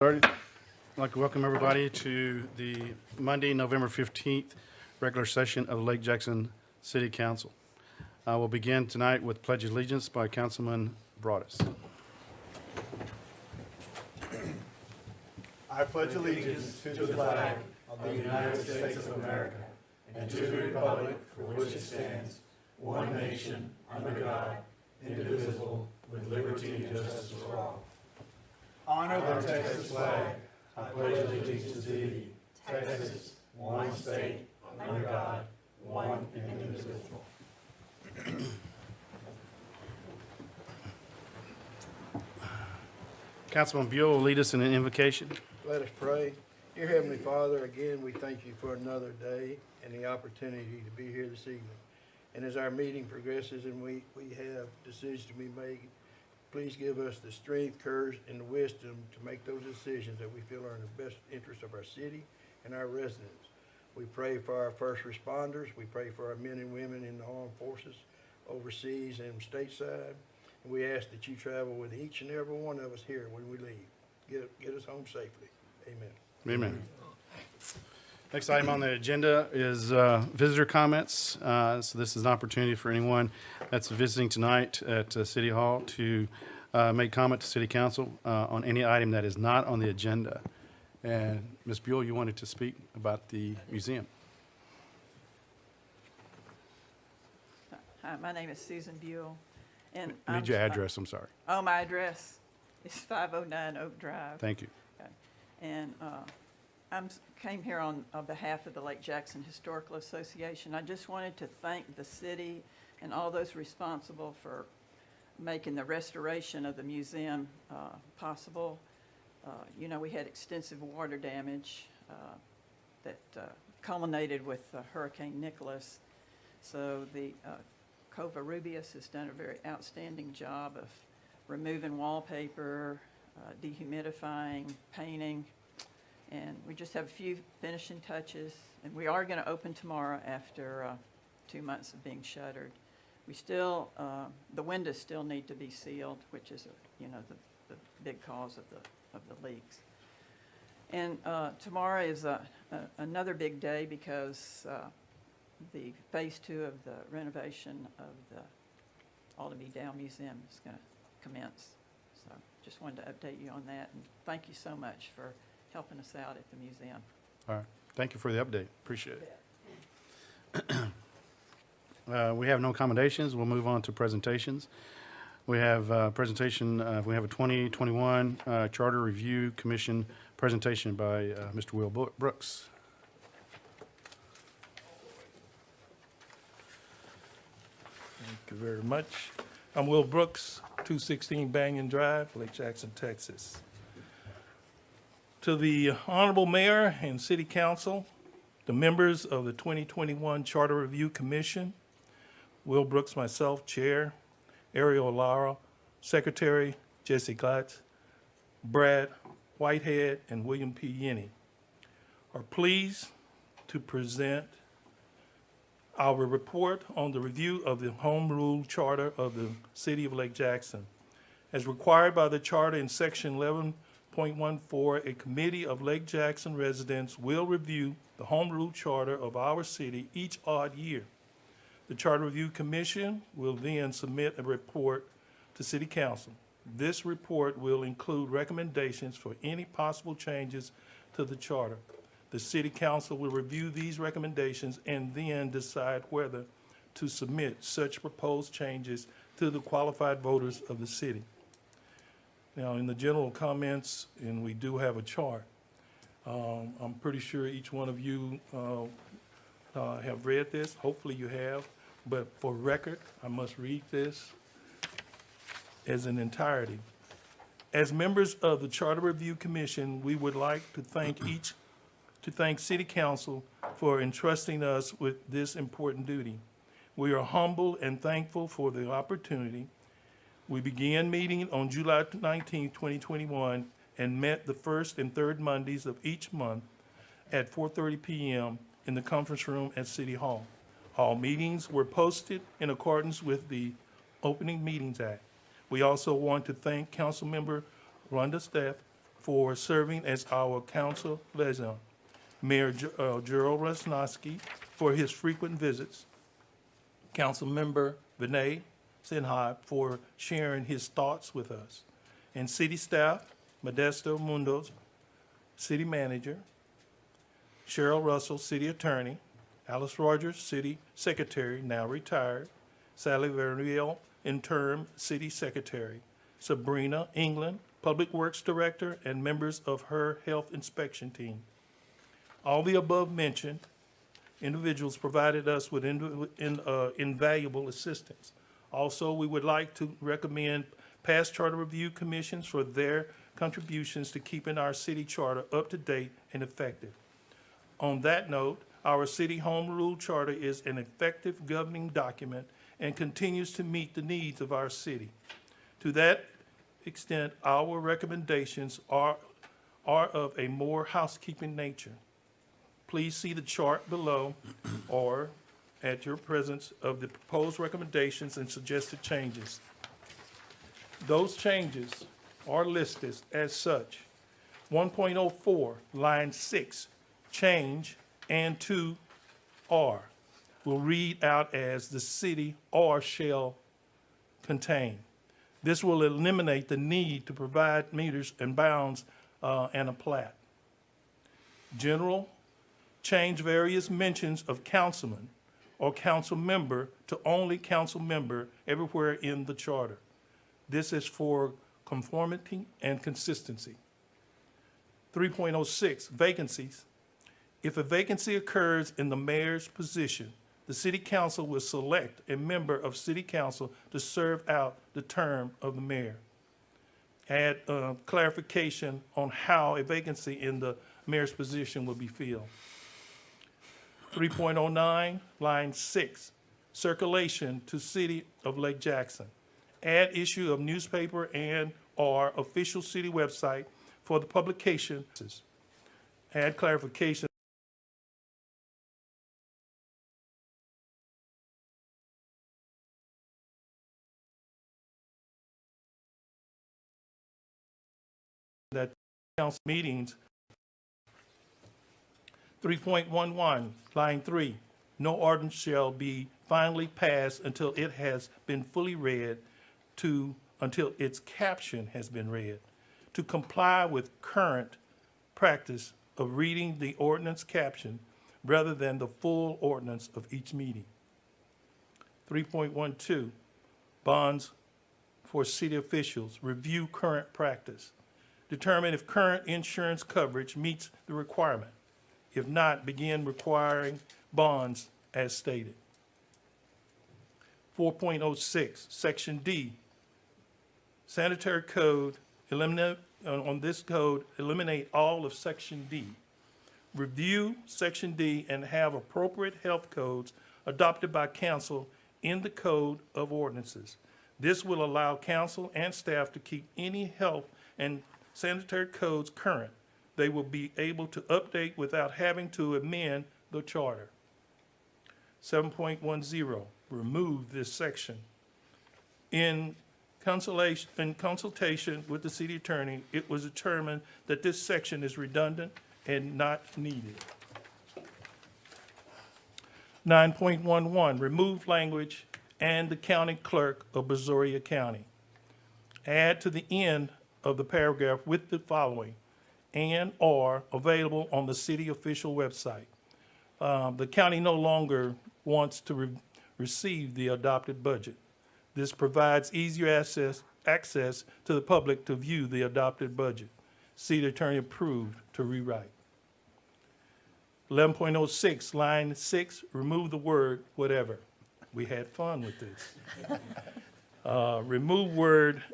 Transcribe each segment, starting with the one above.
Started. I'd like to welcome everybody to the Monday, November 15th regular session of the Lake Jackson City Council. We'll begin tonight with Pledge of Allegiance by Councilman Broadus. I pledge allegiance to the flag of the United States of America and to the republic for which it stands, one nation, under God, indivisible, with liberty and justice for all. Honor the Texas flag. I pledge allegiance to thee, Texas, one state, under God, one and indivisible. Councilman Buell will lead us in an invocation. Let us pray. Dear Heavenly Father, again, we thank you for another day and the opportunity to be here this evening. And as our meeting progresses and we have decisions to be made, please give us the strength, courage, and the wisdom to make those decisions that we feel are in the best interest of our city and our residents. We pray for our first responders. We pray for our men and women in the armed forces overseas and stateside. And we ask that you travel with each and every one of us here when we leave. Get us home safely. Amen. Amen. Next item on the agenda is visitor comments. So this is an opportunity for anyone that's visiting tonight at City Hall to make comment to City Council on any item that is not on the agenda. And Ms. Buell, you wanted to speak about the museum. Hi, my name is Susan Buell. And I need your address, I'm sorry. Oh, my address is 509 Oak Drive. Thank you. Okay. And I came here on behalf of the Lake Jackson Historical Association. I just wanted to thank the city and all those responsible for making the restoration of the museum possible. You know, we had extensive water damage that culminated with Hurricane Nicholas. So the Covarrubias has done a very outstanding job of removing wallpaper, dehumidifying, painting, and we just have a few finishing touches. And we are going to open tomorrow after 2 months of being shuttered. We still, the windows still need to be sealed, which is, you know, the big cause of the leaks. And tomorrow is another big day because the phase 2 of the renovation of the Aldeby Dow Museum is going to commence. So just wanted to update you on that, and thank you so much for helping us out at the museum. All right. Thank you for the update. Appreciate it. We have no accommodations. We'll move on to presentations. We have a presentation. We have a 2021 Charter Review Commission presentation by Mr. Will Brooks. Thank you very much. I'm Will Brooks, 216 Banyan Drive, Lake Jackson, Texas. To the Honorable Mayor and City Council, the members of the 2021 Charter Review Commission, Will Brooks, myself, Chair, Ariel Lara, Secretary Jesse Glatz, Brad Whitehead, and William P. Yenny, are pleased to present our report on the review of the Home Rule Charter of the City of Lake Jackson. As required by the Charter in Section 11.14, a committee of Lake Jackson residents will review the Home Rule Charter of our city each odd year. The Charter Review Commission will then submit a report to City Council. This report will include recommendations for any possible changes to the Charter. The City Council will review these recommendations and then decide whether to submit such proposed changes to the qualified voters of the city. Now, in the general comments, and we do have a chart, I'm pretty sure each one of you have read this. Hopefully you have, but for record, I must read this as an entirety. As members of the Charter Review Commission, we would like to thank City Council for entrusting us with this important duty. We are humble and thankful for the opportunity. We began meeting on July 19, 2021, and met the first and third Mondays of each month at 4:30 p.m. in the conference room at City Hall. All meetings were posted in accordance with the Opening Meetings Act. We also want to thank Councilmember Rhonda Steph for serving as our council liaison. Mayor Gerald Rosnowski for his frequent visits. Councilmember Vinay Sinha for sharing his thoughts with us. And city staff, Modesto Mundos, city manager, Cheryl Russell, city attorney, Alice Rogers, city secretary, now retired, Sally Verriel, interim city secretary, Sabrina England, public works director, and members of her health inspection team. All the above mentioned individuals provided us with invaluable assistance. Also, we would like to recommend past charter review commissions for their contributions to keeping our city charter up to date and effective. On that note, our city home rule charter is an effective governing document and continues to meet the needs of our city. To that extent, our recommendations are of a more housekeeping nature. Please see the chart below or at your presence of the proposed recommendations and suggested changes. Those changes are listed as such. 1.04, line 6, change and to or will read out as the city or shall contain. This will eliminate the need to provide meters and bounds and a plat. General, change various mentions of councilman or council member to only council member everywhere in the charter. This is for conformity and consistency. 3.06, vacancies. If a vacancy occurs in the mayor's position, the city council will select a member of city council to serve out the term of the mayor. Add clarification on how a vacancy in the mayor's position will be filled. 3.09, line 6, circulation to City of Lake Jackson. Add issue of newspaper and or official city website for the publication. Add clarification that council meetings. 3.11, line 3, no ordinance shall be finally passed until it has been fully read until its caption has been read. To comply with current practice of reading the ordinance caption rather than the full ordinance of each meeting. 3.12, bonds for city officials, review current practice. Determine if current insurance coverage meets the requirement. If not, begin requiring bonds as stated. 4.06, Section D, sanitary code, eliminate all of Section D. Review Section D and have appropriate health codes adopted by council in the Code of Ordinances. This will allow council and staff to keep any health and sanitary codes current. They will be able to update without having to amend the charter. 7.10, remove this section. In consultation with the city attorney, it was determined that this section is redundant and not needed. 9.11, remove language and the county clerk of Brazoria County. Add to the end of the paragraph with the following, and are available on the city official website. The county no longer wants to receive the adopted budget. This provides easier access to the public to view the adopted budget. City attorney approved to rewrite. 11.06, line 6, remove the word whatever. We had fun with this. Remove word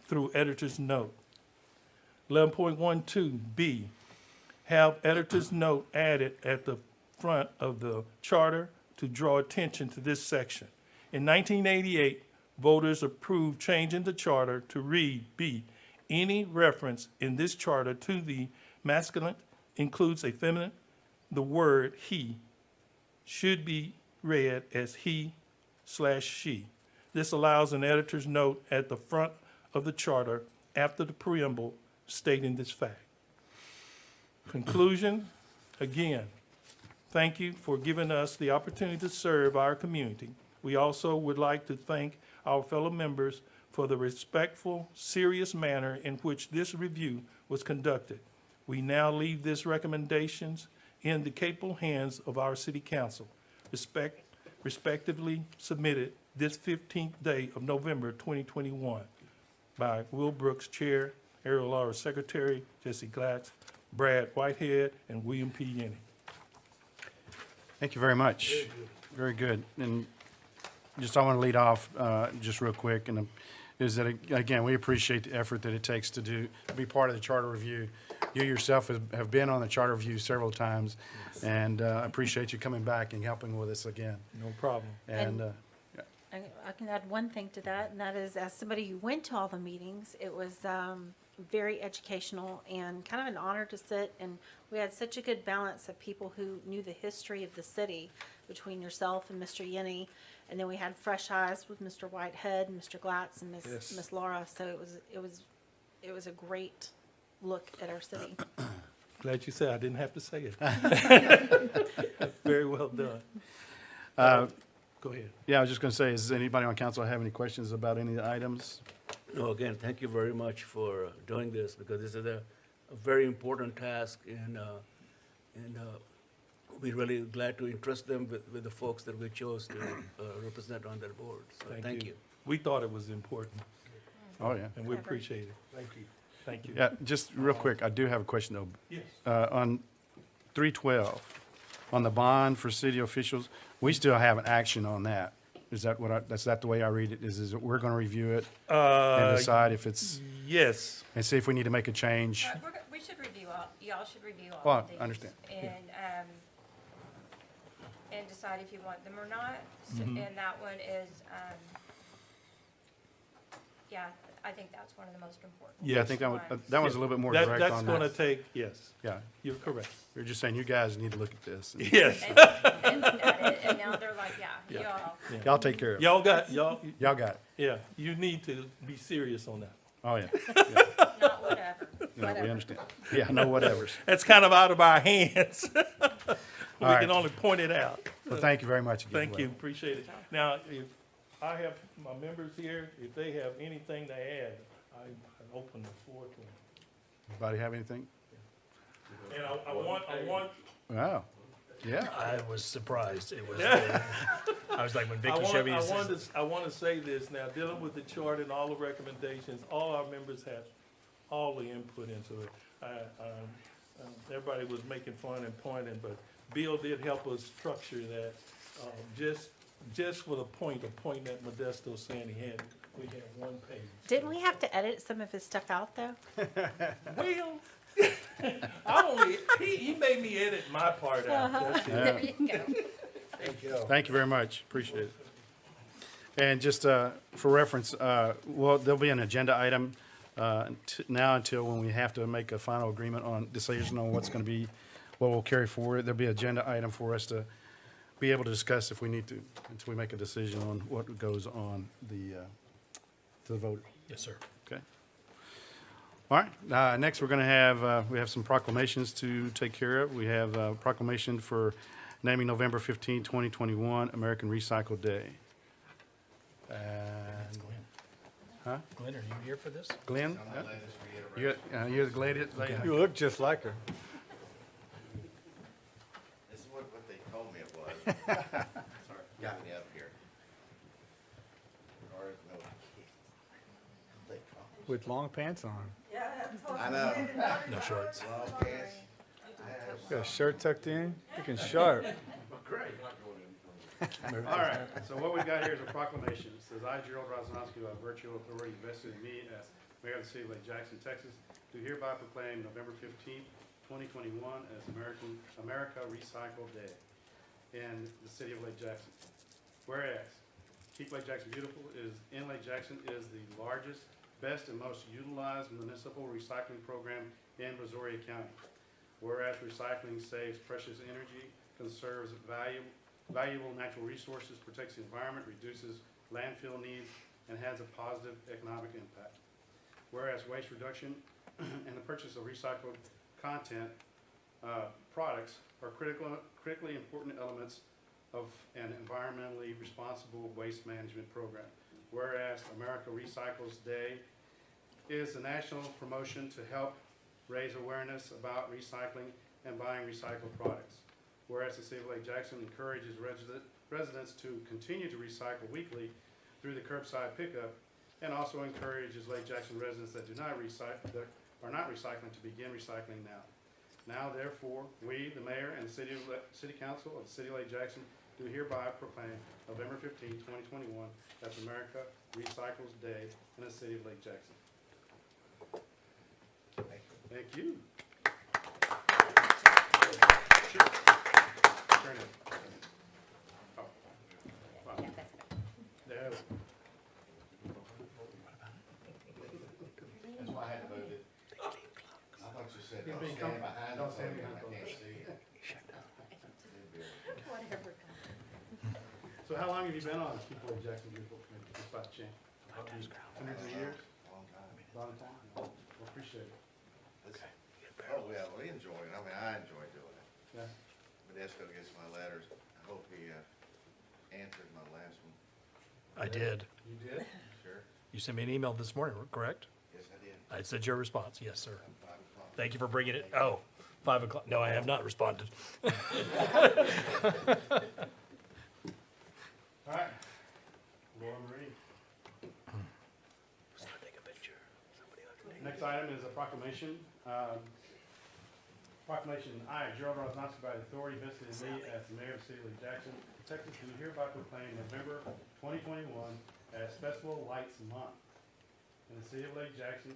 through editor's note. 11.12B, have editor's note added at the front of the charter to draw attention to this section. In 1988, voters approved changing the charter to read B, any reference in this charter to the masculine includes a feminine, the word he should be read as he/she. This allows an editor's note at the front of the charter after the preamble stating this fact. Conclusion, again, thank you for giving us the opportunity to serve our community. We also would like to thank our fellow members for the respectful, serious manner in which this review was conducted. We now leave these recommendations in the capable hands of our city council, respectively submitted this 15th day of November 2021 by Will Brooks, Chair, Ariel Laura, Secretary, Jesse Glatz, Brad Whitehead, and William P. Yenny. Thank you very much. Very good. And just I want to lead off just real quick, and is that, again, we appreciate the effort that it takes to be part of the charter review. You yourself have been on the charter review several times, and I appreciate you coming back and helping with us again. No problem. And I can add one thing to that, and that is, as somebody who went to all the meetings, it was very educational and kind of an honor to sit, and we had such a good balance of people who knew the history of the city between yourself and Mr. Yenny, and then we had fresh eyes with Mr. Whitehead and Mr. Glatz and Miss Laura, so it was a great look at our city. Glad you said I didn't have to say it. Very well done. Go ahead. yeah, I was just going to say, does anybody on council have any questions about any of the items? No, again, thank you very much for doing this, because this is a very important task, and we're really glad to entrust them with the folks that we chose to represent on that board. So thank you. We thought it was important, Oh, yeah. and we appreciate it. Thank you. Thank you. Yeah, just real quick, I do have a question, though. Yes. On 312, on the bond for city officials, we still have an action on that. Is that that's that the way I read it? Is that we're going to review it and decide if it's, Yes. and see if we need to make a change? We should review all, y'all should review all Well, of these. I understand. And decide if you want them or not. And that one is, yeah, I think that's one of the most important. Yeah, I think that was a little bit more direct That's on going to that. take, yes, Yeah, you're correct. we're just saying you guys need to look at this. and Yes. And looked at it, and now they're like, yeah, y'all. Y'all take care of it. Y'all got, Y'all got it. yeah, you need to be serious on that. Oh, yeah. Not whatever. No, we understand. Yeah, no whatevers. That's kind of out of our hands. We All can right. only point it out. Well, thank you very much again. Thank you, appreciate it. Now, if I have my members here, if they have anything to add, I open the floor to them. Anybody have anything? And I want, Wow. Yeah. I was surprised. It was. Yeah. I was like when I Vicky want, showed me. I want to say this now, dealing with the chart and all the recommendations, all our members have all the input into it. Everybody was making fun and pointing, but Bill did help us structure that, just for the point of pointing at Modesto saying we had one page. Didn't we have to edit some of his stuff out, though? Well, he made me edit my part out. That's it. There you go. Thank you. Thank you very much. Appreciate it. And just for reference, well, there'll be an agenda item now until when we have to make a final agreement on decision on what's going to be, what we'll carry forward. There'll be an agenda item for us to be able to discuss if we need to, until we make a decision on what goes on to the voter. Yes, sir. Okay. All right. Next, we're going to have, we have some proclamations to take care of. We have a proclamation for naming November 15, 2021, American Recycle Day. And, huh? Glenn, are you here for this? Glenn? You're the lady. You look just like her. This is what they told me it was. Sorry, got me up here. Or, no, they promised. With long pants on. I know. No shorts. Long pants. Got a shirt tucked in, looking sharp. All right, so what we've got here is a proclamation. It says, I, Gerald Brazosport, by virtue of authority vested in me as mayor of the city of Lake Jackson, Texas, do hereby proclaim November 15th, 2021 as America Recycle Day in the city of Lake Jackson. Whereas, Keep Lake Jackson Beautiful in Lake Jackson is the largest, best, and most utilized municipal recycling program in Brazoria County. Whereas recycling saves precious energy, conserves valuable natural resources, protects the environment, reduces landfill needs, and has a positive economic impact. Whereas waste reduction and the purchase of recycled content products are critically important elements of an environmentally responsible waste management program. Whereas America Recycles Day is a national promotion to help raise awareness about recycling and buying recycled products. Whereas the City of Lake Jackson encourages residents to continue to recycle weekly through the curbside pickup, and also encourages Lake Jackson residents that are not recycling to begin recycling now. Now, therefore, we, the mayor and the city council of the City of Lake Jackson, do hereby proclaim November 15, 2021 as America Recycles Day in the City of Lake Jackson. Thank you. Sure. Turn it. Oh. Wow. There. That's why I had to move it. I thought you said, You're don't being stand behind don't it, stand so behind I it. can't see it. Whatever. So how long have you been on People Lake Jackson Beautiful Committee? Just by chance? Hundreds of years? Long time. Long time? Well, appreciate it. Oh, yeah, we enjoy it. I mean, I enjoy doing it. Yeah. Modesto gets my letters. I hope he answered my last one. I did. You did? Sure. You sent me an email this morning, correct? Yes, I did. I said your response. Yes, sir. 5 o'clock. Thank you for bringing it. Oh, 5 o'clock. No, I have not responded. All right. Laura Marie. Take a picture. Next item is a proclamation. Proclamation I, Gerald Rosnowski, by the authority vested in me as the mayor of the City of Lake Jackson, Texas, do hereby proclaim November 2021 as Festival Lights Month in the City of Lake Jackson,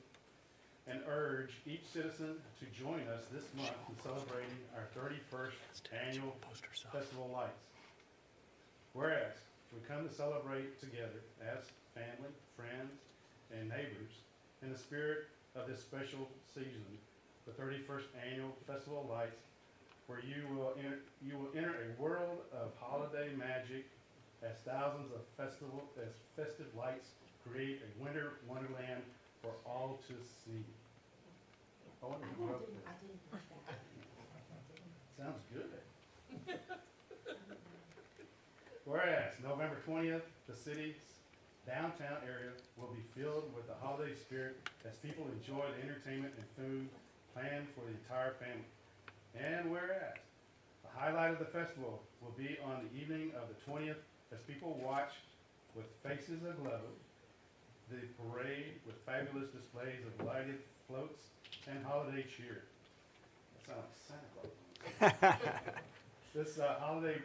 and urge each citizen to join us this month in celebrating our 31st annual Festival Lights. Whereas we come to celebrate together as family, friends, and neighbors in the spirit of this special season, the 31st annual Festival Lights, where you will enter a world of holiday magic as thousands of festive lights create a winter wonderland for all to see. I wonder who wrote this. Sounds good. Whereas November 20th, the city's downtown area will be filled with the holiday spirit as people enjoy the entertainment and food planned for the entire family. And whereas the highlight of the festival will be on the evening of the 20th as people watch with faces aglow the parade with fabulous displays of lighted floats and holiday cheer. That sounds like Santa Claus. This holiday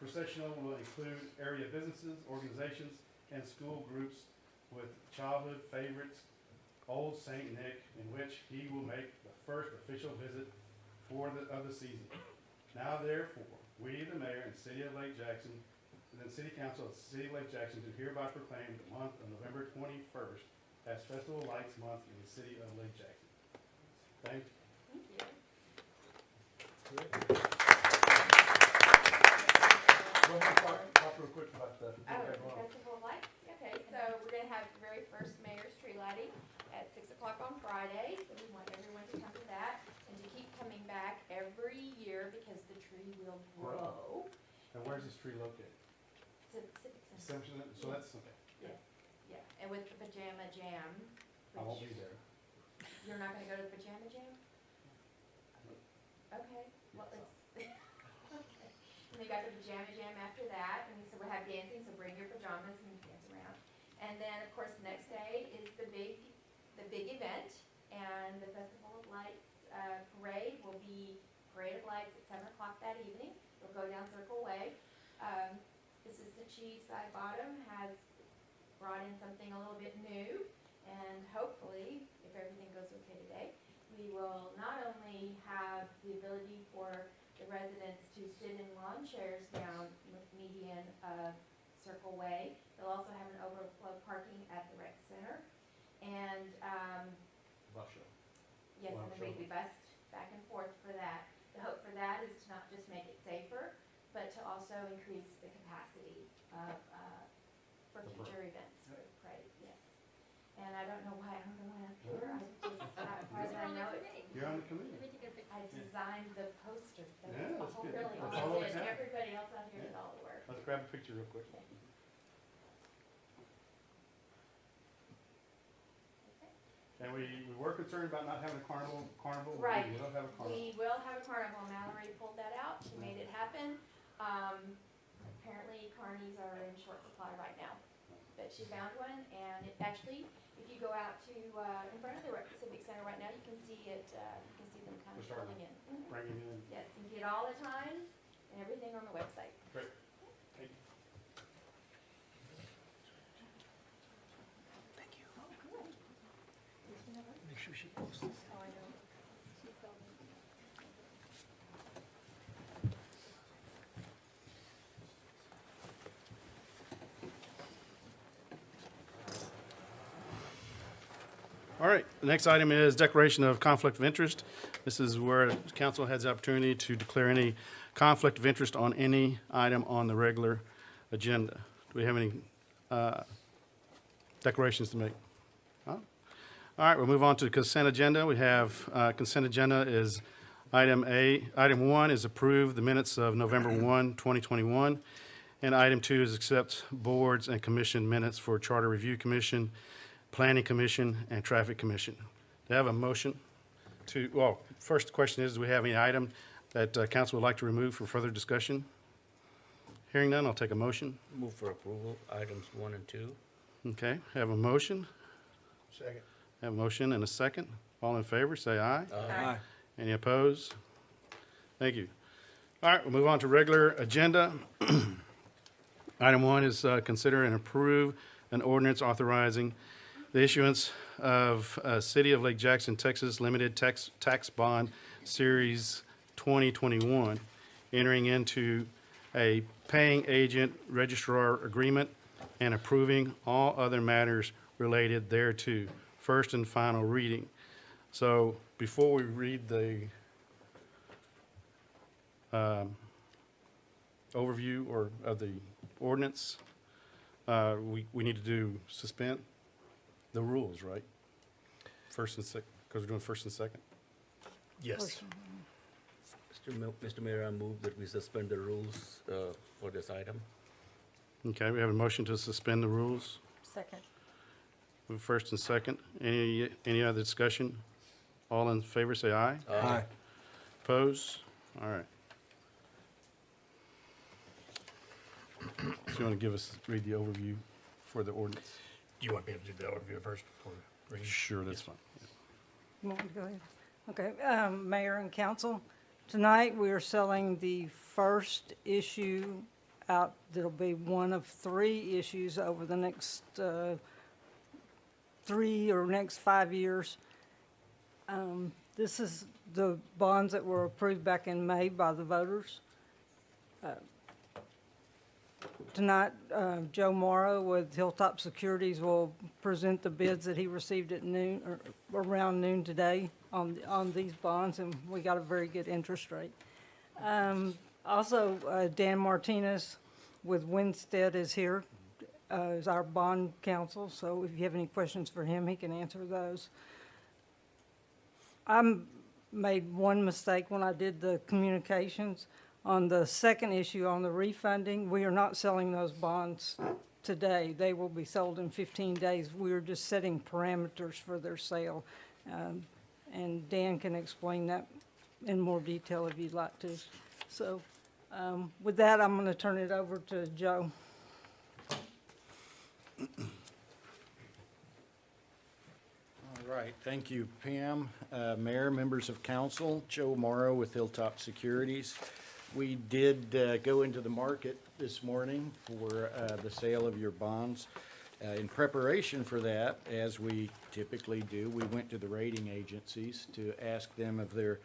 processional will include area businesses, organizations, and school groups with childhood favorites, Old Saint Nick, in which he will make the first official visit of the season. Now therefore, we, the mayor and city of Lake Jackson, and the city council of the city of Lake Jackson, do hereby proclaim the month of November 21st as Festival Lights Month in the city of Lake Jackson. Thank you. Go ahead and talk real quick about the. Festival of Lights? Okay, so we're gonna have the very first mayor's tree lighting at 6 o'clock on Friday, so we want everyone to come to that, and to keep coming back every year because the tree will grow. And where's this tree located? Civic Center. So that's, okay. Yeah, and with the pajama jam. I won't which- be there. You're not gonna go to the pajama jam? Okay, well, let's, okay. And we got the pajama jam after that, and so we'll have dancing, so bring your pajamas and dance around. And then, of course, the next day is the big event, and the Festival of Lights parade will be Parade of Lights at 7 o'clock that evening. We'll go down Circle Way. This is the Chief Side Bottom has brought in something a little bit new, and hopefully, if everything goes okay today, we will not only have the ability for the residents to sit in lawn chairs down median of Circle Way, they'll also have an overflow parking at the rec center, and Bus show. yes, Wow, and then we bust back and forth for that. The hope for that is to not just make it safer, but to also increase the capacity of, for The future events for the parade, yes. And I don't know why I'm the one up here, I just, as far as You're on the committee. I designed the poster. That Yeah, was that's all good. really That's all all I that's did. happened. Everybody else out here did all the work. Let's grab a picture real quick. And we were concerned about not having a carnival. Right. We will have a carnival. We will have a carnival. Mallory pulled that out. She made it happen. Apparently carnies are in short supply right now. But she found one, and it actually, if you go out to, in front of the Civic Center right now, you can see it, you can see them kind of They're starting. filling in. Bringing in. Yes, you can get all the times and everything on the website. Great. Thank you. Make sure she posts this. All right, the next item is declaration of conflict of interest. This is where council has the opportunity to declare any conflict of interest on any item on the regular agenda. Do we have any declarations to make? Huh? All right, we'll move on to the consent agenda. We have consent agenda is item A. Item 1 is approve the minutes of November 1, 2021. And item 2 is accept boards and commission minutes for Charter Review Commission, Planning Commission, and Traffic Commission. Do I have a motion to, well, first question is, do we have any item that council would like to remove for further discussion? Hearing none, I'll take a motion. Move for approval, items 1 and 2. Okay, have a motion. Second. Have a motion and a second. All in favor, say aye. Aye. Any opposed? Thank you. All right, we'll move on to regular agenda. Item 1 is consider and approve an ordinance authorizing the issuance of City of Lake Jackson, Texas Limited Tax Bond Series 2021, entering into a paying agent registrar agreement and approving all other matters related thereto. First and final reading. So before we read the overview or of the ordinance, we need to suspend the rules, right? First and second, because we're doing first and second. Yes. Mr. Mayor, I move that we suspend the rules for this item. Okay, we have a motion to suspend the rules. Second. Move first and second. Any other discussion? All in favor, say aye. Aye. Opposed? All right. So you want to give us, read the overview for the ordinance? Do you want me to do the overview first before reading? Sure, that's fine. You want me to go ahead? Okay, Mayor and Council, tonight we are selling the first issue out. That'll be one of 3 issues over the next 3 or next 5 years. This is the bonds that were approved back in May by the voters. Tonight, Joe Morrow with Hilltop Securities will present the bids that he received at noon, or around noon today on these bonds, and we got a very good interest rate. Also, Dan Martinez with Winstead is here, is our bond counsel, so if you have any questions for him, he can answer those. I made one mistake when I did the communications. On the second issue, on the refunding, we are not selling those bonds today. They will be sold in 15 days. We are just setting parameters for their sale. And Dan can explain that in more detail if you'd like to. So with that, I'm going to turn it over to Joe. All right, thank you, Pam. Mayor, members of council, Joe Morrow with Hilltop Securities. We did go into the market this morning for the sale of your bonds. In preparation for that, as we typically do, we went to the rating agencies to ask them of their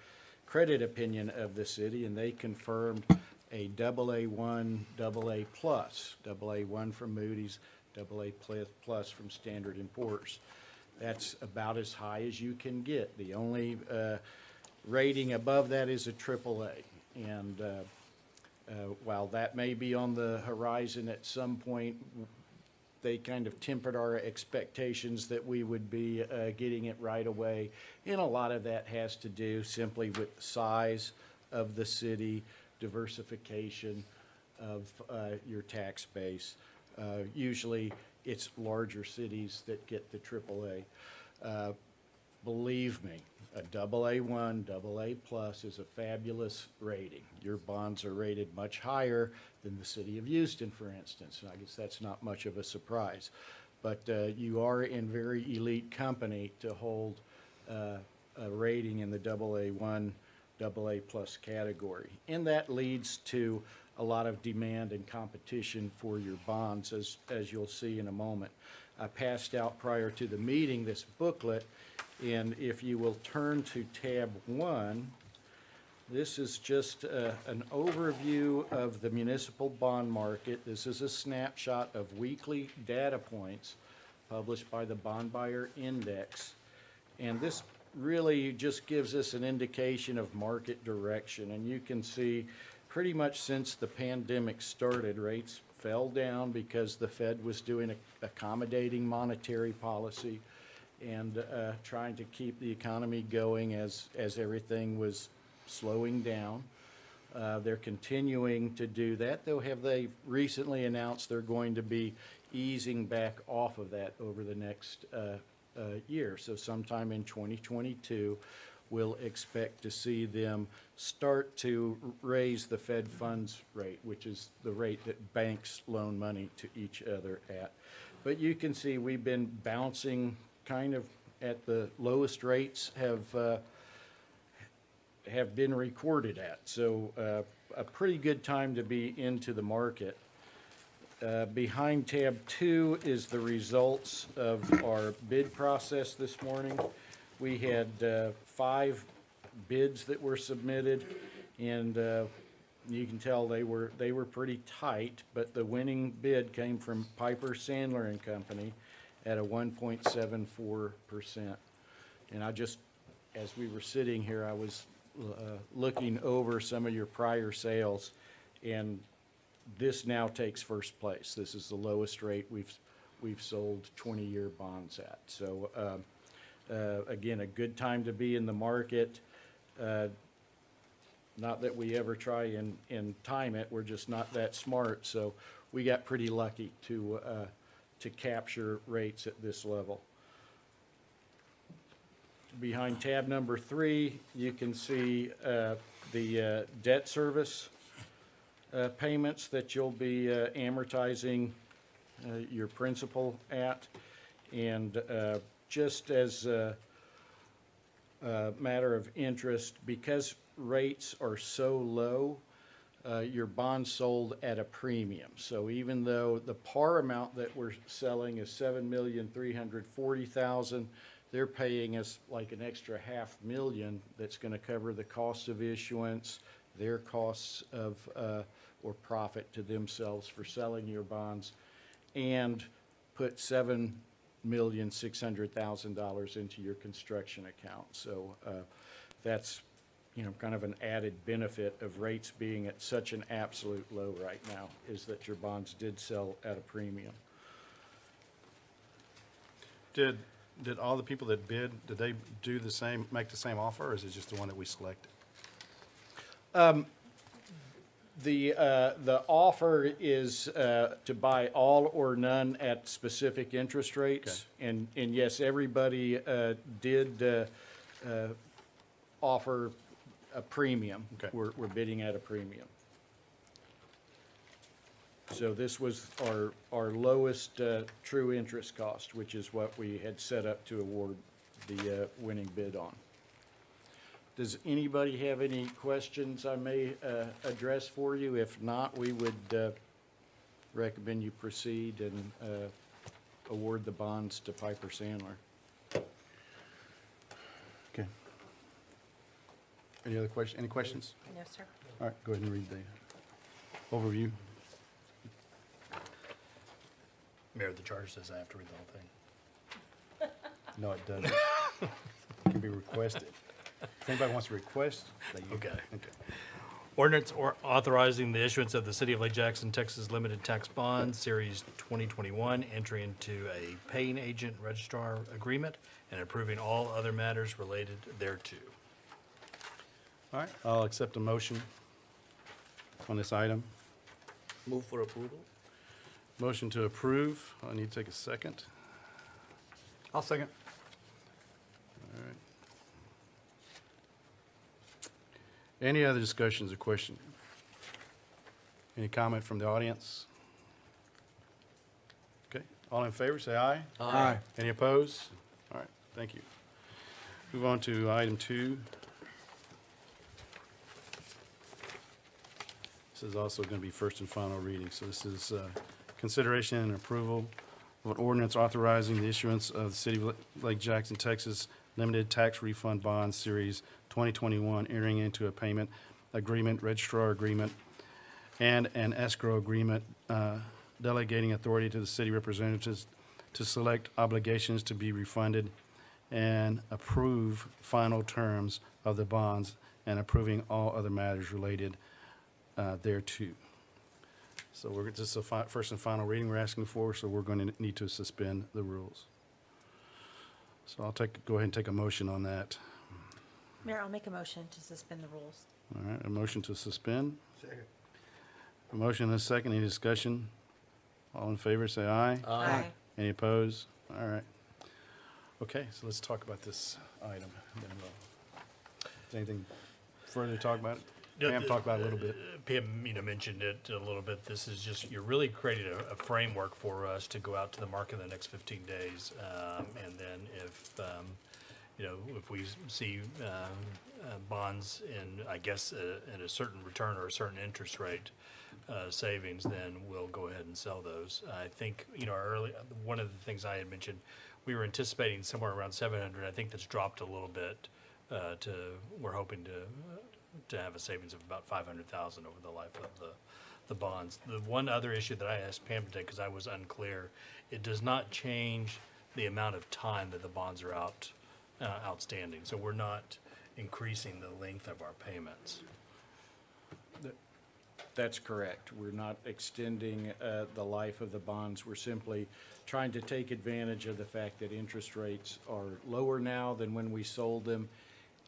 credit opinion of the city, and they confirmed a AA1, AA plus, AA1 from Moody's, AA plus from Standard & Poor's. That's about as high as you can get. The only rating above that is a AAA. And while that may be on the horizon at some point, they kind of tempered our expectations that we would be getting it right away. And a lot of that has to do simply with the size of the city, diversification of your tax base. Usually, it's larger cities that get the AAA. Believe me, a AA1, AA plus is a fabulous rating. Your bonds are rated much higher than the city of Houston, for instance, and I guess that's not much of a surprise. But you are in very elite company to hold a rating in the AA1, AA plus category. And that leads to a lot of demand and competition for your bonds, as you'll see in a moment. I passed out prior to the meeting this booklet, and if you will turn to tab 1, this is just an overview of the municipal bond market. This is a snapshot of weekly data points published by the Bond Buyer Index. And this really just gives us an indication of market direction. And you can see pretty much since the pandemic started, rates fell down because the Fed was doing accommodating monetary policy and trying to keep the economy going as everything was slowing down. They're continuing to do that, though have they recently announced they're going to be easing back off of that over the next year. So sometime in 2022, we'll expect to see them start to raise the Fed funds rate, which is the rate that banks loan money to each other at. But you can see we've been bouncing kind of at the lowest rates have been recorded at. So a pretty good time to be into the market. Behind tab 2 is the results of our bid process this morning. We had 5 bids that were submitted, and you can tell they were pretty tight, but the winning bid came from Piper Sandler and Company at a 1.74%. And I just, as we were sitting here, I was looking over some of your prior sales, and this now takes first place. This is the lowest rate we've sold 20-year bonds at. So again, a good time to be in the market. Not that we ever try and time it, we're just not that smart. So we got pretty lucky to capture rates at this level. Behind tab number 3, you can see the debt service payments that you'll be amortizing your principal at. And just as a matter of interest, because rates are so low, your bonds sold at a premium. So even though the par amount that we're selling is $7,340,000, they're paying us like an extra $500,000 that's going to cover the cost of issuance, their costs of or profit to themselves for selling your bonds, and put $7,600,000 into your construction account. So that's, you know, kind of an added benefit of rates being at such an absolute low right now, is that your bonds did sell at a premium. Did all the people that bid, did they do the same, make the same offer, or is it just the one that we selected? The offer is to buy all or none at specific interest rates. Okay. And yes, everybody did offer a premium. Okay. We're bidding at a premium. So this was our lowest true interest cost, which is what we had set up to award the winning bid on. Does anybody have any questions I may address for you? If not, we would recommend you proceed and award the bonds to Piper Sandler. Okay. Any other questions? Any questions? No, sir. All right, go ahead and read the overview. Mayor, the charge says I have to read the whole thing. No, it doesn't. It can be requested. If anybody wants to request, they Okay. Okay. Ordinance authorizing the issuance of the City of Lake Jackson, Texas Limited Tax Bond, Series 2021, entry into a paying agent registrar agreement, and approving all other matters related thereto. All right, I'll accept a motion on this item. Move for approval? Motion to approve. I need to take a second. I'll second. All right. Any other discussions or questions? Any comment from the audience? Okay, all in favor, say aye. Aye. Any opposed? All right, thank you. Move on to item 2. This is also going to be first and final reading. So this is consideration and approval of an ordinance authorizing the issuance of the City of Lake Jackson, Texas Limited Tax Refund Bond Series 2021, entering into a payment agreement, registrar agreement, and an escrow agreement delegating authority to the city representatives to select obligations to be refunded and approve final terms of the bonds and approving all other matters related thereto. So this is a first and final reading we're asking for, so we're going to need to suspend the rules. So I'll go ahead and take a motion on that. Mayor, I'll make a motion to suspend the rules. All right, a motion to suspend. Second. A motion and a second. Any discussion? All in favor, say aye. Aye. Any opposed? All right. Okay, so let's talk about this item. Then is anything further to talk about? Pam talked about it a little bit. Pam, mentioned it a little bit. This is just, you're really creating a framework for us to go out to the market in the next 15 days. And then if we see bonds in, I guess, at a certain return or a certain interest rate savings, then we'll go ahead and sell those. I think, one of the things I had mentioned, we were anticipating somewhere around 700. I think that's dropped a little bit we're hoping to have a savings of about 500,000 over the life of the bonds. The one other issue that I asked Pam today, because I was unclear, it does not change the amount of time that the bonds are outstanding. So we're not increasing the length of our payments. That's correct. We're not extending the life of the bonds. We're simply trying to take advantage of the fact that interest rates are lower now than when we sold them,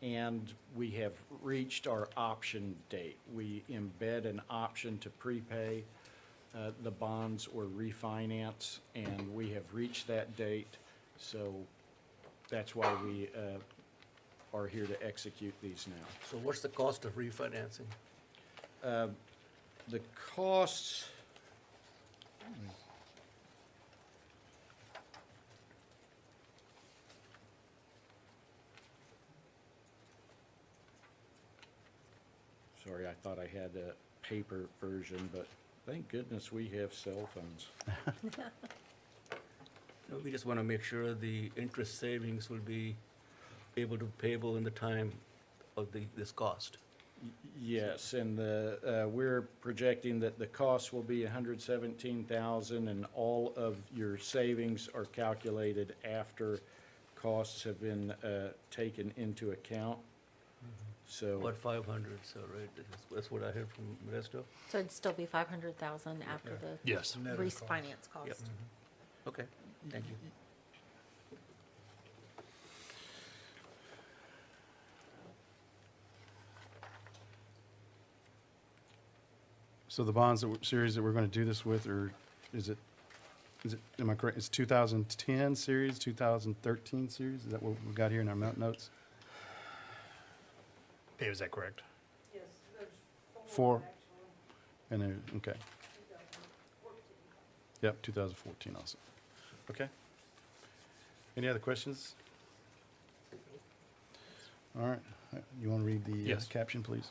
and we have reached our option date. We embed an option to prepay the bonds or refinance, and we have reached that date. So that's why we are here to execute these now. So what's the cost of refinancing? The costs, sorry, I thought I had a paper version, but thank goodness we have cell phones. No, we just want to make sure the interest savings will be able to payable in the time of this cost. Yes, and we're projecting that the cost will be $117,000, and all of your savings are calculated after costs have been taken into account. So, About 500, so, right, that's what I heard from Modesto? So it'd still be 500,000 after the Yes. refinance cost. Yep. Okay, thank you. So the bonds series that we're going to do this with, or am I correct? It's 2010 series, 2013 series? Is that what we got here in our notes? Pam, is that correct? Yes, there's 4? And then, okay. Yep, 2014 also. Okay. Any other questions? All right. You want to read the Yes. caption, please?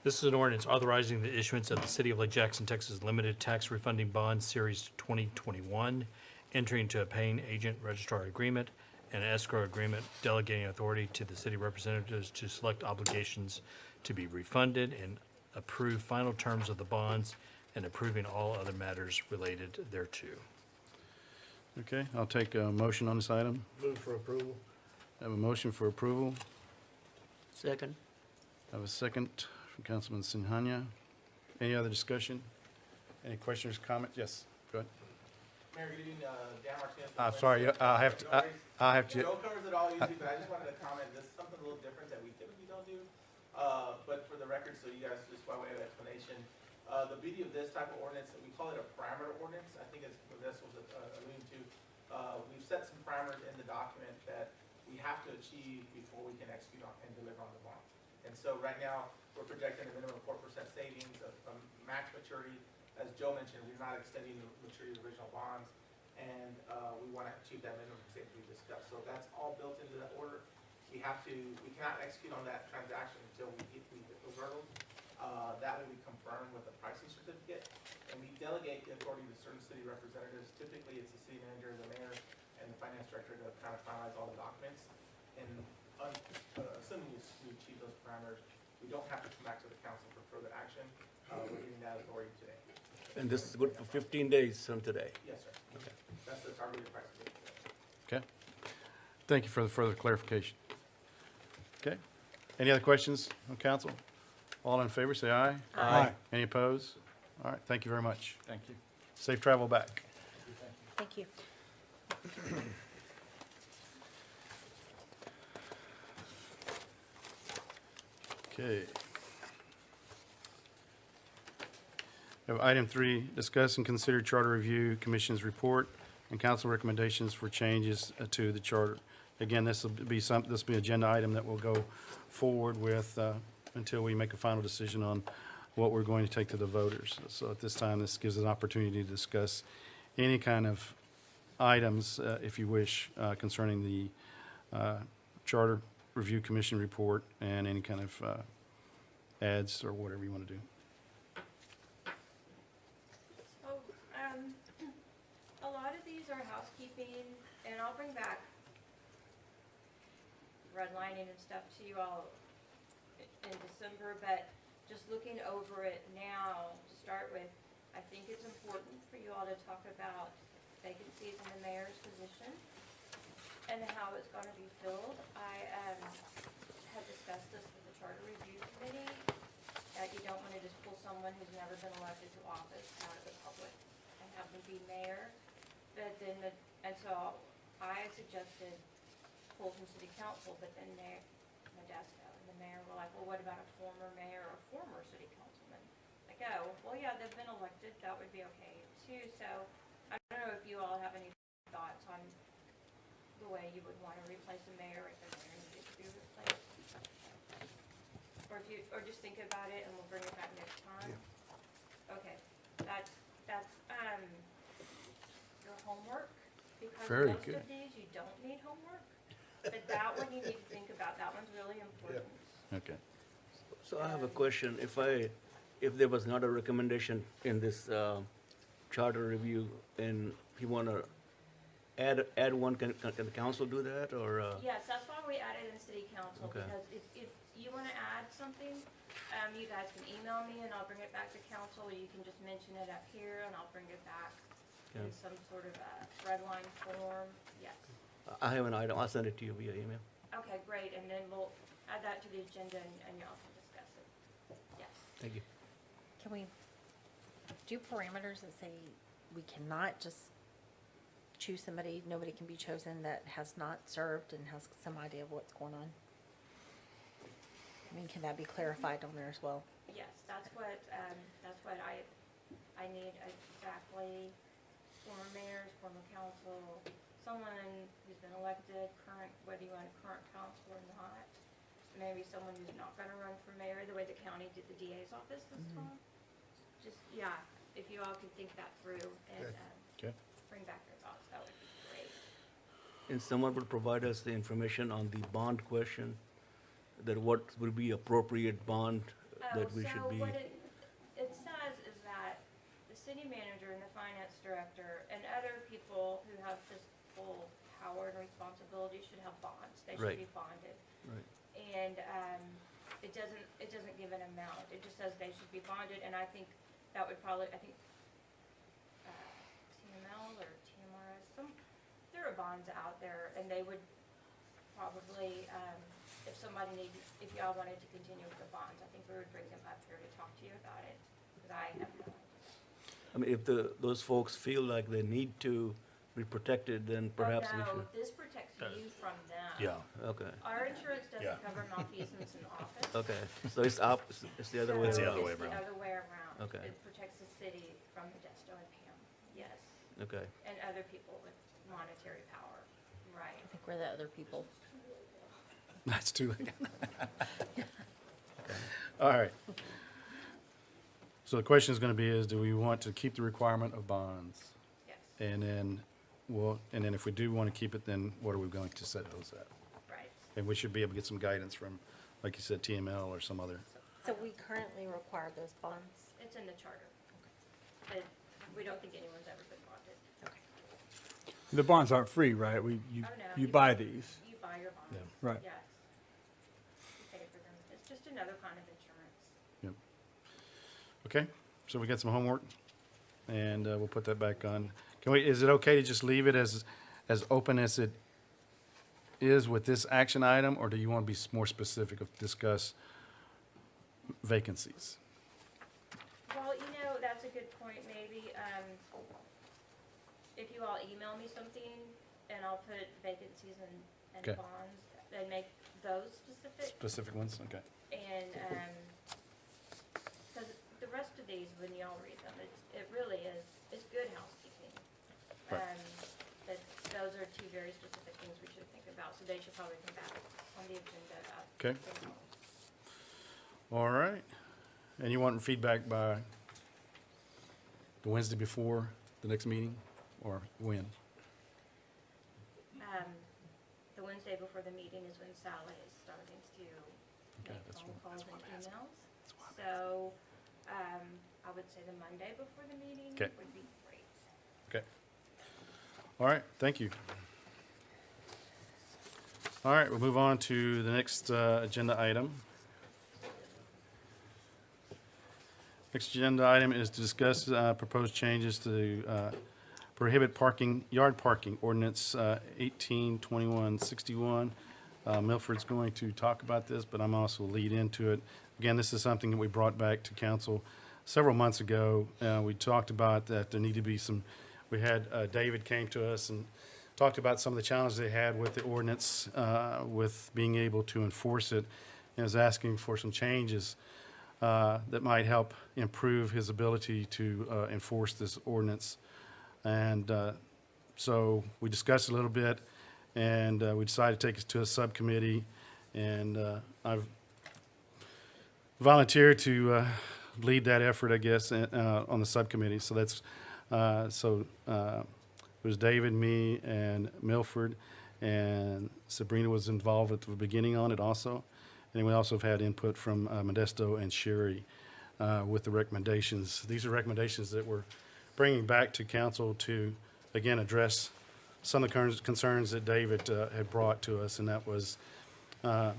This is an ordinance authorizing the issuance of the City of Lake Jackson, Texas Limited Tax Refunding Bond Series 2021, entering into a paying agent registrar agreement and an escrow agreement delegating authority to the city representatives to select obligations to be refunded and approve final terms of the bonds and approving all other matters related thereto. Okay, I'll take a motion on this item. Move for approval. I have a motion for approval. Second? I have a second from Councilman Sinhanya. Any other discussion? Any questions, comments? Yes, go ahead. Mayor, good evening, Dan Martinez. Sorry, I'll have to, I'll have to, Joe covers it all usually, but I just wanted to comment, this is something a little different that we typically don't do. But for the record, so you guys, just by way of explanation, the beauty of this type of ordinance, we call it a parameter ordinance, I think it's what this was alluding to. We've set some parameters in the document that we have to achieve before we can execute on and deliver on the bond. And so right now, we're projecting a minimum of 4% savings, a max maturity. As Joe mentioned, we're not extending the maturity of the original bonds, and we want to achieve that minimum savings we discussed. So that's all built into that order. We cannot execute on that transaction until we hit those hurdles. That way we confirm with a pricing certificate, and we delegate the authority to certain city representatives. Typically, it's the city manager, the mayor, and the finance director to kind of finalize all the documents. And assuming you achieve those parameters, we don't have to come back to the council for further action. We're giving that authority today. And this is good for 15 days from today? Yes, sir. Okay. That's the targeted price. okay. Thank you for the further clarification. Okay. Any other questions on council? All in favor, say aye. Aye. Any opposed? All right, thank you very much. Thank you. Safe travel back. Thank you. Okay. We have item 3, discuss and consider Charter Review Commission's report and council recommendations for changes to the charter. Again, this will be agenda item that we'll go forward with until we make a final decision on what we're going to take to the voters. So at this time, this gives an opportunity to discuss any kind of items, if you wish, concerning the Charter Review Commission report and any kind of ads or whatever you want to do. So, a lot of these are housekeeping, and I'll bring back redlining and stuff to you all in December, but just looking over it now, to start with, I think it's important for you all to talk about vacancies in the mayor's position and how it's gonna be filled. I had discussed this with the Charter Review Committee, that you don't wanna just pull someone who's never been elected to office out of the public and have them be mayor. But then, and so I suggested pull from city council, but then Modesto and the mayor were like, well, what about a former mayor or former city councilman? Like, oh, well, yeah, they've been elected, that would be okay too. So I don't know if you all have any thoughts on the way you would want to replace a mayor if the mayor needed to be replaced. Or just think about it and we'll bring it back next time. Okay, that's your homework, because Very most good. of these you don't need homework. But that one you need to think about, that one's really important. Okay. So I have a question. If there was not a recommendation in this charter review, and if you want to add one, can the council do that, or? Yes, that's why we added in city council, Okay. because if you want to add something, you guys can email me and I'll bring it back to council, or you can just mention it up here and I'll bring it back in Yeah. some sort of a red line form, yes. I have an item. I'll send it to you via email. Okay, great, and then we'll add that to the agenda and y'all can discuss it. Yes. Thank you. Can we do parameters that say we cannot just choose somebody, nobody can be chosen that has not served and has some idea of what's going on? I mean, can that be clarified on there as well? Yes, that's what I need exactly. Former mayors, former council, someone who's been elected, current, whether you want a current council or not. Maybe someone who's not gonna run for mayor, the way the county did the DA's office this time. Just, yeah, if you all could think that through and, Okay. bring back your thoughts, that would be great. And someone will provide us the information on the bond question, that what will be appropriate bond that we should be. So what it says is that the city manager and the finance director and other people who have this full power and responsibility should have bonds. They should Right. be bonded. Right. And, it doesn't give an amount. It just says they should be bonded, and I think that would probably, TML or TMRS, there are bonds out there, and they would probably, if y'all wanted to continue with the bonds, I think we would bring them I have no. I mean, if those folks feel like they need to be protected, then perhaps we Oh, no, should. this protects you from them. Yeah, Okay, Our insurance Yeah. doesn't cover malfeasance in office. okay, so it's the other way It's the around. other way It's the around. other way around. Okay. It protects the city from Modesto and Pam, yes, Okay, and other people with monetary power, right. I think we're the other people. That's too late. All right. So the question is going to be is, do we want to keep the requirement of bonds? Yes, And then if we do want to keep it, then what are we going to set those at? right. And we should be able to get some guidance from, like you said, TML or some other. So we currently require those bonds. It's in the charter. But we don't think anyone's ever been bonded. The bonds aren't free, right? Oh, no. You buy these. You buy your bonds. Right. Yes. You pay for them. It's just another kind of insurance. Okay, so we got some homework, and we'll put that back on. Is it okay to just leave it as open as it is with this action item, or do you want to be more specific of discuss vacancies? Well, that's a good point, maybe. If you all email me something, and I'll put vacancies and Okay. bonds, and make those specific. Specific ones, okay. And, because the rest of these, when y'all read them, it really is, it's good housekeeping. Right. But those are two very specific things we should think about, so they should probably come back on the agenda. Okay. All right. And you want feedback by the Wednesday before the next meeting, or when? The Wednesday before the meeting is when Sally is starting to Okay, make that's phone what- calls that's and what I'm asking. emails. So, I would say the Monday before the meeting Okay. would be great. Okay. All right, thank you. All right, we'll move on to the next agenda item. Next agenda item is to discuss proposed changes to prohibit yard parking ordinance 182161. Milford's going to talk about this, but I'm also lead into it. Again, this is something that we brought back to council several months ago. We talked about that there need to be we had David came to us and talked about some of the challenges they had with the ordinance, with being able to enforce it, and was asking for some changes that might help improve his ability to enforce this ordinance. And so we discussed a little bit, and we decided to take it to a subcommittee, and I've volunteered to lead that effort, I guess, on the subcommittee. So that's it was David, me, and Milford, and Sabrina was involved at the beginning on it also. And we also have had input from Modesto and Sherry with the recommendations. These are recommendations that we're bringing back to council to, again, address some of the concerns that David had brought to us, and that was the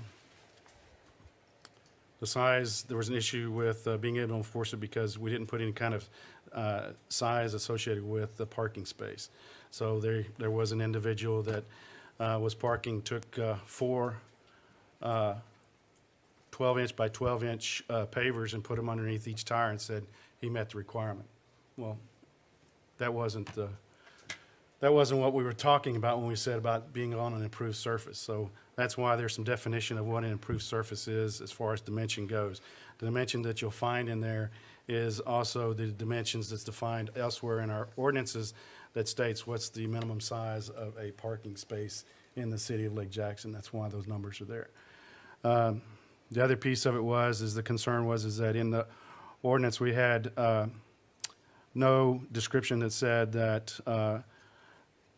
size. There was an issue with being able to enforce it because we didn't put any kind of size associated with the parking space. So there was an individual that was parking, took four 12-inch by 12-inch pavers and put them underneath each tire and said he met the requirement. Well, that wasn't what we were talking about when we said about being on an improved surface. So that's why there's some definition of what an improved surface is as far as dimension goes. The dimension that you'll find in there is also the dimensions that's defined elsewhere in our ordinances that states what's the minimum size of a parking space in the city of Lake Jackson. That's why those numbers are there. The other piece of it is the concern is that in the ordinance we had no description that said that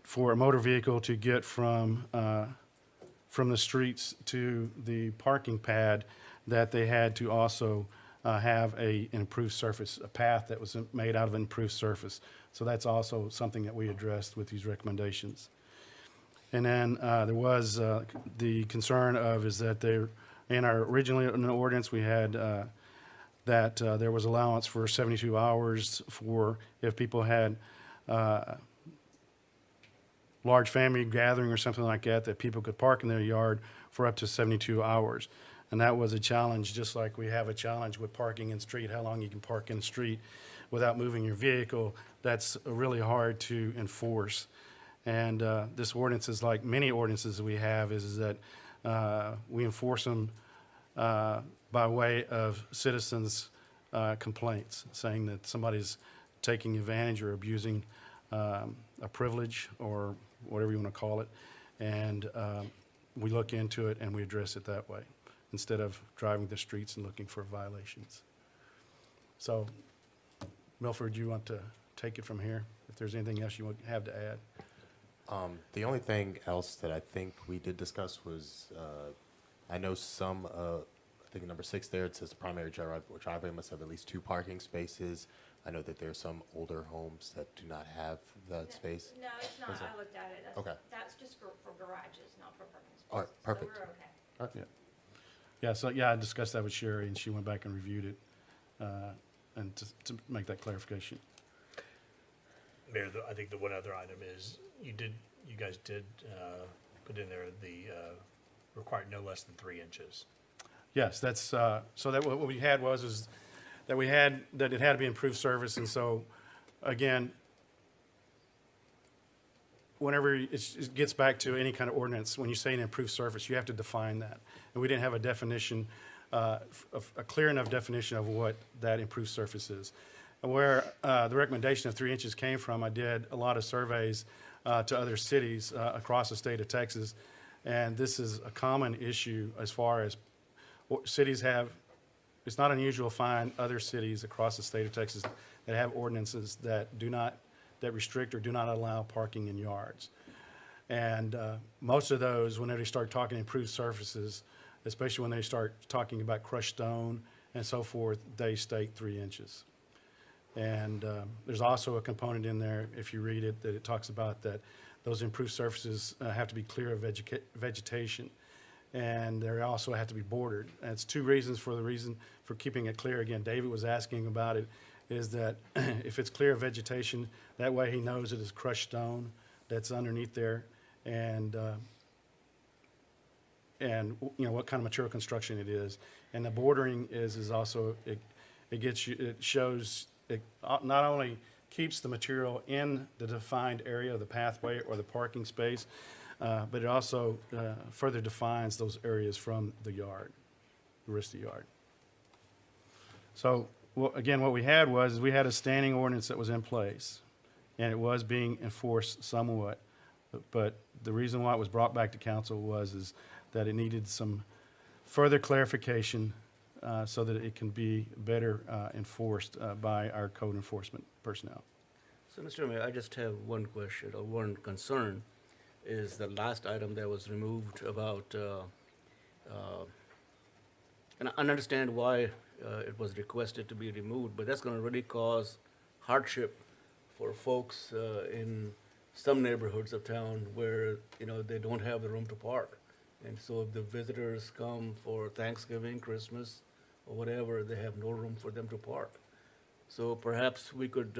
for a motor vehicle to get from the streets to the parking pad, that they had to also have an improved surface, a path that was made out of an improved surface. So that's also something that we addressed with these recommendations. And then there was the concern is that originally in the ordinance we had that there was allowance for 72 hours for if people had large family gathering or something like that, that people could park in their yard for up to 72 hours. And that was a challenge, just like we have a challenge with parking in street, how long you can park in the street without moving your vehicle. That's really hard to enforce. And this ordinance is like many ordinances we have, is that we enforce them by way of citizens' complaints, saying that somebody's taking advantage or abusing a privilege or whatever you want to call it. And we look into it and we address it that way, instead of driving the streets and looking for violations. So, Milford, you want to take it from here? If there's anything else you have to add? The only thing else that I think we did discuss was, I know some, I think in number 6 there, it says the primary driveway must have at least 2 parking spaces. I know that there are some older homes that do not have that space. No, it's not. Is it? I looked at it. Okay. That's just for garages, not for parking spaces. All right, perfect. So we're okay. Yeah, so, yeah, I discussed that with Sherry, and she went back and reviewed it, and to make that clarification. Mayor, I think the one other item is, you guys did put in there the required no less than 3 inches. Yes, that's, so that what we had is that it had to be improved service, and so, again, whenever it gets back to any kind of ordinance, when you say an improved surface, you have to define that. And we didn't have a definition, a clear enough definition of what that improved surface is. And where the recommendation of 3 inches came from, I did a lot of surveys to other cities across the state of Texas, and this is a common issue as far as cities have. It's not unusual to find other cities across the state of Texas that have ordinances that restrict or do not allow parking in yards. And most of those, whenever they start talking improved surfaces, especially when they start talking about crushed stone and so forth, they state 3 inches. And there's also a component in there, if you read it, that it talks about that those improved surfaces have to be clear of vegetation. And they also have to be bordered. And it's 2 reasons for keeping it clear. Again, David was asking about it, is that if it's clear of vegetation, that way he knows it is crushed stone that's underneath there, and you know what kind of material construction it is. And the bordering is also, it shows, it not only keeps the material in the defined area of the pathway or the parking space, but it also further defines those areas from the yard, the rest of the yard. So, again, what we had was we had a standing ordinance that was in place, and it was being enforced somewhat. But the reason why it was brought back to council is that it needed some further clarification so that it can be better enforced by our code enforcement personnel. So, Mr. Mayor, I just have one question or one concern, is the last item that was removed about, and I understand why it was requested to be removed, but that's gonna really cause hardship for folks in some neighborhoods of town where, you know, they don't have the room to park. And so if the visitors come for Thanksgiving, Christmas, or whatever, they have no room for them to park. So perhaps we could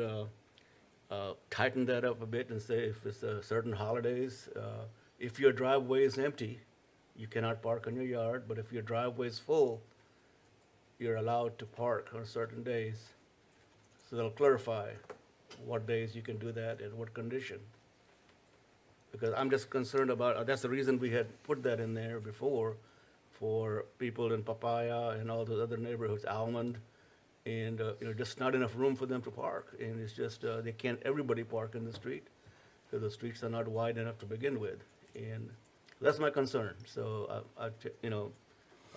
tighten that up a bit and say if it's certain holidays, if your driveway is empty, you cannot park in your yard, but if your driveway is full, you're allowed to park on certain days. So they'll clarify what days you can do that and what condition. Because I'm just concerned about, that's the reason we had put that in there before, for people in Papaya and all those other neighborhoods, Almond, and, you know, just not enough room for them to park. And it's just, they can't, everybody park in the street, because the streets are not wide enough to begin with. And that's my concern. So I you know,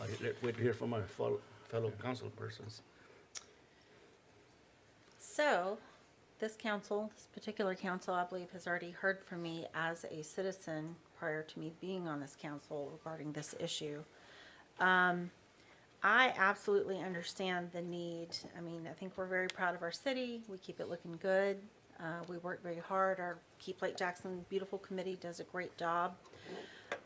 I'd wait to hear from my fellow council persons. So, this particular council, I believe, has already heard from me as a citizen prior to me being on this council regarding this issue. I absolutely understand the need. I mean, I think we're very proud of our city. We keep it looking good. We work very hard. Our Keep Lake Jackson Beautiful Committee does a great job.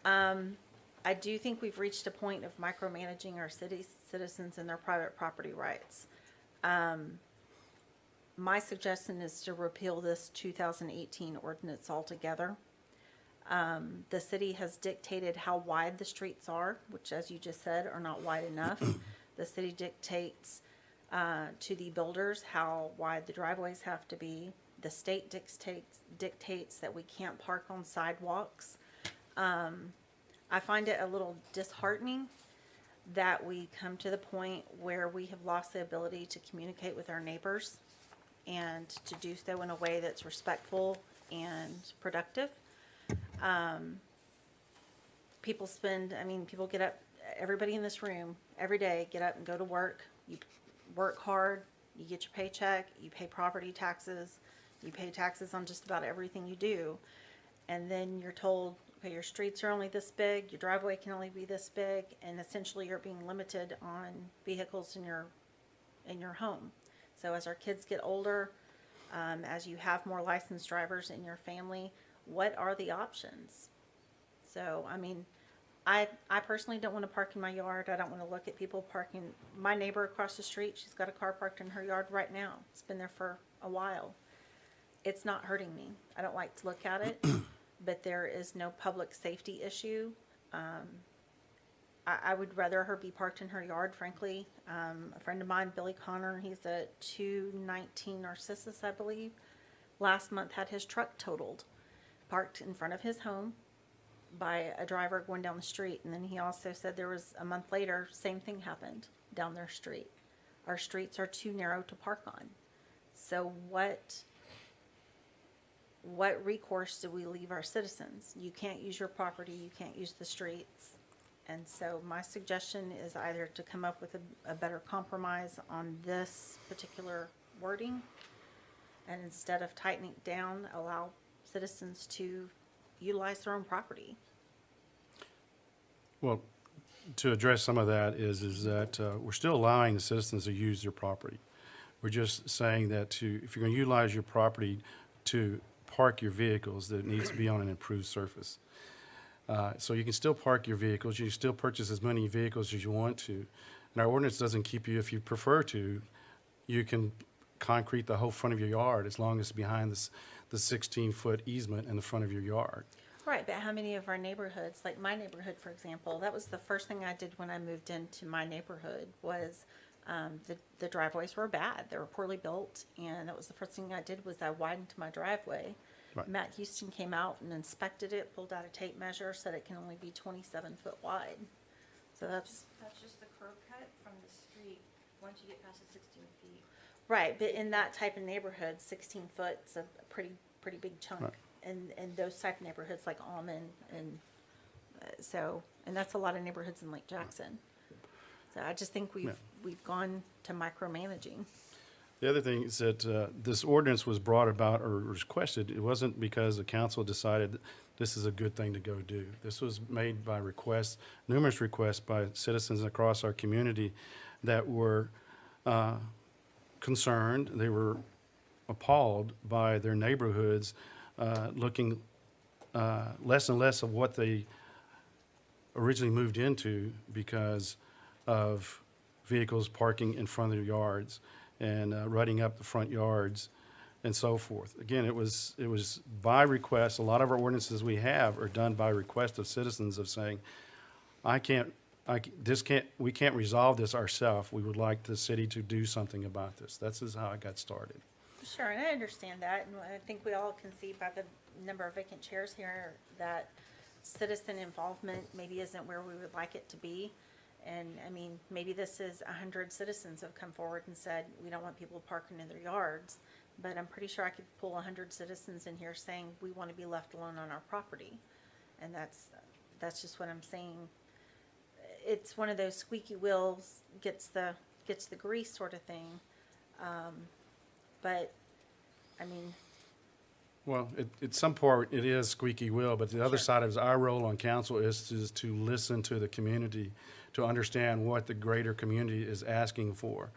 I do think we've reached a point of micromanaging our citizens and their private property rights. My suggestion is to repeal this 2018 ordinance altogether. The city has dictated how wide the streets are, which, as you just said, are not wide enough. The city dictates to the builders how wide the driveways have to be. The state dictates that we can't park on sidewalks. I find it a little disheartening that we come to the point where we have lost the ability to communicate with our neighbors and to do so in a way that's respectful and productive. People people get up, everybody in this room, every day, get up and go to work. You work hard, you get your paycheck, you pay property taxes, you pay taxes on just about everything you do. And then you're told, okay, your streets are only this big, your driveway can only be this big, and essentially you're being limited on vehicles in your home. So as our kids get older, as you have more licensed drivers in your family, what are the options? So, I mean, I personally don't want to park in my yard. I don't want to look at people parking. My neighbor across the street, she's got a car parked in her yard right now. It's been there for a while. It's not hurting me. I don't like to look at it, but there is no public safety issue. I would rather her be parked in her yard, frankly. A friend of mine, Billy Connor, he's at 219 Narcissus, I believe. Last month had his truck totaled, parked in front of his home by a driver going down the street. And then he also said there was a month later, same thing happened down their street. Our streets are too narrow to park on. So what recourse do we leave our citizens? You can't use your property, you can't use the streets. And so my suggestion is either to come up with a better compromise on this particular wording, and instead of tightening it down, allow citizens to utilize their own property. Well, to address some of that is that we're still allowing the citizens to use their property. We're just saying that if you're going to utilize your property to park your vehicles, that it needs to be on an improved surface. So you can still park your vehicles, you can still purchase as many vehicles as you want to. And our ordinance doesn't keep you, if you prefer to, you can concrete the whole front of your yard as long as it's behind the 16-foot easement in the front of your yard. Right, but how many of our neighborhoods, like my neighborhood, for example, that was the first thing I did when I moved into my neighborhood was the driveways were bad. They were poorly built, and that was the first thing I did was I widened my driveway. Right. Matt Houston came out and inspected it, pulled out a tape measure, said it can only be 27 foot wide. So that's just the curb cut from the street, once you get past the 16 feet. right, but in that type of neighborhood, 16 foot's a pretty big chunk. Right. And those type of neighborhoods like Almond and and that's a lot of neighborhoods in Lake Jackson. So I just think we've gone to micromanaging. The other thing is that this ordinance was brought about or requested. It wasn't because the council decided this is a good thing to go do. This was made by requests, numerous requests by citizens across our community that were concerned. They were appalled by their neighborhoods looking less and less of what they originally moved into because of vehicles parking in front of their yards and rutting up the front yards and so forth. Again, it was by request. A lot of our ordinances we have are done by request of citizens of saying, we can't resolve this ourselves. We would like the city to do something about this. That's just how it got started. Sure, and I understand that, and I think we all can see by the number of vacant chairs here that citizen involvement maybe isn't where we would like it to be. And I mean, maybe this is 100 citizens have come forward and said, we don't want people parking in their yards, but I'm pretty sure I could pull 100 citizens in here saying we want to be left alone on our property. And that's just what I'm saying. It's one of those squeaky wheels gets the grease sort of thing. But I mean, Well, at some part, it is squeaky wheel, but the other side of our role on council is to listen to the community, to understand what the greater community is asking for.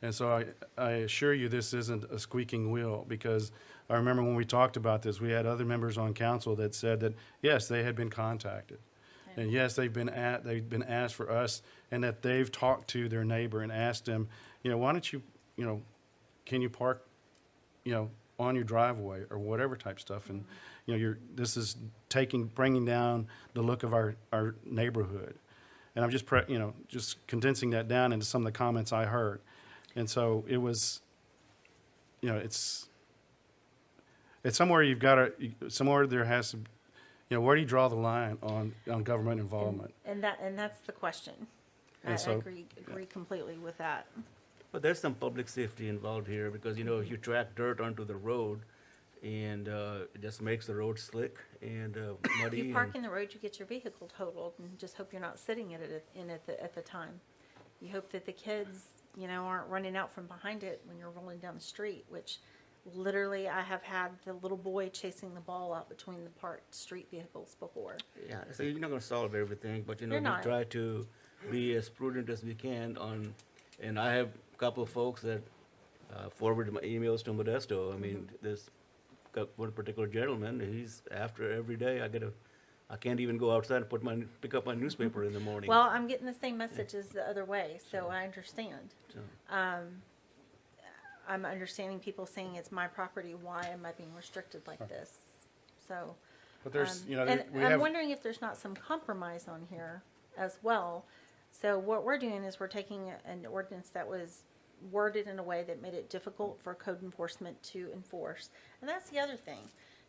And so I assure you this isn't a squeaking wheel, because I remember when we talked about this, we had other members on council that said that, yes, they had been contacted. And yes, they've been asked for us, and that they've talked to their neighbor and asked them, why don't you, can you park, on your driveway or whatever type stuff. And, this is bringing down the look of our neighborhood. And I'm just, just condensing that down into some of the comments I heard. And so it was, it's somewhere you've got to, somewhere there has to, where do you draw the line on government involvement? And that's the question. And I so- agree completely with that. But there's some public safety involved here, because, if you track dirt onto the road, and it just makes the road slick and muddy. You park and- in the road, you get your vehicle totaled, and just hope you're not sitting in it at the time. You hope that the kids, aren't running out from behind it when you're rolling down the street, which literally I have had the little boy chasing the ball out between the parked street vehicles before. Yeah, so you're not gonna solve everything, but, You're we not. try to be as prudent as we can on, and I have a couple of folks that forwarded my emails to Modesto. I mean, this got one particular gentleman, he's after every day, I can't even go outside and pick up my newspaper in the morning. Well, I'm getting the same messages the other way, so I understand. So, I'm understanding people saying it's my property, why am I being restricted like this? So, But there's, and we I'm have, wondering if there's not some compromise on here as well. So what we're doing is we're taking an ordinance that was worded in a way that made it difficult for code enforcement to enforce. And that's the other thing,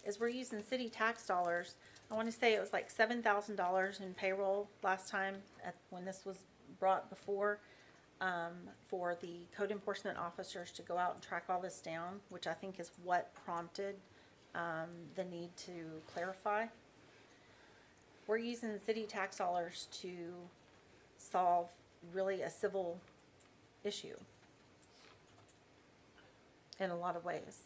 is we're using city tax dollars. I want to say it was like $7,000 in payroll last time when this was brought before, for the code enforcement officers to go out and track all this down, which I think is what prompted the need to clarify. We're using city tax dollars to solve really a civil issue in a lot of ways.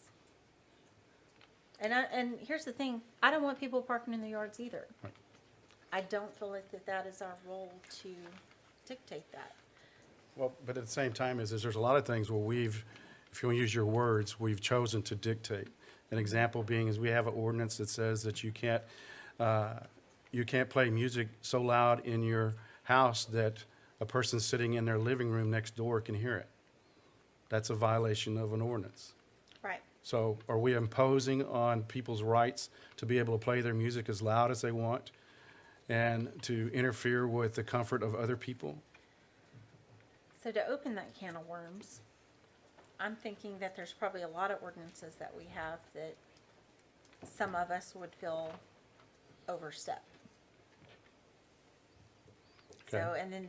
And here's the thing, I don't want people parking in the yards either. Right. I don't feel like that is our role to dictate that. well, but at the same time there's a lot of things where if you want to use your words, we've chosen to dictate. An example being is we have an ordinance that says that you can't play music so loud in your house that a person sitting in their living room next door can hear it. That's a violation of an ordinance. Right. So are we imposing on people's rights to be able to play their music as loud as they want and to interfere with the comfort of other people? So to open that can of worms, I'm thinking that there's probably a lot of ordinances that we have that some of us would feel overstep. So, Okay. and then,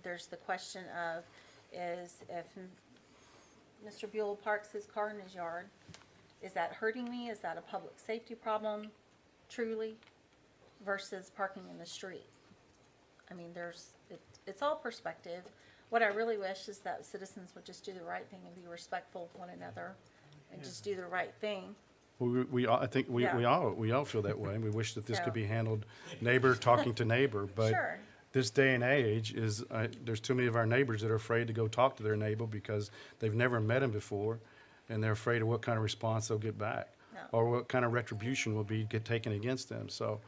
there's the question of, is if Mr. Buell parks his car in his yard, is that hurting me? Is that a public safety problem, truly, versus parking in the street? I mean, it's all perspective. What I really wish is that citizens would just do the right thing and be respectful of one another and just do the right thing. I think we Yeah. all feel that way. We wish that this So- could be handled neighbor talking to neighbor, but Sure. this day and age there's too many of our neighbors that are afraid to go talk to their neighbor because they've never met him before, and they're afraid of what kind of response they'll get back, No. or what kind of retribution will get taken against them. So,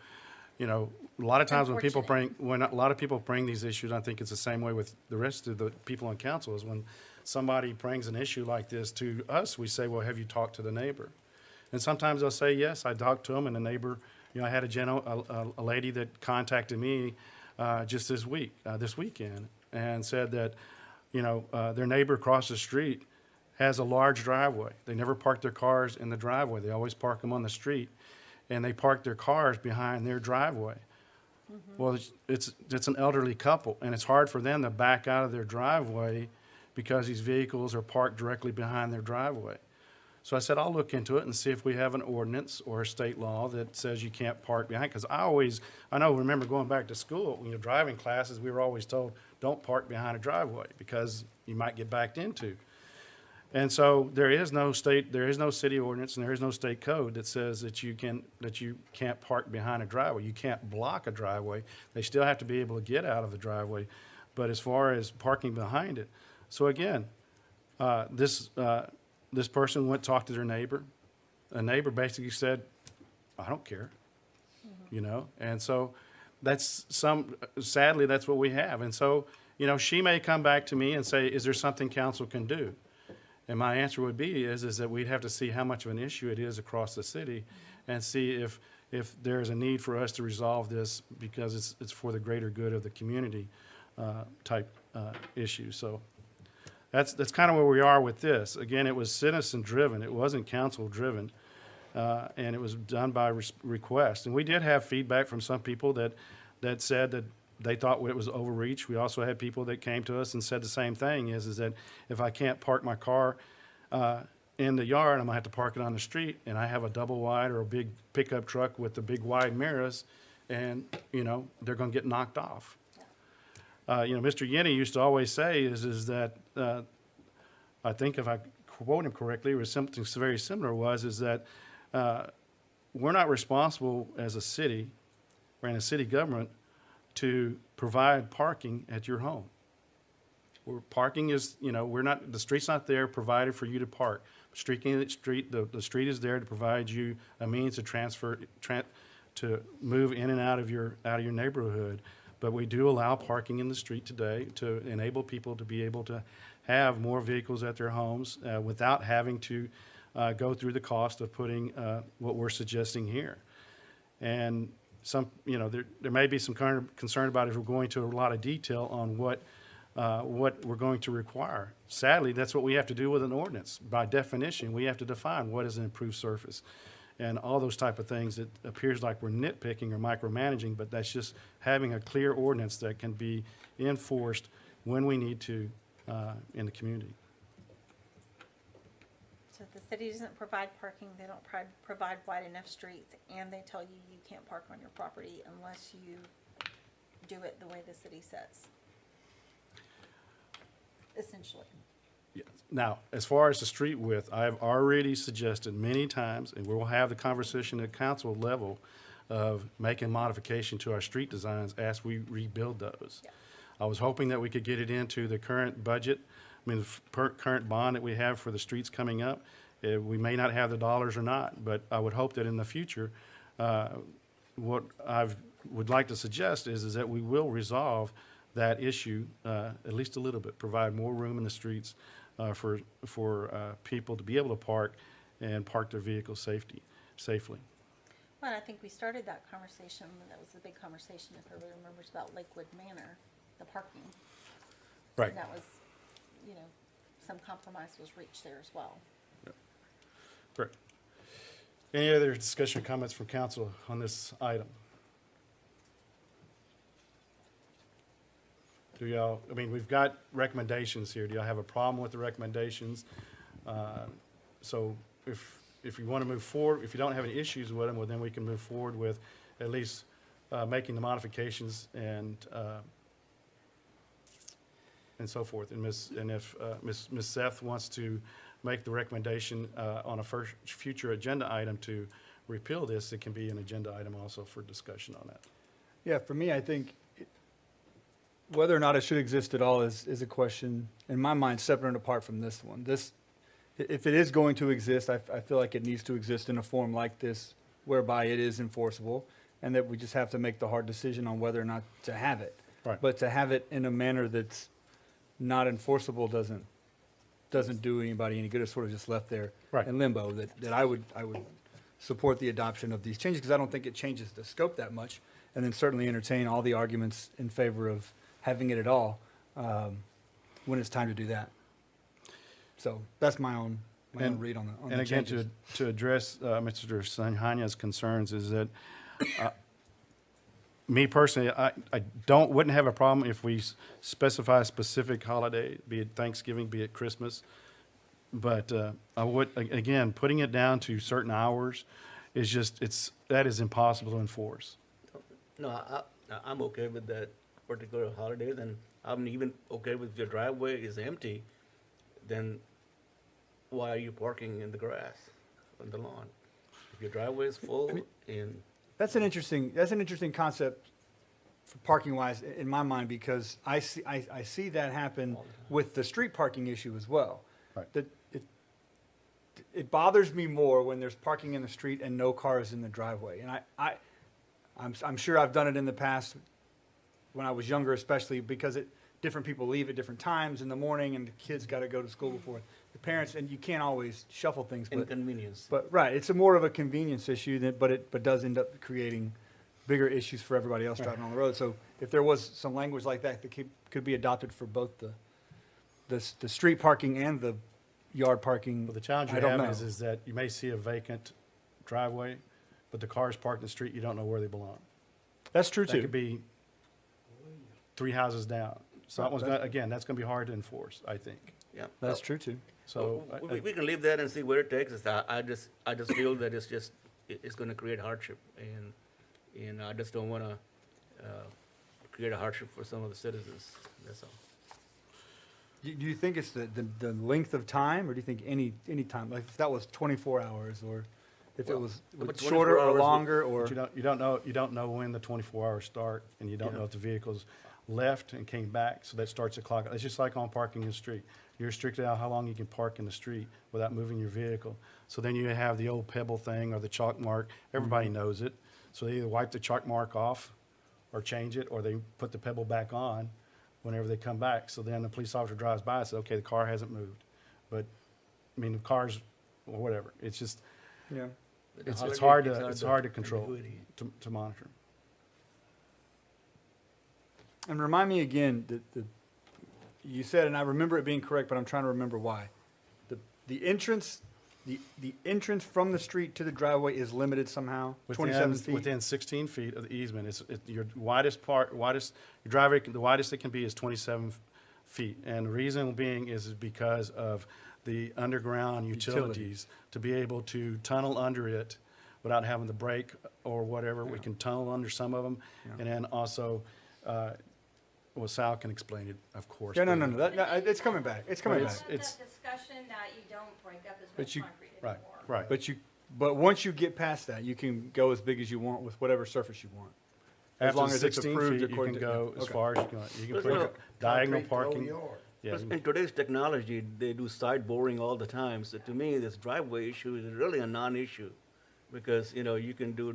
a lot of times when a lot of people bring these issues, I think it's the same way with the rest of the people on council, is when somebody brings an issue like this to us, we say, well, have you talked to the neighbor? And sometimes they'll say, yes, I talked to him, and the neighbor, I had a lady that contacted me just this weekend, and said that, their neighbor across the street has a large driveway. They never park their cars in the driveway. They always park them on the street, and they park their cars behind their driveway. Well, it's an elderly couple, and it's hard for them to back out of their driveway because these vehicles are parked directly behind their driveway. So I said, I'll look into it and see if we have an ordinance or a state law that says you can't park behind. Because remember going back to school, driving classes, we were always told, don't park behind a driveway because you might get backed into. And so there is no city ordinance, and there is no state code that says that you can't park behind a driveway. You can't block a driveway. They still have to be able to get out of the driveway. But as far as parking behind it, so again, this person went talk to their neighbor. A neighbor basically said, I don't care, and so sadly, that's what we have. And so, she may come back to me and say, is there something council can do? And my answer would be is that we'd have to see how much of an issue it is across the city and see if there's a need for us to resolve this because it's for the greater good of the community type issue. So that's kind of where we are with this. Again, it was citizen-driven. It wasn't council-driven. And it was done by request. And we did have feedback from some people that said that they thought it was overreach. We also had people that came to us and said the same thing, is that if I can't park my car in the yard, I'm gonna have to park it on the street, and I have a double wide or a big pickup truck with the big wide mirrors, and, you know, they're gonna get knocked off. Mr. Yenny used to always say is that, I think if I quote him correctly, or something very similar is that we're not responsible as a city or in a city government to provide parking at your home. Parking is, the street's not there provided for you to park. The street is there to provide you a means to to move in and out of your neighborhood. But we do allow parking in the street today to enable people to be able to have more vehicles at their homes without having to go through the cost of putting what we're suggesting here. And there may be some kind of concern about if we're going to a lot of detail on what we're going to require. Sadly, that's what we have to do with an ordinance. By definition, we have to define what is an improved surface and all those type of things. It appears like we're nitpicking or micromanaging, but that's just having a clear ordinance that can be enforced when we need to in the community. So if the city doesn't provide parking, they don't provide wide enough streets, and they tell you you can't park on your property unless you do it the way the city says. Essentially. Yes. Now, as far as the street width, I've already suggested many times, and we'll have the conversation at council level of making modification to our street designs as we rebuild those. Yeah. I was hoping that we could get it into the current budget. I mean, the current bond that we have for the streets coming up. We may not have the dollars or not, but I would hope that in the future, what I would like to suggest is that we will resolve that issue at least a little bit, provide more room in the streets for people to be able to park and park their vehicles safely. Well, I think we started that conversation, that was the big conversation, if everybody remembers, about Lakewood Manor, the parking. Right. And that was, some compromise was reached there as well. Great. Any other discussion or comments from council on this item? We've got recommendations here. Do y'all have a problem with the recommendations? So if you want to move forward, if you don't have any issues with them, well, then we can move forward with at least making the modifications and so forth. And if Ms. Seth wants to make the recommendation on a future agenda item to repeal this, it can be an agenda item also for discussion on that. Yeah, for me, I think whether or not it should exist at all is a question, in my mind, separate and apart from this one. If it is going to exist, I feel like it needs to exist in a form like this, whereby it is enforceable, and that we just have to make the hard decision on whether or not to have it. Right. But to have it in a manner that's not enforceable doesn't do anybody any good. It's sort of just left there Right. in limbo. That I would support the adoption of these changes, because I don't think it changes the scope that much, and then certainly entertain all the arguments in favor of having it at all when it's time to do that. So that's my own read on the And again, changes. to address Mr. Sanhanya's concerns is that me personally, I wouldn't have a problem if we specify a specific holiday, be it Thanksgiving, be it Christmas. But I would, again, putting it down to certain hours is that is impossible to enforce. No, I'm okay with that particular holiday, then I'm even okay with if your driveway is empty, then why are you parking in the grass on the lawn? If your driveway is full and That's an interesting concept for parking wise in my mind, because I see that happen with the street parking issue as well. Right. That it bothers me more when there's parking in the street and no cars in the driveway. And I'm sure I've done it in the past when I was younger, especially because different people leave at different times in the morning, and the kids got to go to school before the parents, and you can't always shuffle things. Inconvenience. But right, it's a more of a convenience issue, but does end up creating bigger issues for everybody else driving on the road. So if there was some language like that that could be adopted for both the street parking and the yard parking, Well, the challenge I you don't have know. is that you may see a vacant driveway, but the cars parked in the street, you don't know where they belong. That's true That too. could be 3 houses down. So that one's gonna, again, that's gonna be hard to enforce, I think. Yeah. That's true too. So, We can leave that and see where it takes us. I just feel that it's gonna create hardship, and I just don't wanna, create a hardship for some of the citizens, that's all. Do you think it's the length of time, or do you think any time? Like if that was 24 hours, or if it Well, was but shorter 24 or hours longer, or but you don't know when the 24 hours start, and you don't know if the vehicles left and came back, so that starts the clock. It's just like on parking in the street. You're restricted out how long you can park in the street without moving your vehicle. So then you have the old pebble thing or the chalk mark. Everybody knows it. So they either wipe the chalk mark off or change it, or they put the pebble back on whenever they come back. So then the police officer drives by and says, okay, the car hasn't moved. But, I mean, the cars, or whatever, it's just, yeah. The it's holiday hard kids to, are it's the hard to control, ambiguity. to monitor. And remind me again that you said, and I remember it being correct, but I'm trying to remember why. The entrance, the entrance from the street to the driveway is limited somehow, 27 feet? Within 16 feet of the easement. Your widest part, your driveway, the widest it can be is 27 feet. And the reason being is because of the underground utilities, to be able to tunnel under it without having to brake or whatever. We can tunnel under some of them. And then also, well, Sal can explain it, of course. Yeah, no, but- no, no, it's coming back, it's coming But back. it's- That discussion that you don't break up as But much you- concrete Right, anymore. right. But once you get past that, you can go as big as you want with whatever surface you want. As After long as it's 16 approved feet, you according can to- go as okay. far as you can. You can But put no, diagonal Concrete parking. roll yard. Yeah, Plus, in today's technology, they do side boring all the time, so to me, this driveway issue is really a non-issue, because, you can do,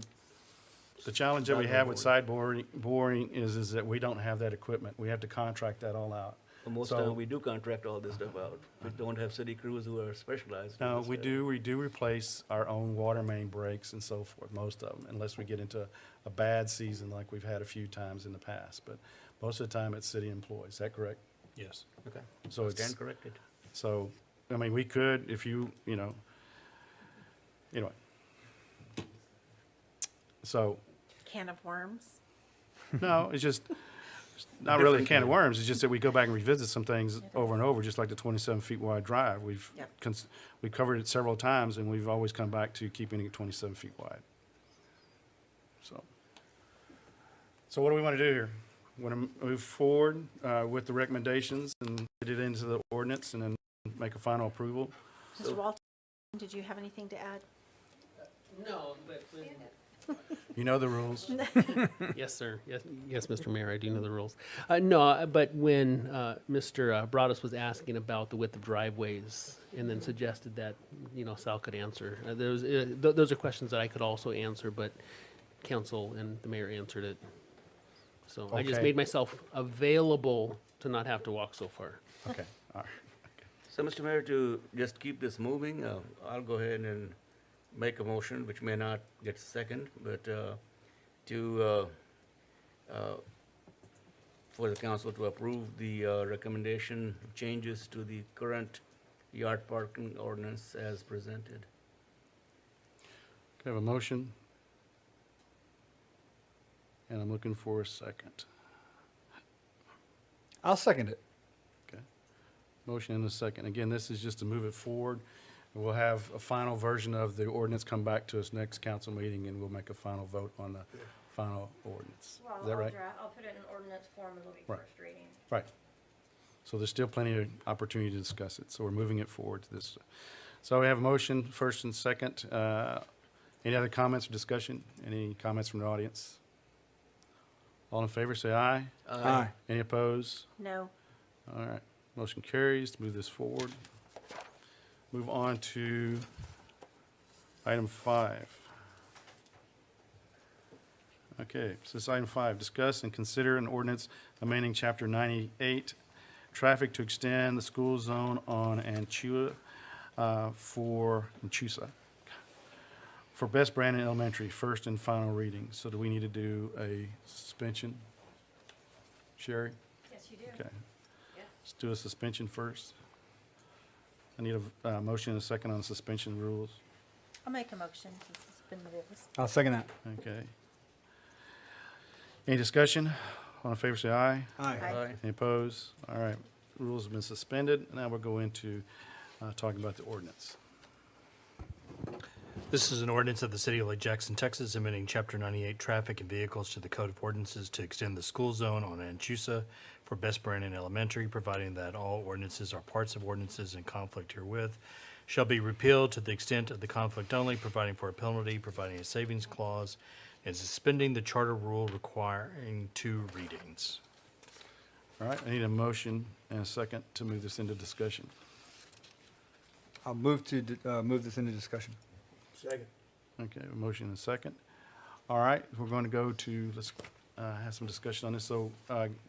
the challenge that we have with side boring is that we don't have that equipment. We have to contract that all out. most So- time, we do contract all this stuff out. We don't have city crews who are specialized. in No, this we area. do replace our own water main breaks and so forth, most of them, unless we get into a bad season like we've had a few times in the past. But most of the time, it's city employees. Is that correct? Yes. Okay, So it's, stand corrected. so, I mean, we could, if anyway. So, Can of worms. no, it's just, it's not really a can of worms. It's just that we go back and revisit some things over and over, just like the 27 feet wide drive. We've covered it several times, and we've always come back to keeping it 27 feet wide. So what do we want to do here? Want to move forward with the recommendations and get it into the ordinance and then make a final approval? Mr. Walton, did you have anything to add? No, but You know the rules. yes, sir. Yes, Mr. Mayor, I do know the rules. No, but when Mr. Broadus was asking about the width of driveways and then suggested that, Sal could answer, those are questions that I could also answer, but council and the mayor answered it. So I just Okay. made myself available to not have to walk so far. Okay, all right. So, Mr. Mayor, to just keep this moving, I'll go ahead and make a motion, which may not get second, but for the council to approve the recommendation changes to the current yard parking ordinance as presented. Okay, I have a motion. And I'm looking for a second. I'll second it. Okay. Motion and a second. Again, this is just to move it forward. We'll have a final version of the ordinance come back to us next council meeting, and we'll make a final vote on the final ordinance. Is that right? I'll put it in ordinance form, it'll be Right. first reading. Right. So there's still plenty of opportunity to discuss it, so we're moving it forward to this. So we have a motion, first and second. Any other comments or discussion? Any comments from the audience? All in favor, say aye. Aye. Any opposed? No. All right, motion carries to move this forward. Move on to item 5. Okay, so this is item 5, discuss and consider an ordinance amending Chapter 98, traffic to extend the school zone on Anchusa for Best Brandon Elementary, first and final reading. So do we need to do a suspension? Sherry? Yes, you do. Okay, Yes. let's do a suspension first. I need a motion and a second on suspension rules. I'll make a motion to suspend the rules. I'll second that. Okay. Any discussion? All in favor, say aye. Aye. Any opposed? All right, rules have been suspended. Now we'll go into talking about the ordinance. This is an ordinance of the City of Lake Jackson, Texas, amending Chapter 98 Traffic and Vehicles to the Code of Ordinances to extend the school zone on Anchusa for Best Brandon Elementary, providing that all ordinances or parts of ordinances in conflict herewith shall be repealed to the extent of the conflict only, providing for a penalty, providing a savings clause, and suspending the charter rule requiring 2 readings. All right, I need a motion and a second to move this into discussion. I'll move to, move this into discussion. Second. Okay, a motion and a second. All right, we're going to go to, let's have some discussion on this. So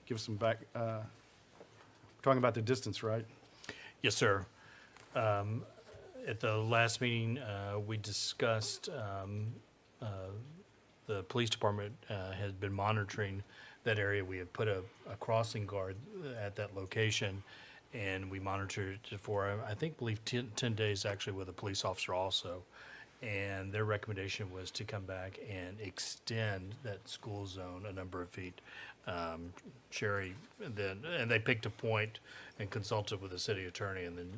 give some back, we're talking about the distance, right? Yes, sir. At the last meeting, we discussed the police department has been monitoring that area. We have put a crossing guard at that location, and we monitored it for, I believe 10 days actually with a police officer also. And their recommendation was to come back and extend that school zone a number of feet. Sherry, and they picked a point and consulted with the city attorney, and then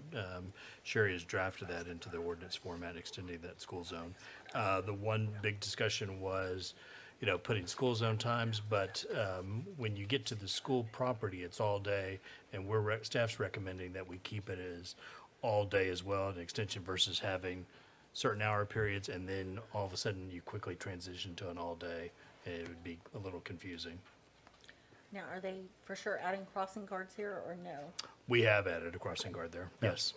Sherry has drafted that into the ordinance format, extending that school zone. The one big discussion was, putting school zone times, but when you get to the school property, it's all day, and staff's recommending that we keep it as all day as well, an extension versus having certain hour periods, and then all of a sudden you quickly transition to an all day, and it would be a little confusing. Now, are they for sure adding crossing guards here or no? We have added a crossing guard there, yes.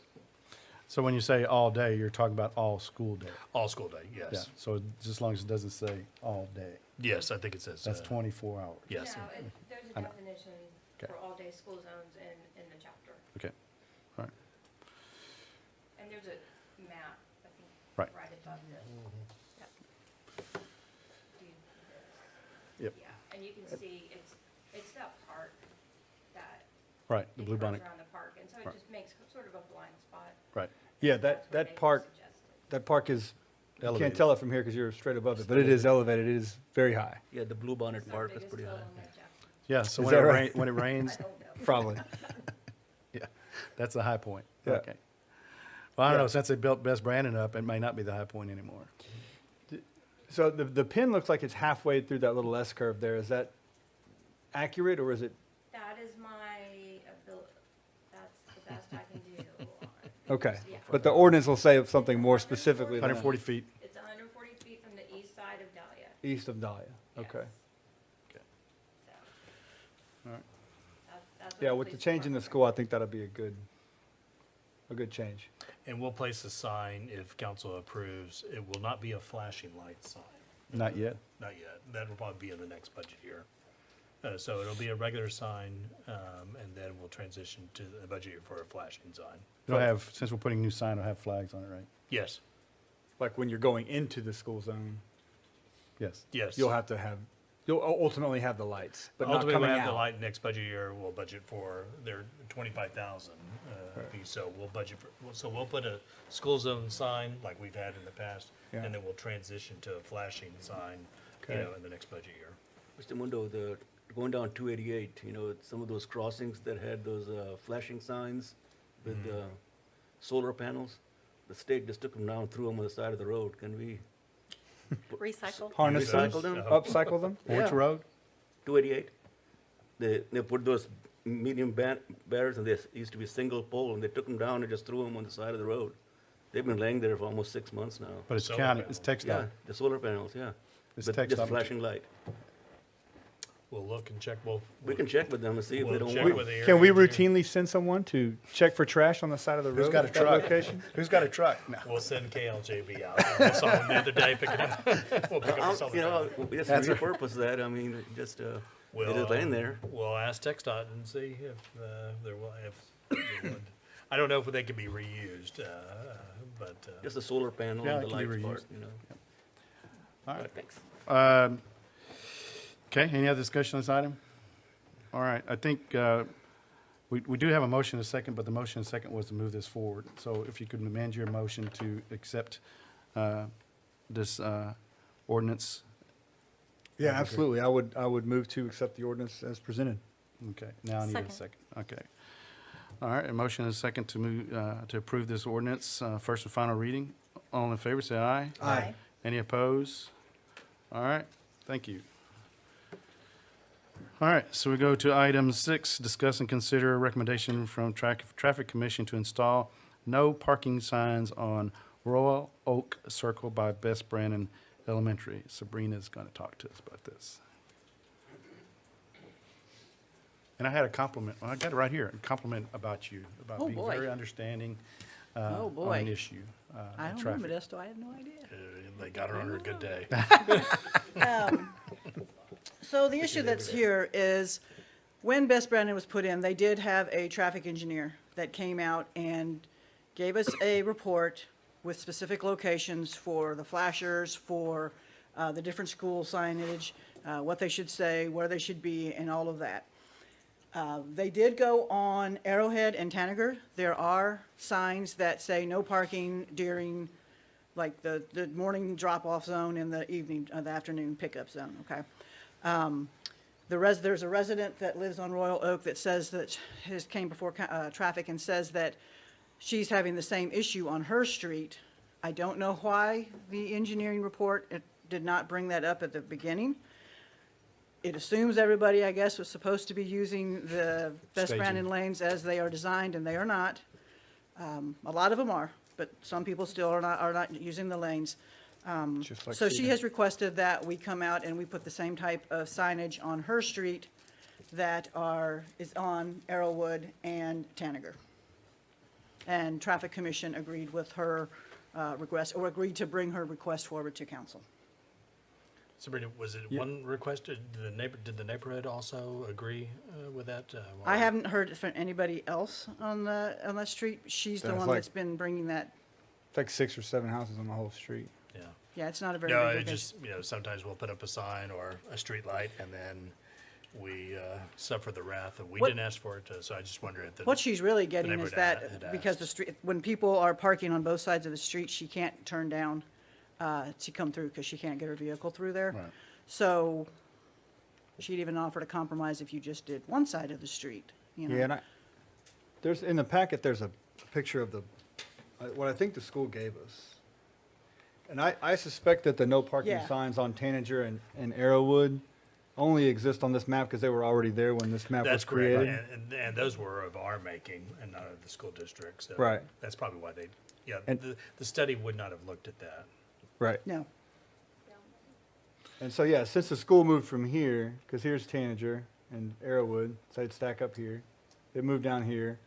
So when you say all day, you're talking about all school day? All school day, Yeah, yes. so just as long as it doesn't say all day. Yes, I think it says. That's 24 hours. Yes. No, there's I a know. definition Okay. for all-day school zones in the chapter. Okay, all right. And there's a map, I think, Right. right above this. Yep. Do this. Yep. Yeah, and you can see it's that part that. Right, the it blue curves bonnet, around the park, and so it Right. just makes sort of a blind spot. right. Yeah, That's what that they park, suggested. that park is, you can't Elevated. tell it from here because you're straight above it, but it is elevated. It is very high, Yeah, the blue bonnet It's our part is biggest pretty hill high. in Lake Jackson. Yeah, so Is when that it right? when it rains, I don't know. probably. yeah, that's the high point. Yeah. Okay. Well, I don't Yeah. know, since they built Best Brandon up, it may not be the high point anymore. So the pin looks like it's halfway through that little S curve there. Is that accurate or is it, That is my ability, that's the best I can do on. okay. Yeah. But the ordinance will say something more specifically than that. 140 feet, It's 140 feet from the east side of Dahlia. East of Dahlia, okay. Yes. So. All right. That's what Yeah, with the police change in the department school, I think that'll be a good change. And we'll place a sign, if council approves. It will not be a flashing light sign, not yet. not yet. That will probably be in the next budget year. So it'll be a regular sign, and then we'll transition to the budget year for a flashing sign. It'll have, since we're putting a new sign, it'll have flags on it, right? Yes, Like when you're going into the school zone, Yes. yes. you'll ultimately have the lights, but not Ultimately, coming we'll have the out. light next budget year. We'll budget for their 25,000 piece. So we'll budget for, so we'll put a school zone sign like we've had in the past, Yeah. and then we'll transition to a flashing sign, Okay. in the next budget year. Mr. Mundo, going down 288, some of those crossings that had those flashing signs with solar panels, the state just took them down, threw them on the side of the road. Can we Recycle? Harness them, recycle them? upcycle them? Orange Yeah. Road? 288, they put those medium barriers, and they used to be single pole, and they took them down and just threw them on the side of the road. They've been laying there for almost 6 months now. But it's Solar county, panels. it's text Yeah, dot. the solar panels, yeah. It's But text just dot. flashing light. we'll look and check, We can check with them and see if they we'll don't check want with it. the area Can we engineer. routinely send someone to check for trash on the side of the road? Who's got a at that truck? location? Who's got a truck? No. We'll send KLJB out. I saw them the other day picking up, we'll pick up some of You know, them. we just That's right. repurpose that, I mean, just, it We'll, is laying there. We'll ask TxDOT and see if there will, if they would. I don't know if they can be reused, but, Just a solar panel Yeah, on it the can be lights reused. part, you know. All right. Thanks. Okay, any other discussion on this item? All right, I think we do have a motion and a second, but the motion and second was to move this forward. So if you could amend your motion to accept this ordinance. Yeah, absolutely. I would move to accept the ordinance as presented. Okay, now I need a Second. second. Okay. All right, a motion and a second to move, to approve this ordinance, first and final reading. All in favor, say aye. Aye. Any opposed? All right, thank you. All right, so we go to item 6, discuss and consider a recommendation from Traffic Commission to install no parking signs on Royal Oak Circle by Best Brandon Elementary. Sabrina's going to talk to us about this. And I had a compliment, I got it right here, a compliment about you, about Oh, being boy. very understanding Oh, on an boy. issue. I don't traffic. remember this, I have no idea. they got her on her good day. So the issue that's here is, when Best Brandon was put in, they did have a traffic engineer that came out and gave us a report with specific locations for the flashers, for the different school signage, what they should say, where they should be, and all of that. They did go on Arrowhead and Tanager. There are signs that say no parking during, like, the morning drop-off zone and the evening, the afternoon pickup zone, okay? There's a resident that lives on Royal Oak that says that, has came before traffic and says that she's having the same issue on her street. I don't know why the engineering report did not bring that up at the beginning. It assumes everybody, I guess, was supposed to be using the Best Staging. Brandon lanes as they are designed, and they are not. A lot of them are, but some people still are not using the lanes. Just like So she Cedar. has requested that we come out and we put the same type of signage on her street that is on Arrowwood and Tanager. And Traffic Commission agreed with her request, or agreed to bring her request forward to council. Sabrina, was it one request? Did the neighborhood also agree with that? I haven't heard from anybody else on that street. She's the That's one like- that's been bringing that. It's like 6 or 7 houses on the whole street. Yeah. Yeah, it's not a very No, big it location. just, sometimes we'll put up a sign or a street light and then we suffer the wrath of, we What- didn't ask for it, so I just wonder if the. What she's really getting is neighborhood had that because the asked. street, when people are parking on both sides of the street, she can't turn down to come through because she can't get her vehicle through there. Right. So she'd even offered a compromise if you just did one side of the street, you know. Yeah, and there's, in the packet, there's a picture of what I think the school gave us. And I suspect that the no parking Yeah. signs on Tanager and Arrowwood only exist on this map because they were already there when this map was That's correct, created. and those were of our making and not of the school district, so. Right. That's probably why they, yeah, And- the study would not have looked at that. Right. No, And so, yeah, since the school moved from here, because here's Tanager and Arrowwood, so they'd stack up here. It moved down here.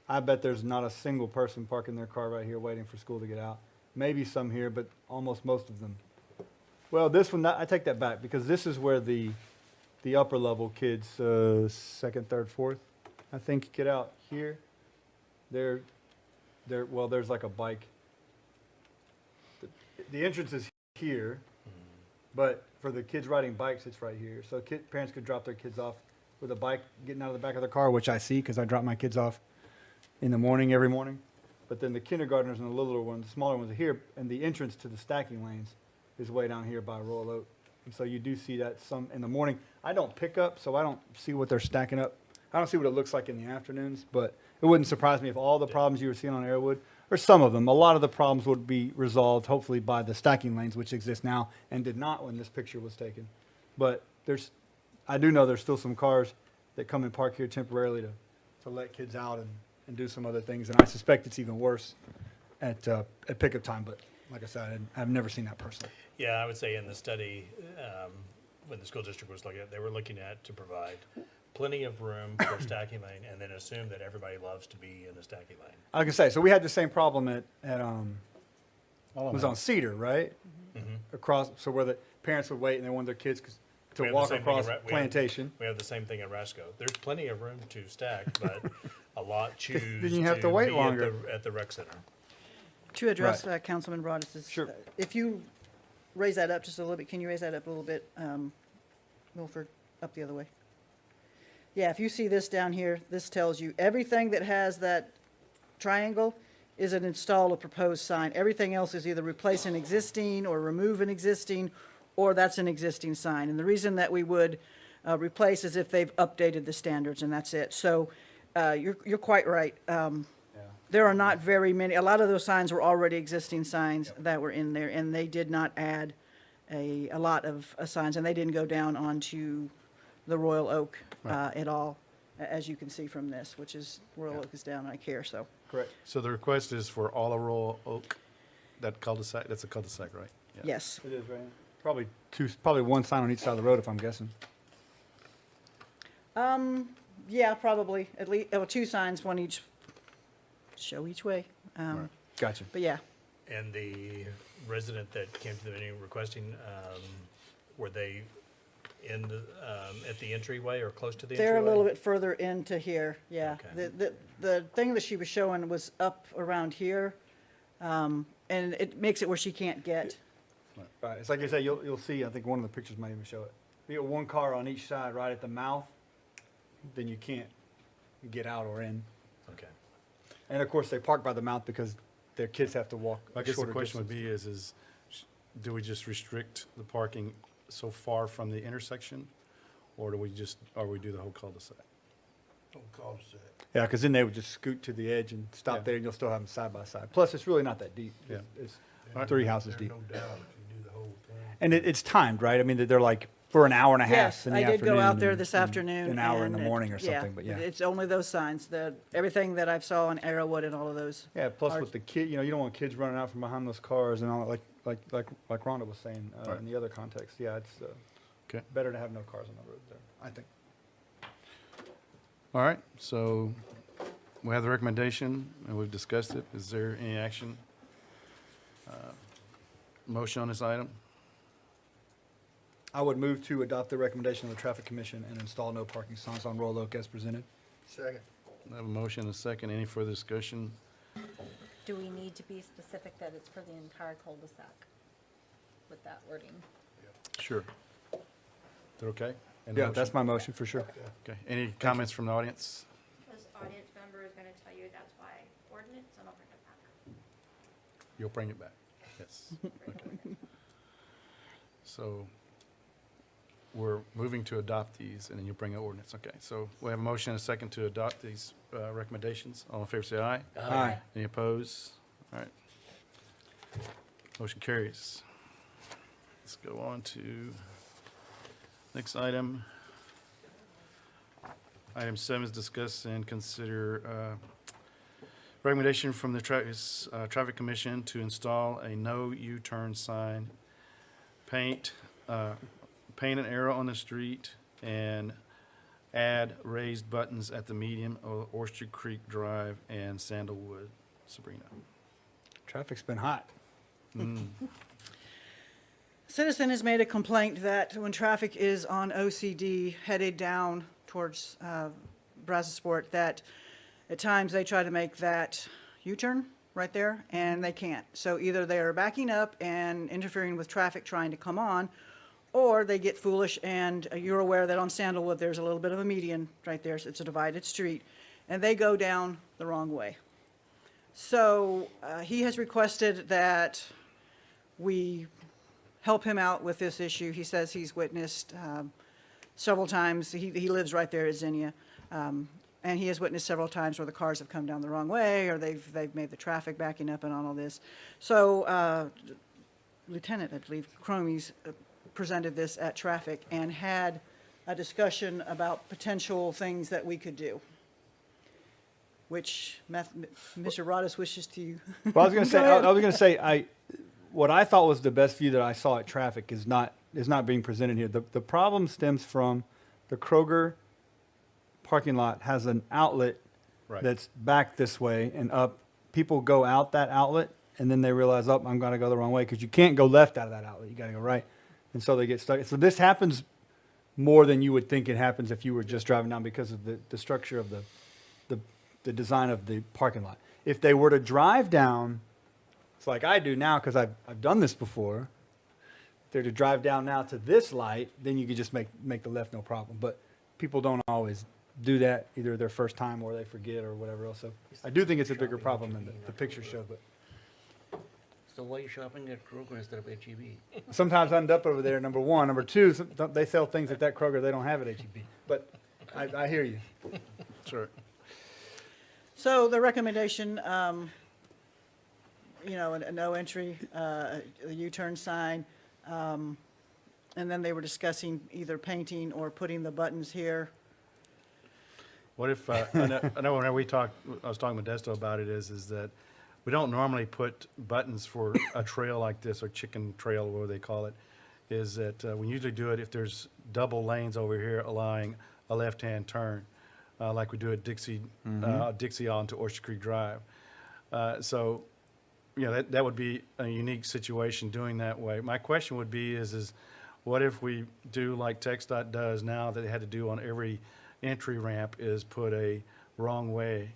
I bet there's not a single person parking their car right here waiting for school to get out. Maybe some here, but almost most of them. Well, this one, I take that back, because this is where the upper level kids, second, third, fourth, I think, get out here. Well, there's like a bike. The entrance is here, but for the kids riding bikes, it's right here. So parents could drop their kids off with a bike getting out of the back of their car, which I see because I drop my kids off in the morning, every morning. But then the kindergartners and the littler ones, the smaller ones are here, and the entrance to the stacking lanes is way down here by Royal Oak. And so you do see that some in the morning. I don't pick up, so I don't see what they're stacking up. I don't see what it looks like in the afternoons, but it wouldn't surprise me if all the problems you were seeing on Arrowwood, or some of them, a lot of the problems would be resolved hopefully by the stacking lanes, which exist now and did not when this picture was taken. But I do know there's still some cars that come and park here temporarily to let kids out and do some other things. And I suspect it's even worse at pickup time. But like I said, I've never seen that personally. Yeah, I would say in the study, when the school district was looking at, they were looking at to provide plenty of room for stacking lane and then assume that everybody loves to be in a stacking lane. I was gonna say, so we had the same problem at it was on Cedar, right? Mm-hmm. Across, so where the parents would wait and they wanted their kids We to have the walk same thing across at Ra- we have- Plantation. We have the same thing at Rasco. There's plenty of room to stack, but a lot choose Then you have to wait be longer. at the rec center. To address Councilman Broadus's. Sure. If you raise that up just a little bit, can you raise that up a little bit, Milford, up the other way? Yeah, if you see this down here, this tells you everything that has that triangle is an install or proposed sign. Everything else is either replace an existing or remove an existing, or that's an existing sign. And the reason that we would replace is if they've updated the standards, and that's it. So you're quite right. There are not very many, a lot of those signs were already existing signs that were in there, and they did not add a lot of signs, and they didn't go down onto the Royal Oak at all, as you can see from this, which is, Royal Oak is down, I care, so. Correct. So the request is for all of Royal Oak, that cul-de-sac, that's a cul-de-sac, right? Yeah. Yes. It is, right? Probably one sign on each side of the road, if I'm guessing. Yeah, probably, at least, two signs, one each, show each way. Right. Gotcha. But yeah, And the resident that came to the meeting requesting, were they in the, at the entryway or close to the entryway? they're a little bit further into here, yeah. Okay. The thing that she was showing was up around here, and it makes it where she can't get. Right, it's like I say, you'll see, I think one of the pictures might even show it. You get one car on each side right at the mouth, then you can't get out or in. Okay. And of course, they park by the mouth because their kids have to walk I a guess the shorter question would distance. be is do we just restrict the parking so far from the intersection? Or do we do the whole cul-de-sac? Yeah, because then they would just scoot to the edge and Yeah. stop there, and you'll still have them side by side. Plus, it's really not that deep. Yeah. It's 3 houses deep. No doubt if you do the whole thing. And it's timed, right? I mean, they're like for an hour and a half Yes, in the I afternoon. did go out there and- this and afternoon. An hour in the and morning or something, but yeah. It's only those signs, everything that I saw in Arrowwood and all of those. Yeah, plus Ours- with the kid, you don't want kids running out from behind those cars and all, like Rhonda was saying, Right. in the other context. Yeah, it's Okay. better to have no cars on the road there, I think. All right, so we have the recommendation and we've discussed it. Is there any action? Motion on this item? I would move to adopt the recommendation of the Traffic Commission and install no parking signs on Royal Oak as presented. Second. I have a motion and a second. Any further discussion? Do we need to be specific that it's for the entire cul-de-sac with that wording? Sure. They're okay? And Yeah, motion? that's my motion for sure. Okay, any comments from the audience? This audience member is gonna tell you that's why ordinance, and I'll bring it back. You'll bring it back? Yes. Okay. So we're moving to adopt these, and then you'll bring an ordinance. Okay, so we have a motion and a second to adopt these recommendations. All in favor, say aye. Aye. Any opposed? All right. Motion carries. Let's go on to next item. Item 7 is discuss and consider recommendation from the Traffic Commission to install a no U-turn sign, paint an arrow on the street, and add raised buttons at the median of Oyster Creek Drive and Sandalwood. Sabrina. Traffic's been hot. Citizen has made a complaint that when traffic is on OCD headed down towards Brazosport, that at times they try to make that U-turn right there, and they can't. So either they are backing up and interfering with traffic trying to come on, or they get foolish, and you're aware that on Sandalwood, there's a little bit of a median right there, so it's a divided street, and they go down the wrong way. So he has requested that we help him out with this issue. He says he's witnessed several times. He lives right there at Zinnia. And he has witnessed several times where the cars have come down the wrong way, or they've made the traffic backing up and on all this. So Lieutenant, I believe, Cromies presented this at traffic and had a discussion about potential things that we could do, which Mr. Rodis wishes to. Well, I was gonna say, Go ahead. I was gonna say, what I thought was the best view that I saw at traffic is is not being presented here. The problem stems from the Kroger parking lot has an outlet Right. that's back this way and up. People go out that outlet and then they realize, oh, I'm going to go the wrong way, because you can't go left out of that outlet. You got to go right. And so they get stuck. So this happens more than you would think it happens if you were just driving down, because of the structure of the design of the parking lot. If they were to drive down, it's like I do now because I've done this before. If they're to drive down now to this light, then you could just make the left no problem. But people don't always do that, either their first time or they forget or whatever else. So I do think it's a bigger problem than the picture show. But So why are you shopping at Kroger instead of H-E-B? sometimes I end up over there, number one. Number two, they sell things at that Kroger they don't have at H-E-B. But I hear you. Sure. So the recommendation, you know, a no entry, a U-turn sign, and then they were discussing either painting or putting the buttons here. What if, I know whenever I was talking with Desto about it, is that we don't normally put buttons for a trail like this, or chicken trail, whatever they call it, is that we usually do it if there's double lanes over here allowing a left-hand turn, like we do at Dixie onto Orchard Creek Drive. So, you know, that would be a unique situation doing that way. My question would be is what if we do like TxDOT does now, that they had to do on every entry ramp, is put a wrong way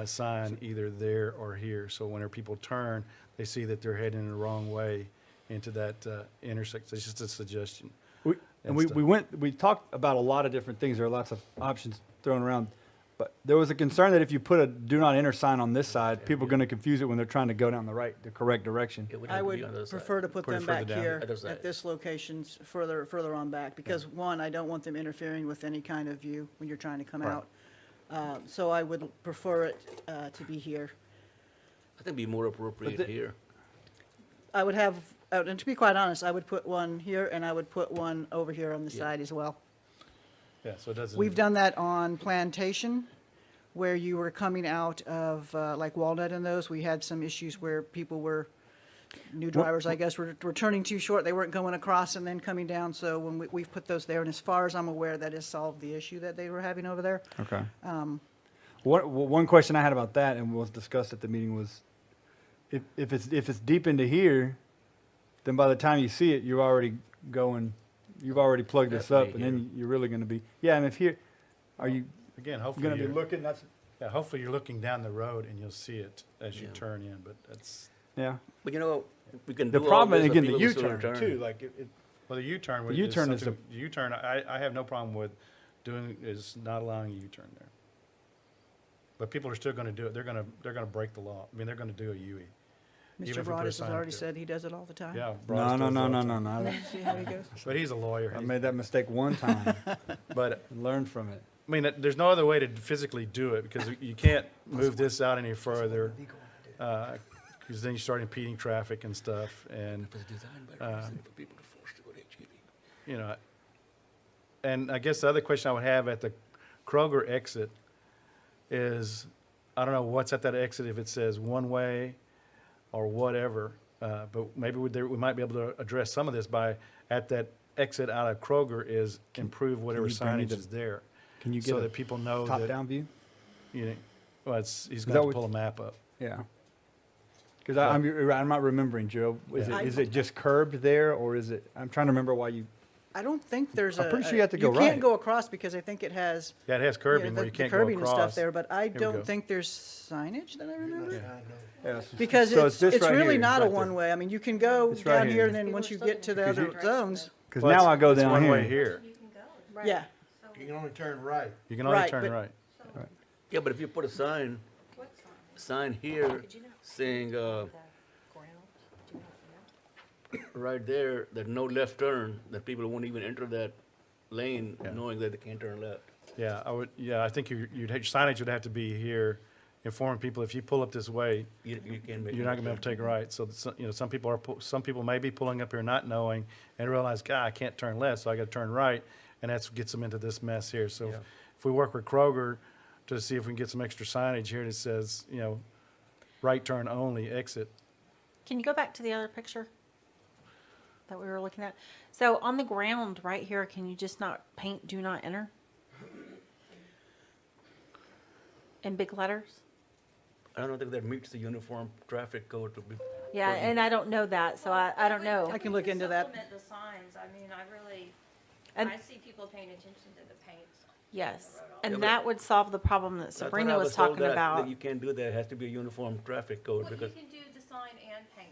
sign either there or here. So whenever people turn, they see that they're heading the wrong way into that intersection. It's just a suggestion. We talked about a lot of different things. There are lots of options thrown around. But there was a concern that if you put a do not enter sign on this side, people are going to confuse it when they're trying to go down the correct direction. It would I have to would be on the other side. prefer to put Put it them further back down. here Other side. at this location, further on back, because one, I don't want them interfering with any kind of view when you're trying to come Right. out. So I would prefer it to be here. I think it'd be more appropriate the- here. I would have, and to be quite honest, I would put one here and I would put one over here on the Yeah. side as well. Yeah, so it doesn't. We've done that on Plantation, where you were coming out of, like Walnut and those. We had some issues where people were, new drivers, I guess, were turning too short. They weren't going across and then coming down. So when we've put those there, and as far as I'm aware, that has solved the issue that they were having over there. Okay. One question I had about that and was discussed at the meeting was, if it's deep into here, then by the time you see it, you've already plugged this up, and then you're really going to be, yeah. And if here, are you Again, hopefully going to be you're, looking? hopefully you're looking down the road and you'll see it as you Yeah. turn in, but that's, Yeah. But you know, we can The do all problem, this, and but again, the people will still U-turn return. too. Like well, the U-turn. The U-turn is the U-turn, I have no problem with doing, is not allowing a U-turn there. But people are still gonna do it. They're gonna break the law. I mean, they're gonna do a UE. Mr. Even if we put a Broadus has sign up already there. said he does it all the time. Yeah. no, Bryce no, does no, all no, the no, time. no. See how he goes? But he's a lawyer. I made that mistake one time But, and learned from it. I mean, there's no other way to physically do it, because you can't move this out any further, because then you start impeding traffic and stuff, and, It was designed by a person for people to force to go to H-E-B. you know. And I guess the other question I would have at the Kroger exit is, I don't know what's at that exit, if it says one way or whatever, but maybe we might be able to address some of this by, at that exit out of Kroger, is improve whatever you bring me signage the- is there. Can you So get that people know a that, top-down view? you know, well, he's that got to what- pull a map up. Yeah. Because I'm not remembering, Joe. Yeah. Is it just curbed there, or is it? I'm trying to remember why you. I don't think there's I'm pretty sure you have to go You can't right. go across because I think it has, Yeah, it has you know, curbing where you the can't go curbing and stuff across. there, but I we go. don't think there's signage that I remember. Yeah, Because so it's this right really here, not a right there. one-way. I mean, you can go It's right down here. here, and then once you get to the Because other zones, Because Well, now I go it's down one here. way here. yeah. You can only turn right. You can only Right, turn but- right. Yeah, but if you put a sign here saying, right there, that no left turn, that people won't even enter that lane Yeah. knowing that they can't turn left. Yeah, I think your signage would have to be here, informing people, if you pull up this way, You can't make. you're not gonna be able to take a right. So, you know, some people may be pulling up here not knowing and realize, God, I can't turn left, so I gotta turn right, and that's what gets them into this mess here. So Yeah. if we work with Kroger to see if we can get some extra signage here that says, you know, right turn only, exit. Can you go back to the other picture? that we were looking at. So on the ground right here, can you just not paint "Do Not Enter" in big letters? I don't think that meets the uniform traffic code to be. Yeah, and I don't know that, so I don't know. I can look into that. Supplement the signs, I mean, I really, And- I see people paying attention to the paint. Yes, Yeah, and but- that would solve the problem that I thought Sabrina I was told talking that about. You can't do that, it has to be a uniform traffic code, Well, you because can do design and paint,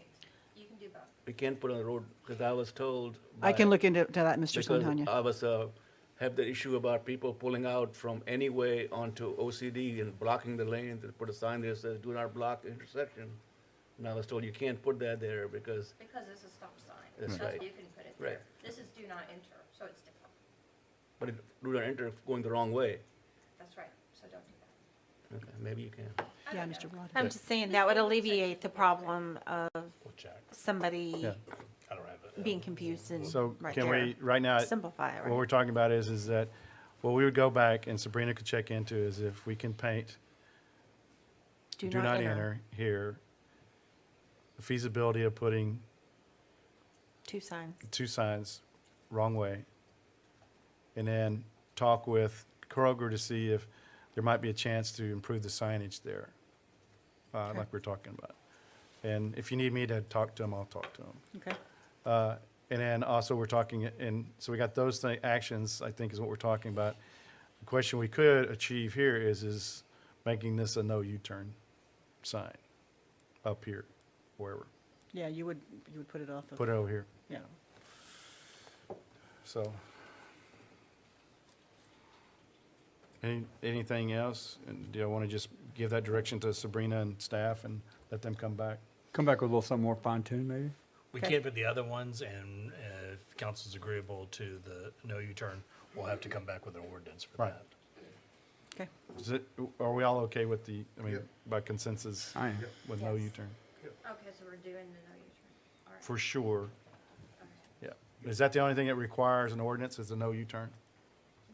you can do both. we can't put on the road, because I was told. I by- can look into that, Mr. Because Sonhanya. I was, have the issue about people pulling out from any way onto OCD and blocking the lane, to put a sign there that says, "Do not block intersection." And I was told you can't put that there because, Because it's a stop sign. That's right. You can put it Right. there. This is do not enter, so it's different. but it, do not enter going the wrong way. That's right, so don't do that. Okay, maybe you can. I Yeah, don't Mr. know. Rod. I'm just saying that would alleviate the problem of We'll check. somebody Yeah. I don't have it. being confused and So right can there. we, right now, Simplify it, what we're right? talking about is that, what we would go back and Sabrina could check into is if we can paint do not enter here, the feasibility of putting 2 signs. 2 signs wrong way, and then talk with Kroger to see if there might be a chance to improve the signage there, like we're talking about. And if you need me to talk to them, I'll talk to them. Okay. And then also we're talking, and so we got those actions, I think is what we're talking about. The question we could achieve here is making this a no U-turn sign up here, wherever. Yeah, you would put it off of. Put it over here. Yeah. So. Anything else? And do you want to just give that direction to Sabrina and staff and let them come back? Come back with a little something more fine-tuned, maybe? We Okay. can't put the other ones, and if council's agreeable to the no U-turn, we'll have to come back with an ordinance for Right. that. Okay. Is it, are we all okay with the, I mean, by consensus I am. with no Yes. U-turn? Okay, so we're doing the no U-turn. All right. For sure, Okay. yeah. Is that the only thing that requires an ordinance, is a no U-turn?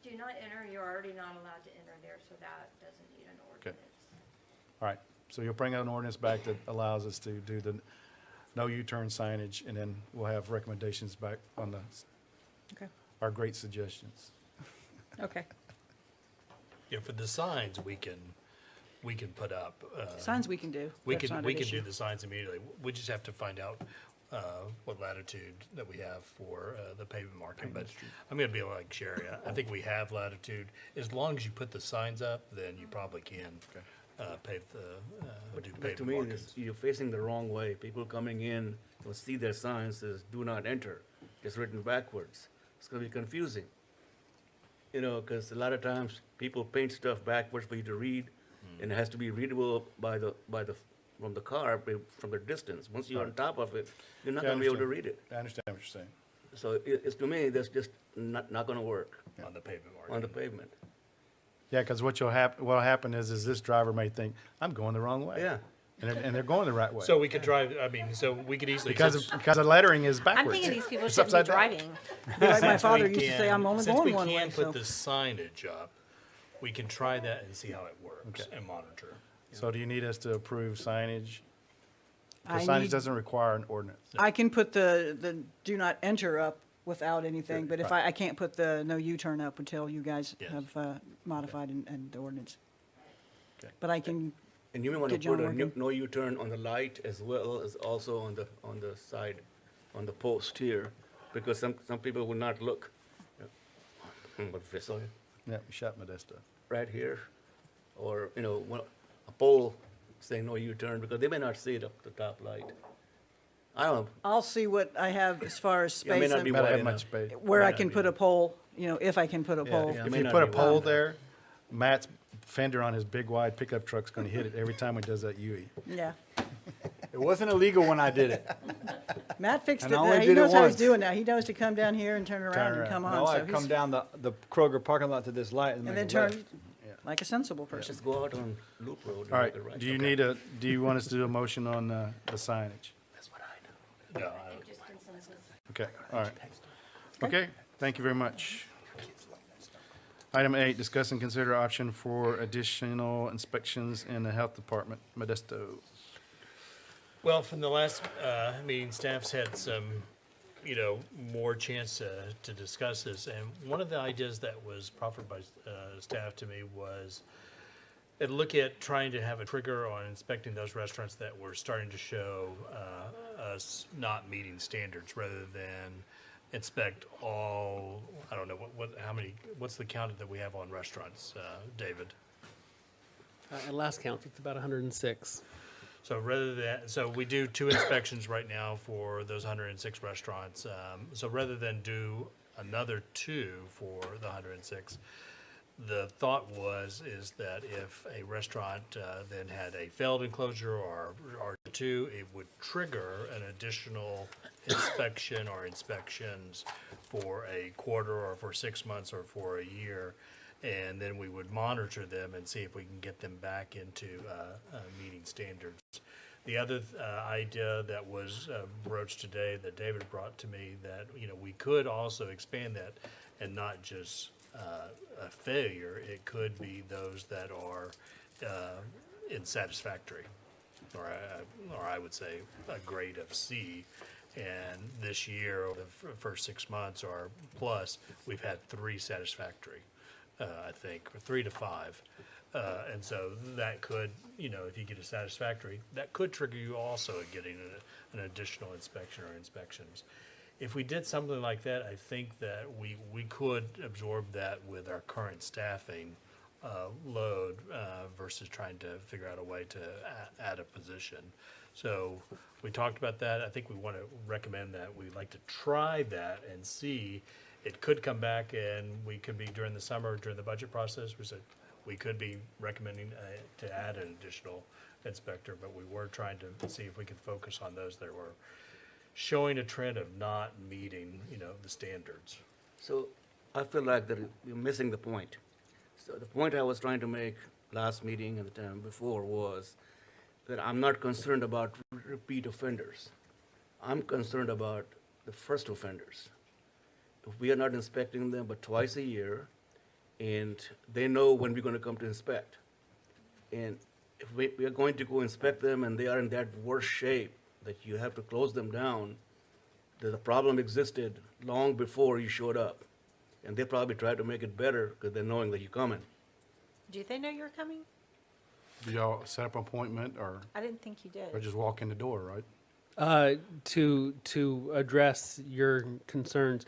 Do not enter, you're already not allowed to enter there, so that doesn't need an ordinance. All right, so you'll bring an ordinance back that allows us to do the no U-turn signage, and then we'll have recommendations back on the, Okay. our great suggestions. Okay. Yeah, for the signs, we can put up. Signs we can do. We That's can, not we an can do issue. the signs immediately. We just have to find out what latitude that we have for the pavement marking. But I'm gonna be like Sherry, I think we have latitude. As long as you put the signs up, then you probably can pave the, do But to pavement me, markings. you're facing the wrong way. People coming in will see their sign says, "Do not enter." It's written backwards. It's gonna be confusing. You know, because a lot of times people paint stuff backwards for you to read, and it has to be readable from the car, from the distance. Once you're on top of it, you're not Yeah, I gonna be able to understand. read it. I understand what you're saying. So it's, to me, that's just not gonna work On the pavement on the marking. pavement. Yeah, because what'll happen is this driver may think, I'm going the wrong way. Yeah. And they're going the right way. So we could drive, I mean, so we could easily. Because the lettering is I'm backwards. thinking these people It's shouldn't be upside down. driving. Be like my Since father we used to say, I'm only since going we one way, can so. put the signage up, we can try that and see how it works and monitor. So do you need us to approve signage? I Because signage need- doesn't require an ordinance. I can put the do not enter up without anything, but if I can't put the no U-turn up until you guys Yes. have modified and the ordinance. Okay. But I can, And you may want to Get John put a working. no U-turn on the light as well as also on the side, on the post here, because some people will not look. But if it's Yeah, we shot Modesto. right here, or, you know, a pole saying no U-turn, because they may not see it up the top light. I don't know, I'll see what I have as far as Yeah, it may space, not and be Better wide have enough. much space. where I might can not put be- a pole, you know, if I can put a Yeah, pole. Yeah, it if may you not put a be pole wide. there, Matt's fender on his big wide pickup truck's gonna hit it every time he does that UE. Yeah. It wasn't illegal when I did it. Matt fixed And it I only now. He did it knows how he's once. doing now. He knows to come down here and turn around and around. come No, on. I So come he's, down the Kroger parking lot to this light and and make then a left. turn like a sensible person. just go out on Loop Road and All make right, it right. do you Okay. do you want us to do a motion on the signage? That's what I do. No, I think just consensus. Okay, all right. Okay, thank you very much. Item 8, discuss and consider option for additional inspections in the health department, Modesto. Well, from the last meeting, staff's had some more chance to discuss this. And one of the ideas that was proffered by staff to me was look at trying to have a trigger on inspecting those restaurants that were starting to show us not meeting standards, rather than inspect all. I don't know what's the count that we have on restaurants, David? At last count, it's about 106. So we do 2 inspections right now for those 106 restaurants. So rather than do another 2 for the 106, the thought is that if a restaurant then had a failed enclosure or 2, it would trigger an additional inspection or inspections for a quarter or for 6 months or for a year. And then we would monitor them and see if we can get them back into meeting standards. The other idea that was broached today that David brought to me, that we could also expand that, and not just a failure. It could be those that are unsatisfactory, or I would say a grade of C. And this year, over the first 6 months or plus, we've had 3 satisfactory. I think, or 3 to 5. And so that could, if you get a satisfactory, that could trigger you also at getting an additional inspection or inspections. If we did something like that, I think that we could absorb that with our current staffing load versus trying to figure out a way to add a position. So we talked about that. I think we want to recommend that. We'd like to try that and see. It could come back, and we could be during the summer, during the budget process, we could be recommending to add an additional inspector, but we were trying to see if we could focus on those that were showing a trend of not meeting, the standards. So I feel like that you're missing the point. So the point I was trying to make last meeting and the time before was that I'm not concerned about repeat offenders. I'm concerned about the first offenders. If we are not inspecting them but twice a year, and they know when we're going to come to inspect, and if we are going to go inspect them and they are in that worse shape that you have to close them down, that the problem existed long before you showed up. And they probably tried to make it better because they're knowing that you're coming. Do they know you're coming? Do y'all set up an appointment or I didn't think you did. just walk in the door, right? To address your concerns,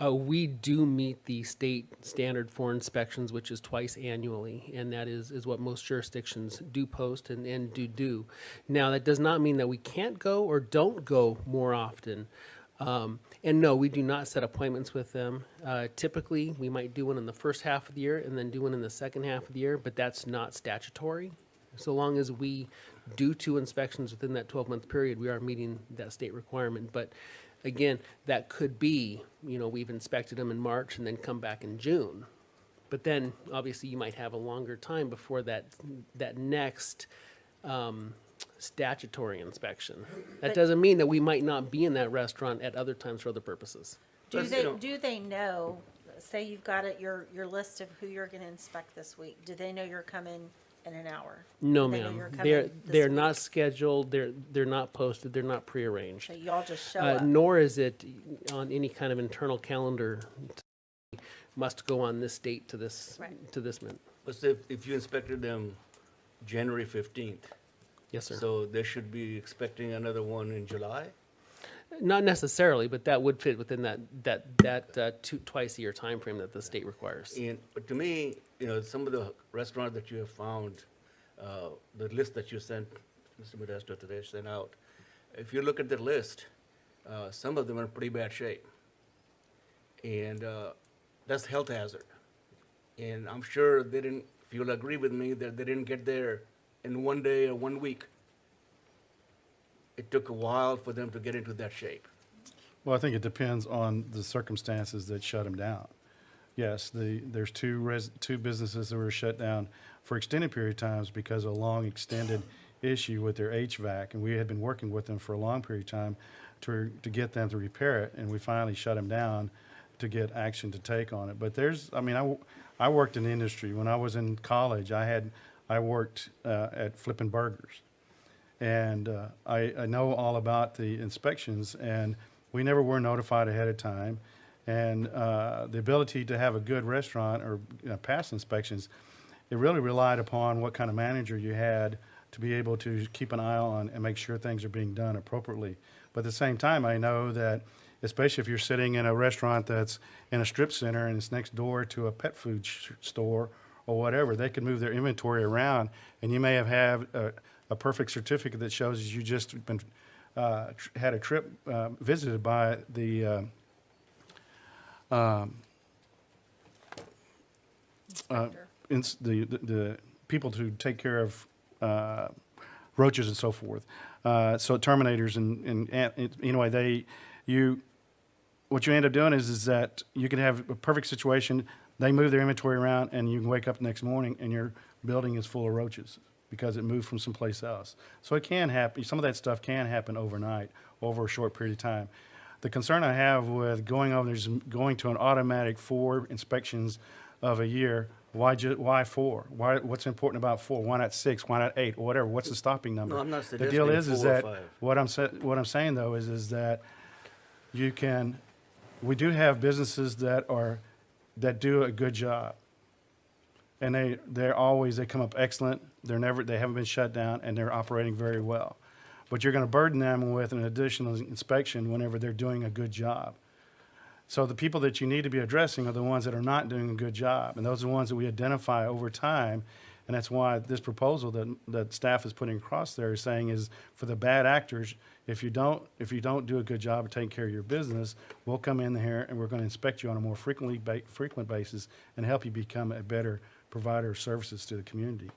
we do meet the state standard for inspections, which is twice annually, and that is what most jurisdictions do post and do. Now, that does not mean that we can't go or don't go more often. And no, we do not set appointments with them. Typically, we might do one in the first half of the year and then do one in the second half of the year, but that's not statutory. So long as we do 2 inspections within that 12-month period, we are meeting that state requirement. But again, that could be, we've inspected them in March and then come back in June. But then, obviously, you might have a longer time before that next statutory inspection. That But- doesn't mean that we might not be in that restaurant at other times for other purposes. Do they know, say you've got your list of who you're gonna inspect this week, do they know you're coming in an hour? No, They know ma'am. you're coming They're this not week. scheduled. They're not posted. They're not prearranged. So y'all just show up? Nor is it on any kind of internal calendar. Must go on this date to this Right. to this minute. But say if you inspected them January 15th, Yes, sir. so they should be expecting another one in July? Not necessarily, but that would fit within that twice a year time frame that the state requires. But to me, some of the restaurants that you have found, the list that you sent, Mr. Modesto today sent out, if you look at the list, some of them are in pretty bad shape. And that's health hazard. And I'm sure they didn't, if you'll agree with me, that they didn't get there in one day or 1 week. It took a while for them to get into that shape. Well, I think it depends on the circumstances that shut them down. Yes, there's two businesses that were shut down for extended period of times because of a long extended issue with their HVAC, and we had been working with them for a long period of time to get them to repair it, and we finally shut them down to get action to take on it. But I worked in the industry. When I was in college, I worked at flipping burgers. And I know all about the inspections, and We never were notified ahead of time. And the ability to have a good restaurant or pass inspections, it really relied upon what kind of manager you had to be able to keep an eye on and make sure things are being done appropriately. But at the same time, I know that, especially if you're sitting in a restaurant that's in a strip center and it's next door to a pet food store or whatever, they can move their inventory around, and you may have a perfect certificate that shows you just been had a trip visited by the the people to take care of roaches and so forth. So terminators and anyway, what you end up doing is that you can have a perfect situation. They move their inventory around, and you can wake up the next morning and your building is full of roaches because it moved from someplace else. So it can happen. Some of that stuff can happen overnight, over a short period of time. The concern I have with going to an automatic 4 inspections of a year. Why 4? What's important about 4? Why not 6? Why not 8? Or whatever. What's the stopping number? No, I'm not The suggesting deal is 4 or that 5. what I'm saying though is that we do have businesses that do a good job, and they come up excellent. They haven't been shut down, and they're operating very well. But you're going to burden them with an additional inspection whenever they're doing a good job. So the people that you need to be addressing are the ones that are not doing a good job, and those are the ones that we identify over time. And that's why this proposal that staff is putting across there is saying is for the bad actors, if you don't do a good job of taking care of your business, we'll come in here and we're going to inspect you on a more frequent basis and help you become a better provider of services to the community.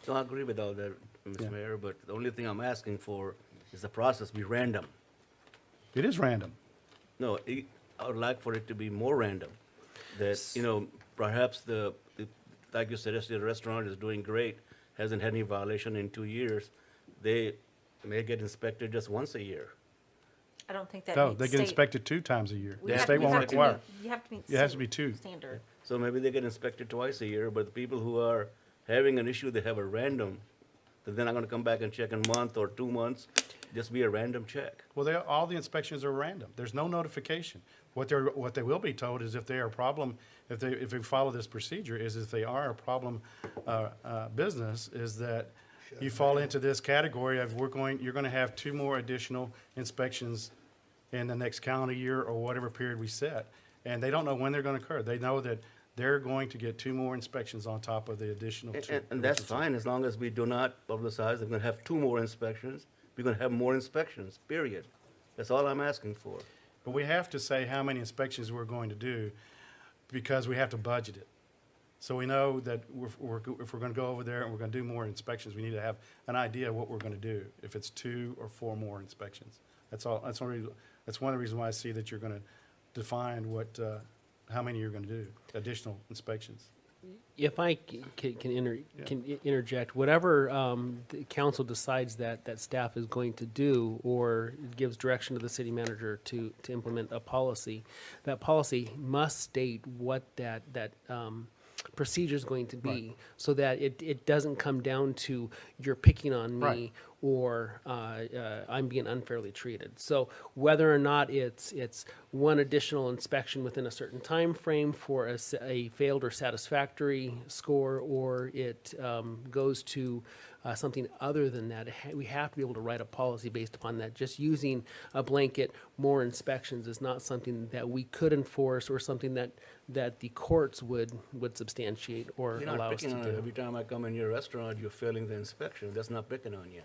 So I agree with all that, Mr. Yeah. Mayor, but the only thing I'm asking for is the process be random. It is random. No, I would like for it to be more random. That, perhaps like you suggested, the restaurant is doing great, hasn't had any violation in 2 years. They may get inspected just once a year. I don't think that No, meets they get state- inspected 2 times a year. we The have- state you won't have to require. meet- You have to meet. It has to state be 2. Standard. So maybe they get inspected twice a year, but the people who are having an issue, they have a random, then they're not gonna come back and check in a month or 2 months, just be a random check. Well, all the inspections are random. There's no notification. What they will be told is if they are a problem, if they follow this procedure, is if they are a problem business, is that you fall into this category of you're going to have 2 more additional inspections in the next calendar year or whatever period we set. And they don't know when they're going to occur. They know that they're going to get 2 more inspections on top of the additional 2. And that's fine, as long as we do not publicize, they're gonna have 2 more inspections, we're gonna have more inspections, period. That's all I'm asking for. But we have to say how many inspections we're going to do because we have to budget it. So we know that if we're going to go over there and we're going to do more inspections, we need to have an idea of what we're going to do, if it's 2 or 4 more inspections. That's all. That's one of the reasons why I see that you're going to define how many you're going to do, additional inspections. If I can interject, whatever the council decides that staff is going to do or gives direction to the city manager to implement a policy, that policy must state what that procedure is going to be, Right. so that it doesn't come down to you're picking on me, Right. or I'm being unfairly treated. So whether or not it's 1 additional inspection within a certain time frame for a failed or satisfactory score, or it goes to something other than that, we have to be able to write a policy based upon that. Just using a blanket more inspections is not something that we could enforce or something that the courts would substantiate or You're not allow us to picking on it. do. Every time I come in your restaurant, you're failing the inspection, that's not picking on you.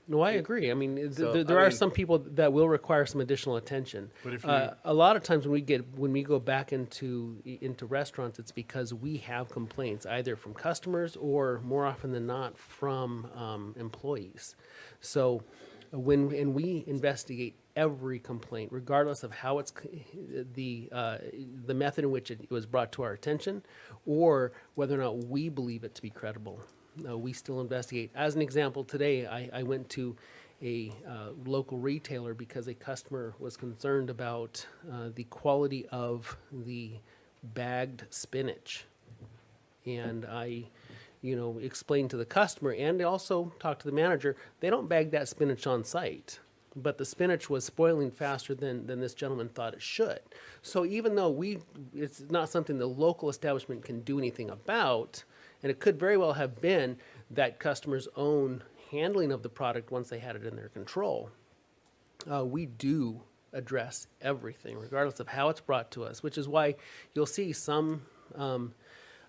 No, I agree. I mean, So, there I are mean- some people that will require some additional attention. But if A lot of times when we go back into restaurants, it's because we have complaints either from customers or more often than not from employees. So when we investigate every complaint, regardless of how it's the method in which it was brought to our attention, or whether or not we believe it to be credible, we still investigate. As an example, today I went to a local retailer because a customer was concerned about the quality of the bagged spinach. And I, explained to the customer, and I also talked to the manager, they don't bag that spinach on site. but the spinach was spoiling faster than this gentleman thought it should. So even though it's not something the local establishment can do anything about, and it could very well have been that customers' own handling of the product once they had it in their control, we do address everything, regardless of how it's brought to us, which is why you'll see some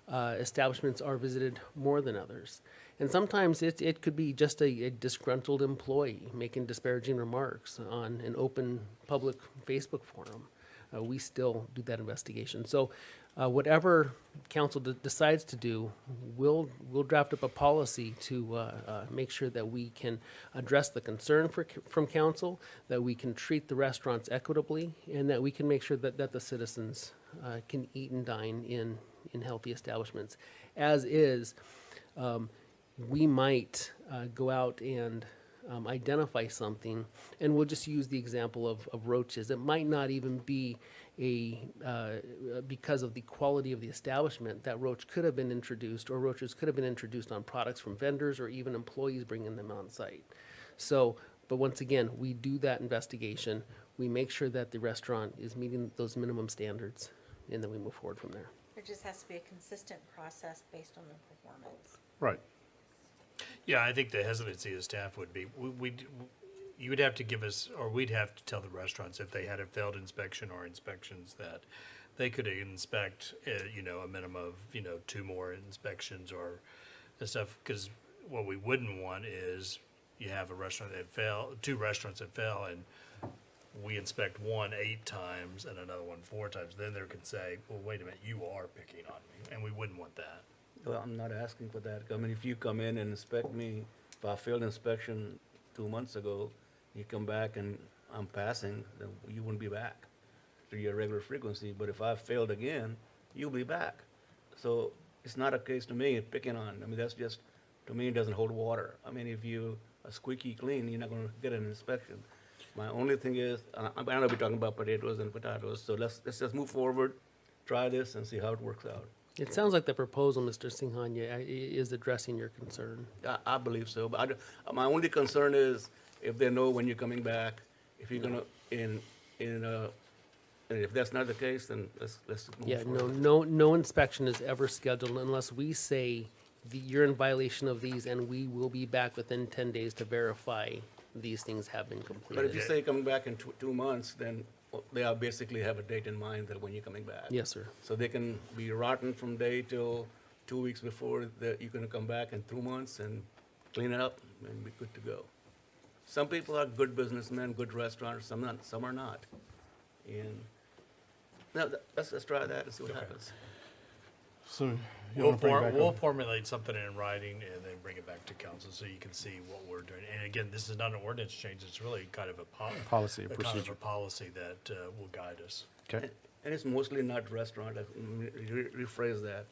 establishments are visited more than others. And sometimes it could be just a disgruntled employee making disparaging remarks on an open public Facebook forum. We still do that investigation. So whatever council decides to do, we'll draft up a policy to make sure that we can address the concern from council, that we can treat the restaurants equitably, and that we can make sure that the citizens can eat and dine in healthy establishments. As is, we might go out and identify something, and we'll just use the example of roaches. It might not even be because of the quality of the establishment that roach could have been introduced, or roaches could have been introduced on products from vendors or even employees bringing them on site. So, but once again, we do that investigation. We make sure that the restaurant is meeting those minimum standards, and then we move forward from there. There just has to be a consistent process based on the performance. Right. Yeah, I think the hesitancy of staff would be, you would have to give us, or we'd have to tell the restaurants if they had a failed inspection or inspections that they could inspect, a minimum of, 2 more inspections or stuff. Because what we wouldn't want is you have a restaurant that failed, 2 restaurants that fail, and we inspect one 8 times and another one 4 times. Then they could say, well, wait a minute, you are picking on me, and we wouldn't want that. Well, I'm not asking for that. I mean, if you come in and inspect me, if I failed inspection 2 months ago, you come back and I'm passing, then you wouldn't be back to your regular frequency. But if I failed again, you'll be back. So it's not a case to me of picking on. I mean, that's just, to me, it doesn't hold water. I mean, if you are squeaky clean, you're not going to get an inspection. My only thing is, I know we're talking about potatoes and potatoes, so let's just move forward, try this, and see how it works out. It sounds like the proposal, Mr. Singhania, is addressing your concern. I believe so, but my only concern is if they know when you're coming back, if you're gonna, and if that's not the case, then let's move Yeah, forward. no inspection is ever scheduled unless we say you're in violation of these, and we will be back within 10 days to verify these things have been completed. But if you say coming back in 2 months, then they are basically have a date in mind that when you're coming back. Yes, sir. So they can be rotten from day till 2 weeks before that you're gonna come back in 2 months and clean it up and be good to go. Some people are good businessmen, good restaurants, some are not. And now, let's try that and see what happens. So you We'll want to bring it back we'll up? formulate something in writing and then bring it back to council so you can see what we're doing. And again, this is not an ordinance change, it's really kind of a Policy, a kind of procedure. a policy that will guide us. Okay. And it's mostly not restaurant, rephrase that.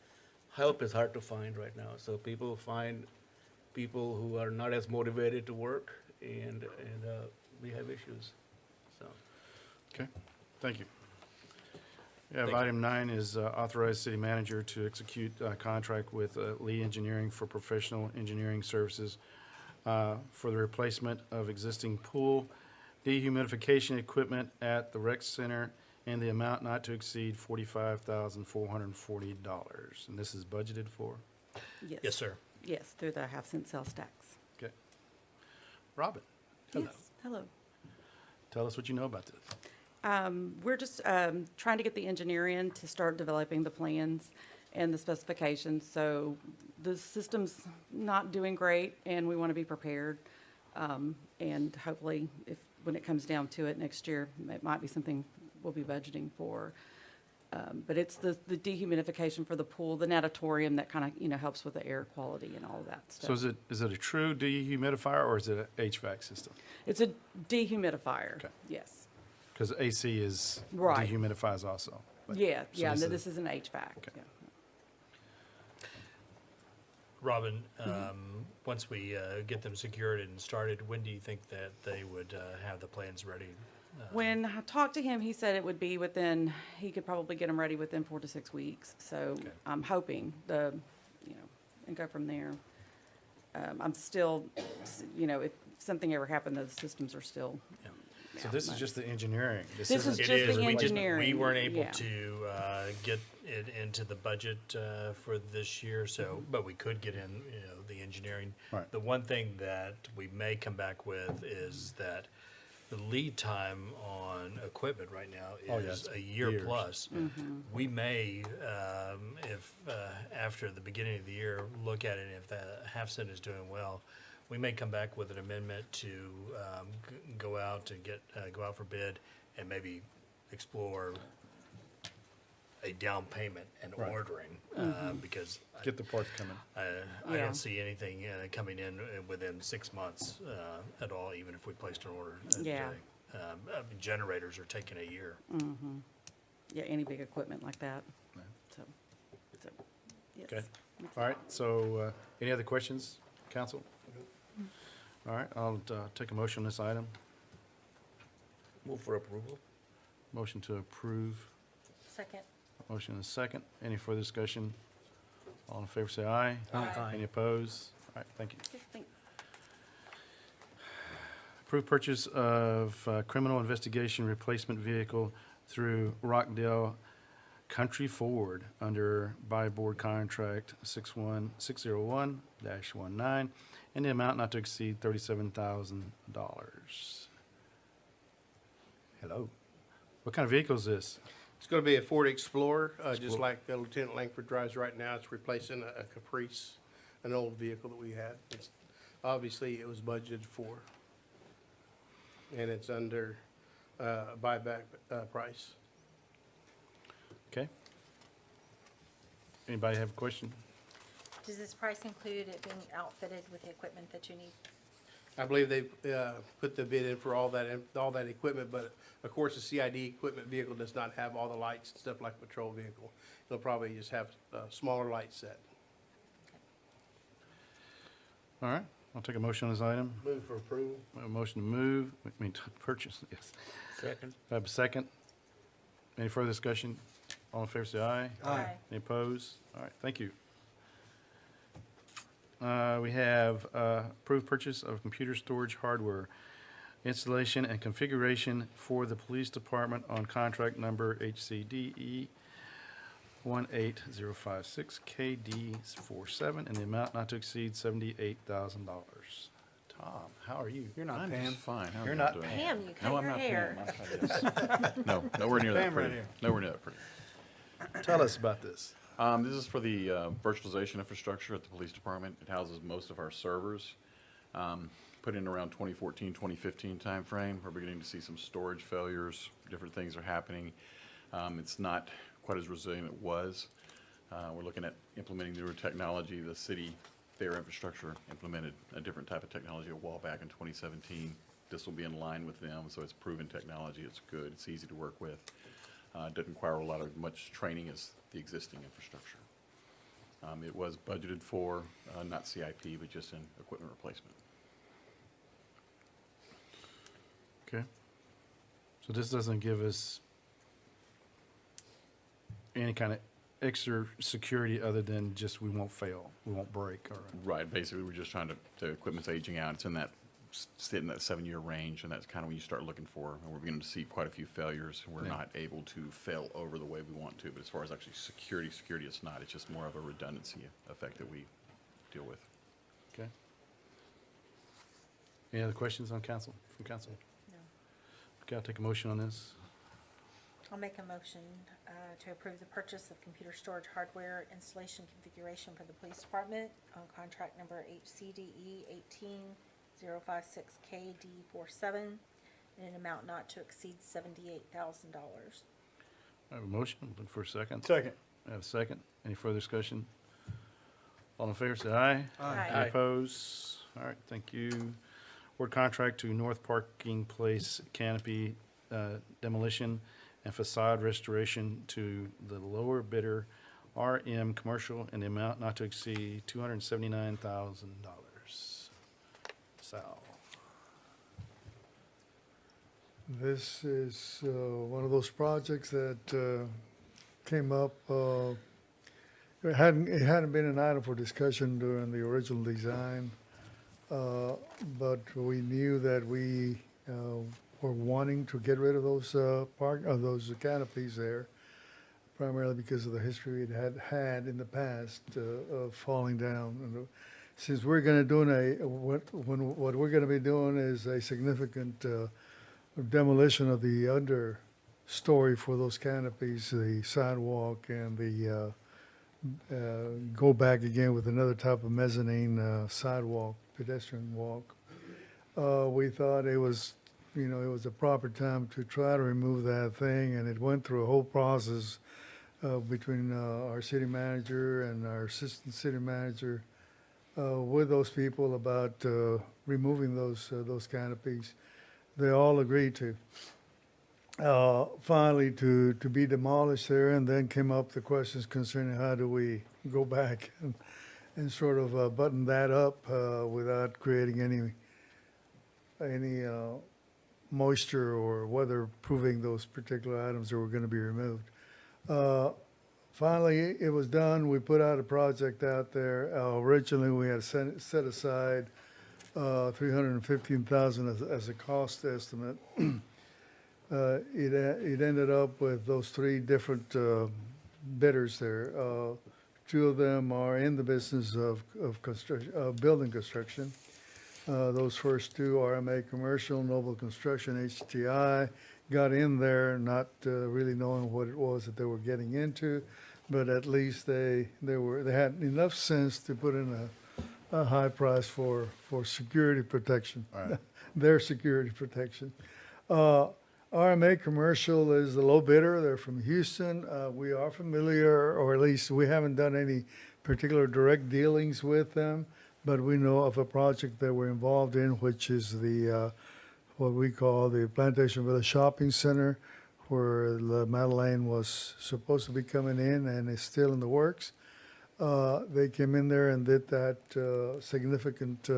Help is hard to find right now, so people find people who are not as motivated to work, and we have issues, so. Okay, thank you. We have item 9 is authorize city manager to execute a contract with Lee Engineering for professional engineering services for the replacement of existing pool dehumidification equipment at the rec center in the amount not to exceed $45,440. And this is budgeted for? Yes, sir. Yes, through the half-cent sales tax. Okay. Robin, hello. Yes, hello. Tell us what you know about this. We're just trying to get the engineer in to start developing the plans and the specifications. So the system's not doing great, and we want to be prepared. And hopefully, when it comes down to it next year, it might be something we'll be budgeting for. But it's the dehumidification for the pool, the natatorium that kind of, helps with the air quality and all of that stuff. So is it a true dehumidifier or is it an HVAC system? It's a dehumidifier, Okay. yes. Because AC is Right. dehumidifies also. But- Yeah, so yeah, this no, is- this is an HVAC. Okay. Yeah. Robin, once we get them secured and started, when do you think that they would have the plans ready? When I talked to him, he said it would be he could probably get them ready within 4 to 6 weeks. So Okay. I'm hoping and go from there. I'm still, something ever happened, those systems are still. So this is just the engineering. This is isn't- just It is, the we engineering, weren't able yeah. to get it into the budget for this year, so, but we could get in, the engineering. Right. The one thing that we may come back with is that the lead time on equipment right now Oh, yeah, is it's a year years. plus. We may, if after the beginning of the year, look at it, if the half cent is doing well, we may come back with an amendment to go out and go out for bid and maybe explore a down payment and Right. ordering, because Get the parts coming. I Yeah. don't see anything coming in within 6 months at all, even if we placed an order Yeah. today. Generators are taking a year. Yeah, any big equipment like that. So, yes. Okay. All right, so any other questions, council? All right, I'll take a motion on this item. Move for approval. Motion to approve. Second. Motion is second. Any further discussion? All in favor, say aye. Aye. Any opposed? All right, thank you. Okay, thanks. Approved purchase of criminal investigation replacement vehicle through Rockdale Country Ford under by board contract 61601-19 in the amount not to exceed $37,000. Hello. What kind of vehicle is this? It's going to be a Ford Explorer, just like Lieutenant Langford drives right now. It's replacing a Caprice, an old vehicle that we had. It's, obviously, it was budgeted for, and it's under buyback price. Okay. Anybody have a question? Does this price include it being outfitted with the equipment that you need? I believe they put the bid in for all that equipment, but of course, the CID equipment vehicle does not have all the lights and stuff like a patrol vehicle. It'll probably just have a smaller light set. All right, I'll take a motion on this item. Move for approval. A motion to move, I mean, to purchase, yes. Second. I have a second. Any further discussion? All in favor, say aye. Aye. Any opposed? All right, thank you. We have approved purchase of computer storage hardware, installation and configuration for the police department on contract number HCDE 18056KD47 in the amount not to exceed $78,000. Tom, how are you? You're not I'm Pam. just fine. How are You're you not doing? Pam, you cut No, I'm your not hair. Pam. Yes. No, nowhere near that Pam right pretty. here. Nowhere near that pretty. Tell us about this. This is for the virtualization infrastructure at the police department. It houses most of our servers. Put in around 2014, 2015 timeframe. We're beginning to see some storage failures. Different things are happening. It's not quite as resilient as it was. We're looking at implementing newer technology. The city, their infrastructure implemented a different type of technology a while back in 2017. This will be in line with them, so it's proven technology. It's good. It's easy to work with. It doesn't require much training as the existing infrastructure. It was budgeted for, not CIP, but just in equipment replacement. Okay. So this doesn't give us any kind of extra security other than just we won't fail, we won't break, or, Right, basically, we're just trying to, the equipment's aging out. It's in that, sitting in that 7-year range, and that's kind of when you start looking for, and we're beginning to see quite a few failures. We're Yeah. not able to fail over the way we want to, but as far as actually security, it's not. It's just more of a redundancy effect that we deal with. okay? Any other questions on council, from council? No. Okay, I'll take a motion on this. I'll make a motion to approve the purchase of computer storage hardware installation configuration for the police department on contract number HCDE 18056KD47 in an amount not to exceed $78,000. I have a motion, looking for a second. Second. I have a second. Any further discussion? All in favor, say aye. Aye. Any opposed? All right, thank you. Award contract to North Parking Place canopy demolition and facade restoration to the lower bidder, RM Commercial, in the amount not to exceed $279,000. Sal. This is one of those projects that came up. It hadn't been an item for discussion during the original design. but we knew that we were wanting to get rid of those those canopies there, primarily because of the history it had in the past of falling down. And since we're going to do what we're going to be doing is a significant demolition of the understory for those canopies, the sidewalk, and the go back again with another type of mezzanine sidewalk, pedestrian walk. We thought it was a proper time to try to remove that thing, and it went through a whole process between our city manager and our assistant city manager with those people about removing those canopies. They all agreed to. Finally, to be demolished there, and then came up the questions concerning how do we go back and sort of button that up without creating any moisture or weather-proofing those particular items that were going to be removed. Finally, it was done. We put out a project out there. Originally, we had set aside $315,000 as a cost estimate. It ended up with those three different bidders there. Two of them are in the business of building construction. Those first two, RMA Commercial, Noble Construction, HTI, got in there not really knowing what it was that they were getting into, but at least they had enough sense to put in a high price for security protection, Right. their security protection. RMA Commercial is the low bidder. They're from Houston. We are familiar, or at least we haven't done any particular direct dealings with them, but we know of a project that we're involved in, which is the what we call the Plantation Village Shopping Center, where the Madeleine was supposed to be coming in and is still in the works. They came in there and did that significant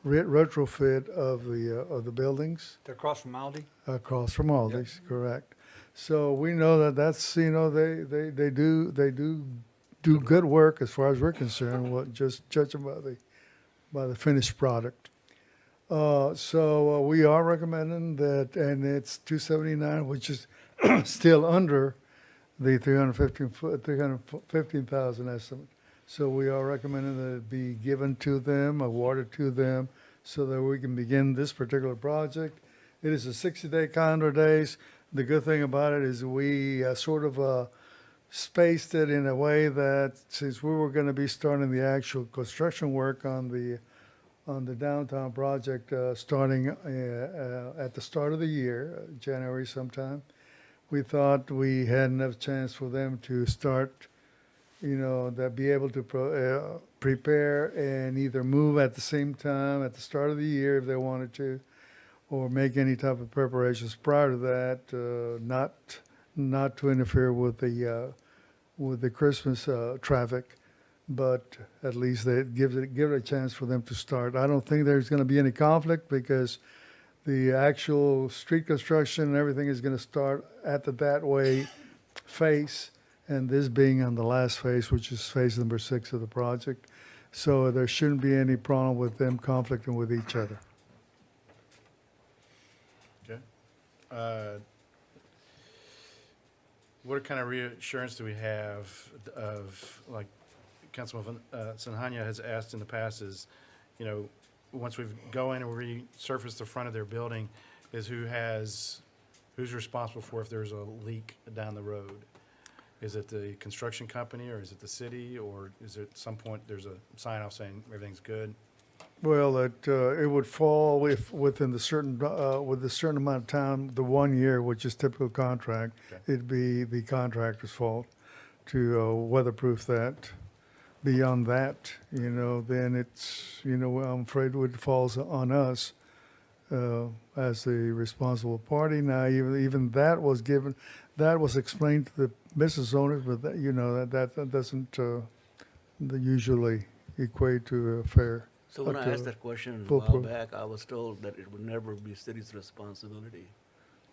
retrofit of the buildings. They're across from Aldi? Across from Aldi's, correct. So we know that that's, they do good work as far as we're concerned, just judging by the finished product. So we are recommending that, and it's $279, which is still under the $315,000 estimate. So we are recommending that it be given to them, awarded to them, so that we can begin this particular project. It is a 60-day calendar days. The good thing about it is we sort of spaced it in a way that since we were going to be starting the actual construction work on the downtown project starting at the start of the year, January sometime, we thought we had enough chance for them to start, that be able to prepare and either move at the same time at the start of the year if they wanted to, or make any type of preparations prior to that, not to interfere with the Christmas traffic, but at least it give it a chance for them to start. I don't think there's going to be any conflict because the actual street construction and everything is going to start at the that way phase, and this being on the last phase, which is phase number 6 of the project. So there shouldn't be any problem with them conflicting with each other. Okay. What kind of reassurance do we have of, like Councilman Sanjana has asked in the past, is, once we go in and resurface the front of their building, is who's responsible for if there's a leak down the road? Is it the construction company, or is it the city, or is it at some point there's a sign off saying everything's good? Well, it would fall within the certain with a certain amount of time, the 1 year, which is typical contract. Okay. It'd be the contractor's fault to weatherproof that. Beyond that, then it's, I'm afraid it falls on us as the responsible party. Now, even that was explained to the business owners, but that doesn't usually equate to a fair. So when I Okay. asked that question a Full while proof. back, I was told that it would never be city's responsibility.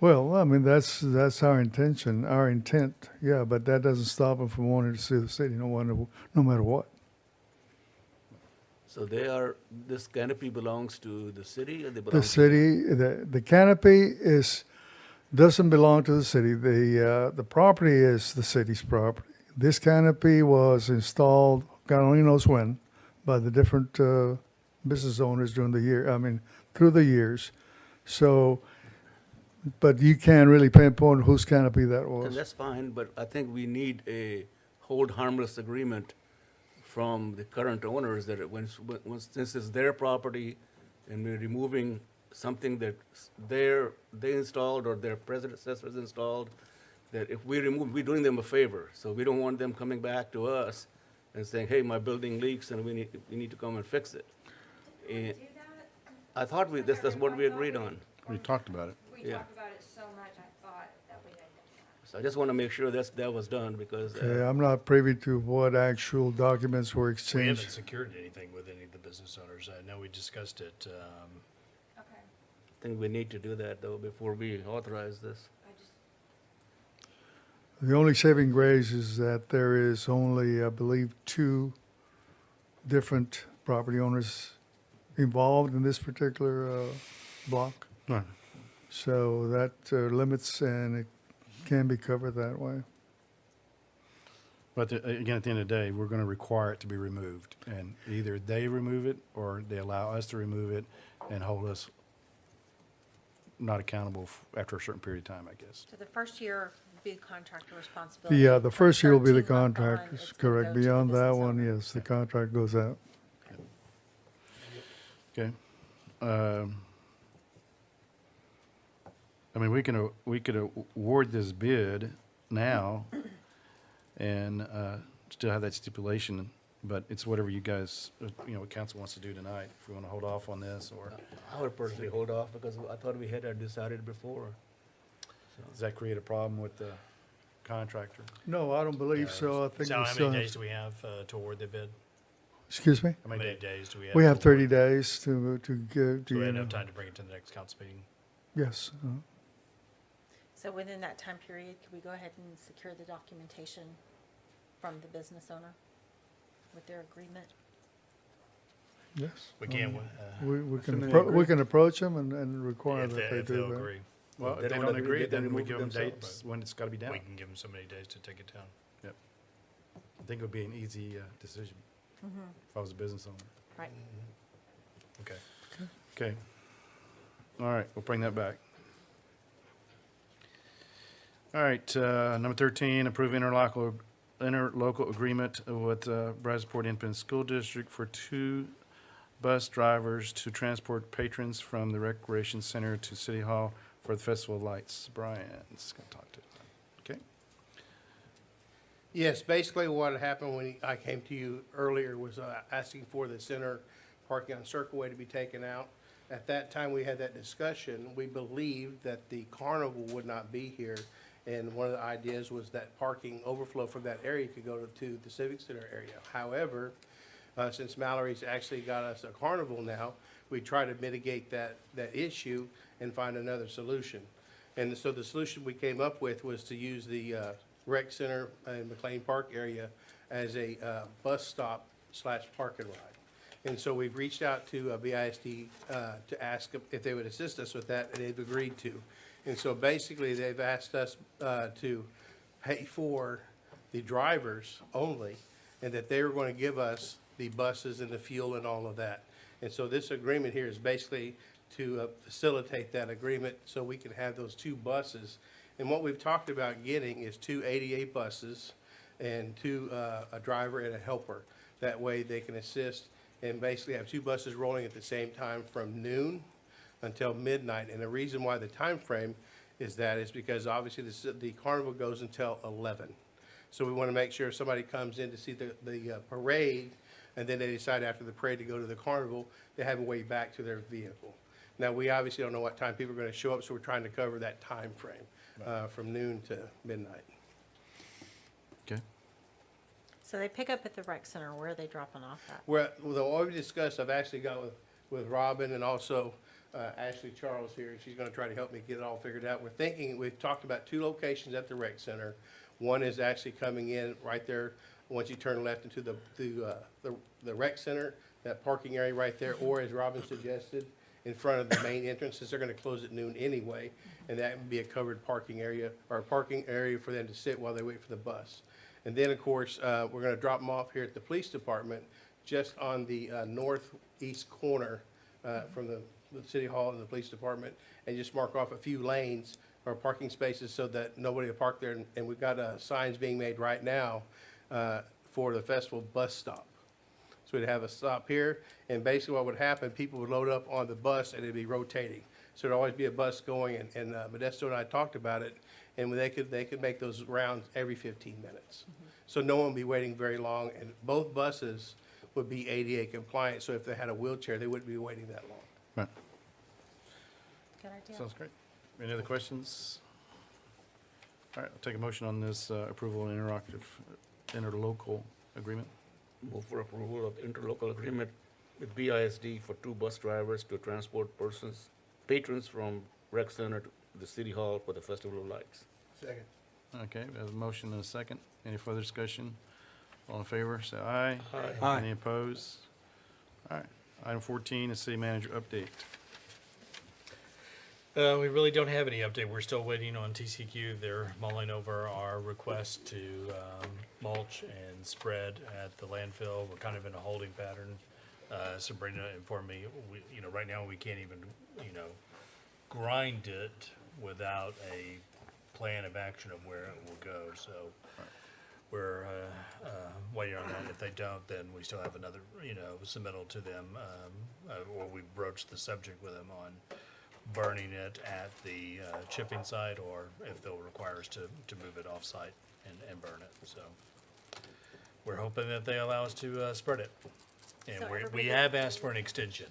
Well, I mean, that's our intention, our intent, yeah, but that doesn't stop them from wanting to see the city, no matter what. So this canopy belongs to the city or they belong The to? city, the canopy doesn't belong to the city. The property is the city's property. This canopy was installed, God only knows when, by the different business owners during the year, through the years. So, but you can't really pinpoint whose canopy that And was. that's fine, but I think we need a hold harmless agreement from the current owners that since it's their property and we're removing something that they installed or their predecessors installed, that if we remove, we're doing them a favor. So we don't want them coming back to us and saying, hey, my building leaks and we need to come and fix it. And I thought that's what we agreed on. We talked about it. We Yeah. talked about it so much, I thought that we had done that. So I just want to make sure that was done because Okay, I'm not privy to what actual documents were We haven't exchanged. secured anything with any of the business owners. I know we discussed it. Okay, I think we need to do that though before we authorize this. I just, The only saving grace is that there is only, I believe, 2 different property owners involved in this particular block. Right. So that limits, and it can be covered that way. But again, at the end of the day, we're going to require it to be removed. And either they remove it or they allow us to remove it and hold us not accountable after a certain period of time, I guess. So the first year will be the contractor responsibility. The first year will be the 13th month on, contractor's, it's gonna correct. go to the Beyond that business one, owner. yes, the contract goes out. Okay. We could award this bid now and still have that stipulation, but it's whatever you guys, what council wants to do tonight. If we want to hold off on this, or I would personally hold off because I thought we had decided before. does that create a problem with the contractor? No, I don't believe so. I think So we how still many have, days do we have to award the bid? excuse me? How How many days? days do we have? We to have 30 award? days to give, So we have to, enough time to bring it to the next council meeting? yes. So within that time period, could we go ahead and secure the documentation from the business owner with their agreement? Yes. We can, We can, Assuming they we agree. can approach them and require if that they if do they'll that. agree. Well, They if they don't don't agree, agree, they then we remove give them themselves. dates when it's got to be down. We can give them so many days to take it down. I think it would be an easy decision if I was a business owner. Right. Okay. Okay. All right, we'll bring that back. All right, number 13, approve interlocal agreement with Brazosport Independent School District for 2 bus drivers to transport patrons from the Recreation Center to City Hall for the Festival of Lights. Brian's going to talk to you. Okay? Yes, basically what happened when I came to you earlier was asking for the center parking on Circleway to be taken out. At that time, we had that discussion. We believed that the carnival would not be here. And one of the ideas was that parking overflow from that area could go to the Civic Center area. However, since Mallory's actually got us a carnival now, we try to mitigate that issue and find another solution. And so the solution we came up with was to use the rec center and McLean Park area as a bus stop / park and ride. And so we've reached out to BISD to ask if they would assist us with that, and they've agreed to. And so basically, they've asked us to pay for the drivers only, and that they were going to give us the buses and the fuel and all of that. And so this agreement here is basically to facilitate that agreement so we can have those 2 buses. And what we've talked about getting is 2 88 buses and 2, a driver and a helper. That way they can assist and basically have 2 buses rolling at the same time from noon until midnight. And the reason why the time frame is because obviously the carnival goes until 11. So we want to make sure if somebody comes in to see the parade, and then they decide after the parade to go to the carnival, they have a way back to their vehicle. Now, we obviously don't know what time people are going to show up, so we're trying to cover that time frame from noon to midnight. Okay. So they pick up at the rec center. Where are they dropping off at? Well, what we discussed, I've actually got with Robin and also Ashley Charles here, and she's going to try to help me get it all figured out. We've talked about 2 locations at the rec center. One is actually coming in right there once you turn left into the rec center. that parking area right there, or as Robin suggested, in front of the main entrance, since they're gonna close at noon anyway, and that would be a covered parking area, or a parking area for them to sit while they wait for the bus. And then, of course, we're gonna drop them off here at the police department, just on the northeast corner from the city hall and the police department, and just mark off a few lanes or parking spaces so that nobody will park there. And we've got signs being made right now for the festival bus stop. So we'd have a stop here, and basically what would happen, people would load up on the bus and it'd be rotating. So there'd always be a bus going, and Modesto and I talked about it, and they could make those rounds every 15 minutes. So no one would be waiting very long, and both buses would be ADA compliant, so if they had a wheelchair, they wouldn't be waiting that long. Right. Good idea. Sounds great. Any other questions? All right, I'll take a motion on this approval and interlocal agreement. Move for approval of interlocal agreement with BISD for 2 bus drivers to transport patrons from rec center to the city hall for the Festival of Lights. Second. Okay, we have a motion and a second. Any further discussion? All in favor, say aye. Aye. Any opposed? All right. Item 14 is city manager update. We really don't have any update. We're still waiting on TCQ. They're mulling over our request to mulch and spread at the landfill. We're kind of in a holding pattern. Sabrina informed me, right now we can't even, grind it without a plan of action of where it will go. So we're waiting on that. If they don't, then we still have another, submittal to them, or we broached the subject with them on burning it at the chipping site, or if they'll require us to move it off-site and burn it. So we're hoping that they allow us to spread it. And So we everybody- have asked for an extension.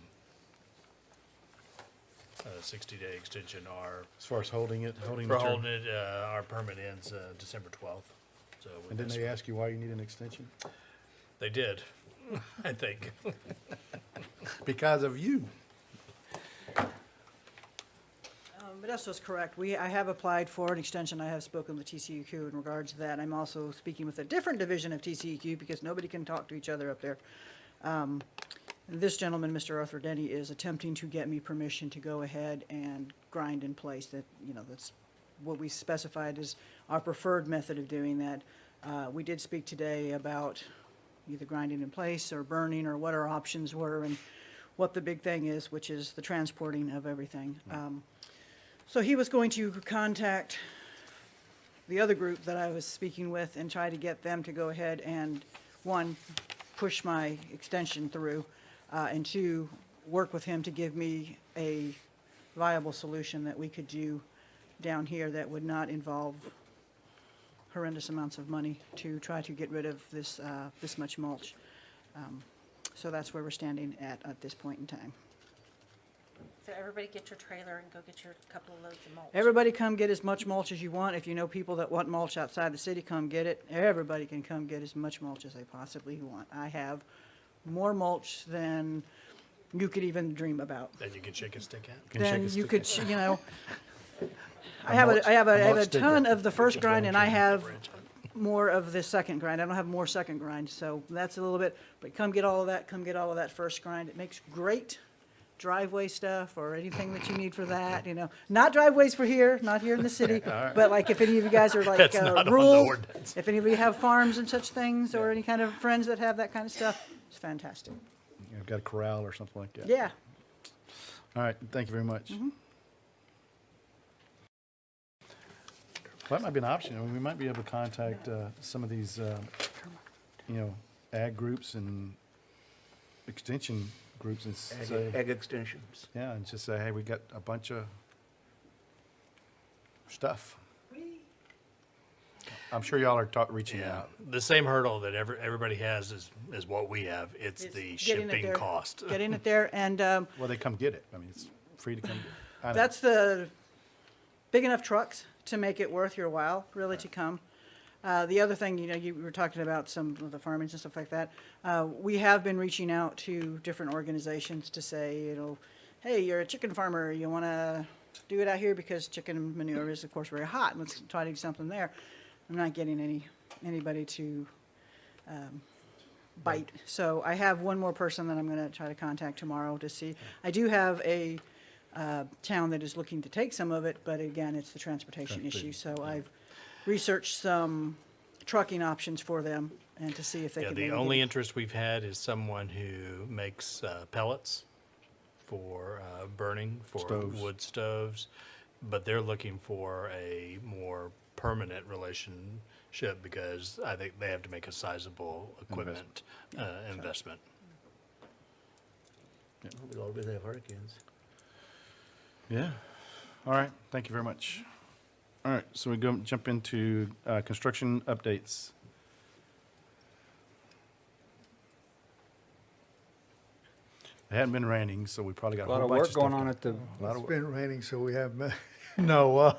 A 60-day extension. As far as holding the For term. holding it, our permit ends December 12th. So we're And didn't just- they ask you why you need an extension? They did, I think. Because of you. Modesto's correct. I have applied for an extension. I have spoken with TCEQ in regards to that. I'm also speaking with a different division of TCEQ because nobody can talk to each other up there. This gentleman, Mr. Arthur Denny, is attempting to get me permission to go ahead and grind in place. That's what we specified as our preferred method of doing that. We did speak today about either grinding in place or burning, or what our options were, and what the big thing is, which is the transporting of everything. So he was going to contact the other group that I was speaking with and try to get them to go ahead and, 1, push my extension through, and 2, work with him to give me a viable solution that we could do down here that would not involve horrendous amounts of money to try to get rid of this much mulch. So that's where we're standing at this point in time. So everybody get your trailer and go get your couple of loads of mulch. Everybody come get as much mulch as you want. If you know people that want mulch outside the city, come get it. Everybody can come get as much mulch as they possibly want. I have more mulch than you could even dream about. That you can shake a stick at. Then you could, I have a ton of the first grind, and I have more of the second grind. I don't have more second grind, so that's a little bit, but come get all of that, come get all of that first grind. It makes great driveway stuff or anything that you need for that, Not driveways for here, not here in the city, but like if any of you guys are like That's not on the rural, ordinance. if any of you have farms and such things, or any kind of friends that have that kind of stuff, it's fantastic. You've got a corral or something like that. Yeah. All right, thank you very much. Well, that might be an option. I mean, we might be able to contact some of these, ag groups and extension groups and say, Egg extensions. yeah, and just say, hey, we got a bunch of stuff. I'm sure y'all are reaching Yeah, out. the same hurdle that everybody has is what we have. It's It's the getting it shipping there. cost. Getting it there, and Well, they come get it. I mean, it's free to come get it. I know. that's the big enough trucks to make it worth your while, really, to come. The other thing, you were talking about some of the farmings and stuff like that. We have been reaching out to different organizations to say, hey, you're a chicken farmer, you want to do it out here because chicken manure is, of course, very hot, and let's try to do something there. I'm not getting anybody to bite. So I have one more person that I'm going to try to contact tomorrow to see. I do have a town that is looking to take some of it, but again, it's the transportation issue. So I've researched some trucking options for them and to see if they Yeah, can. the maybe only get- interest we've had is someone who makes pellets for burning, for Stoves. wood stoves, but they're looking for a more permanent relationship because I think they have to make a sizable equipment investment. We always have hurricanes. Yeah. All right, thank you very much. All right, so we jump into construction updates. It hadn't been raining, so we probably got A lot of bunch work going stuff on done. at the, A lot of It's work. been raining, so we have, no,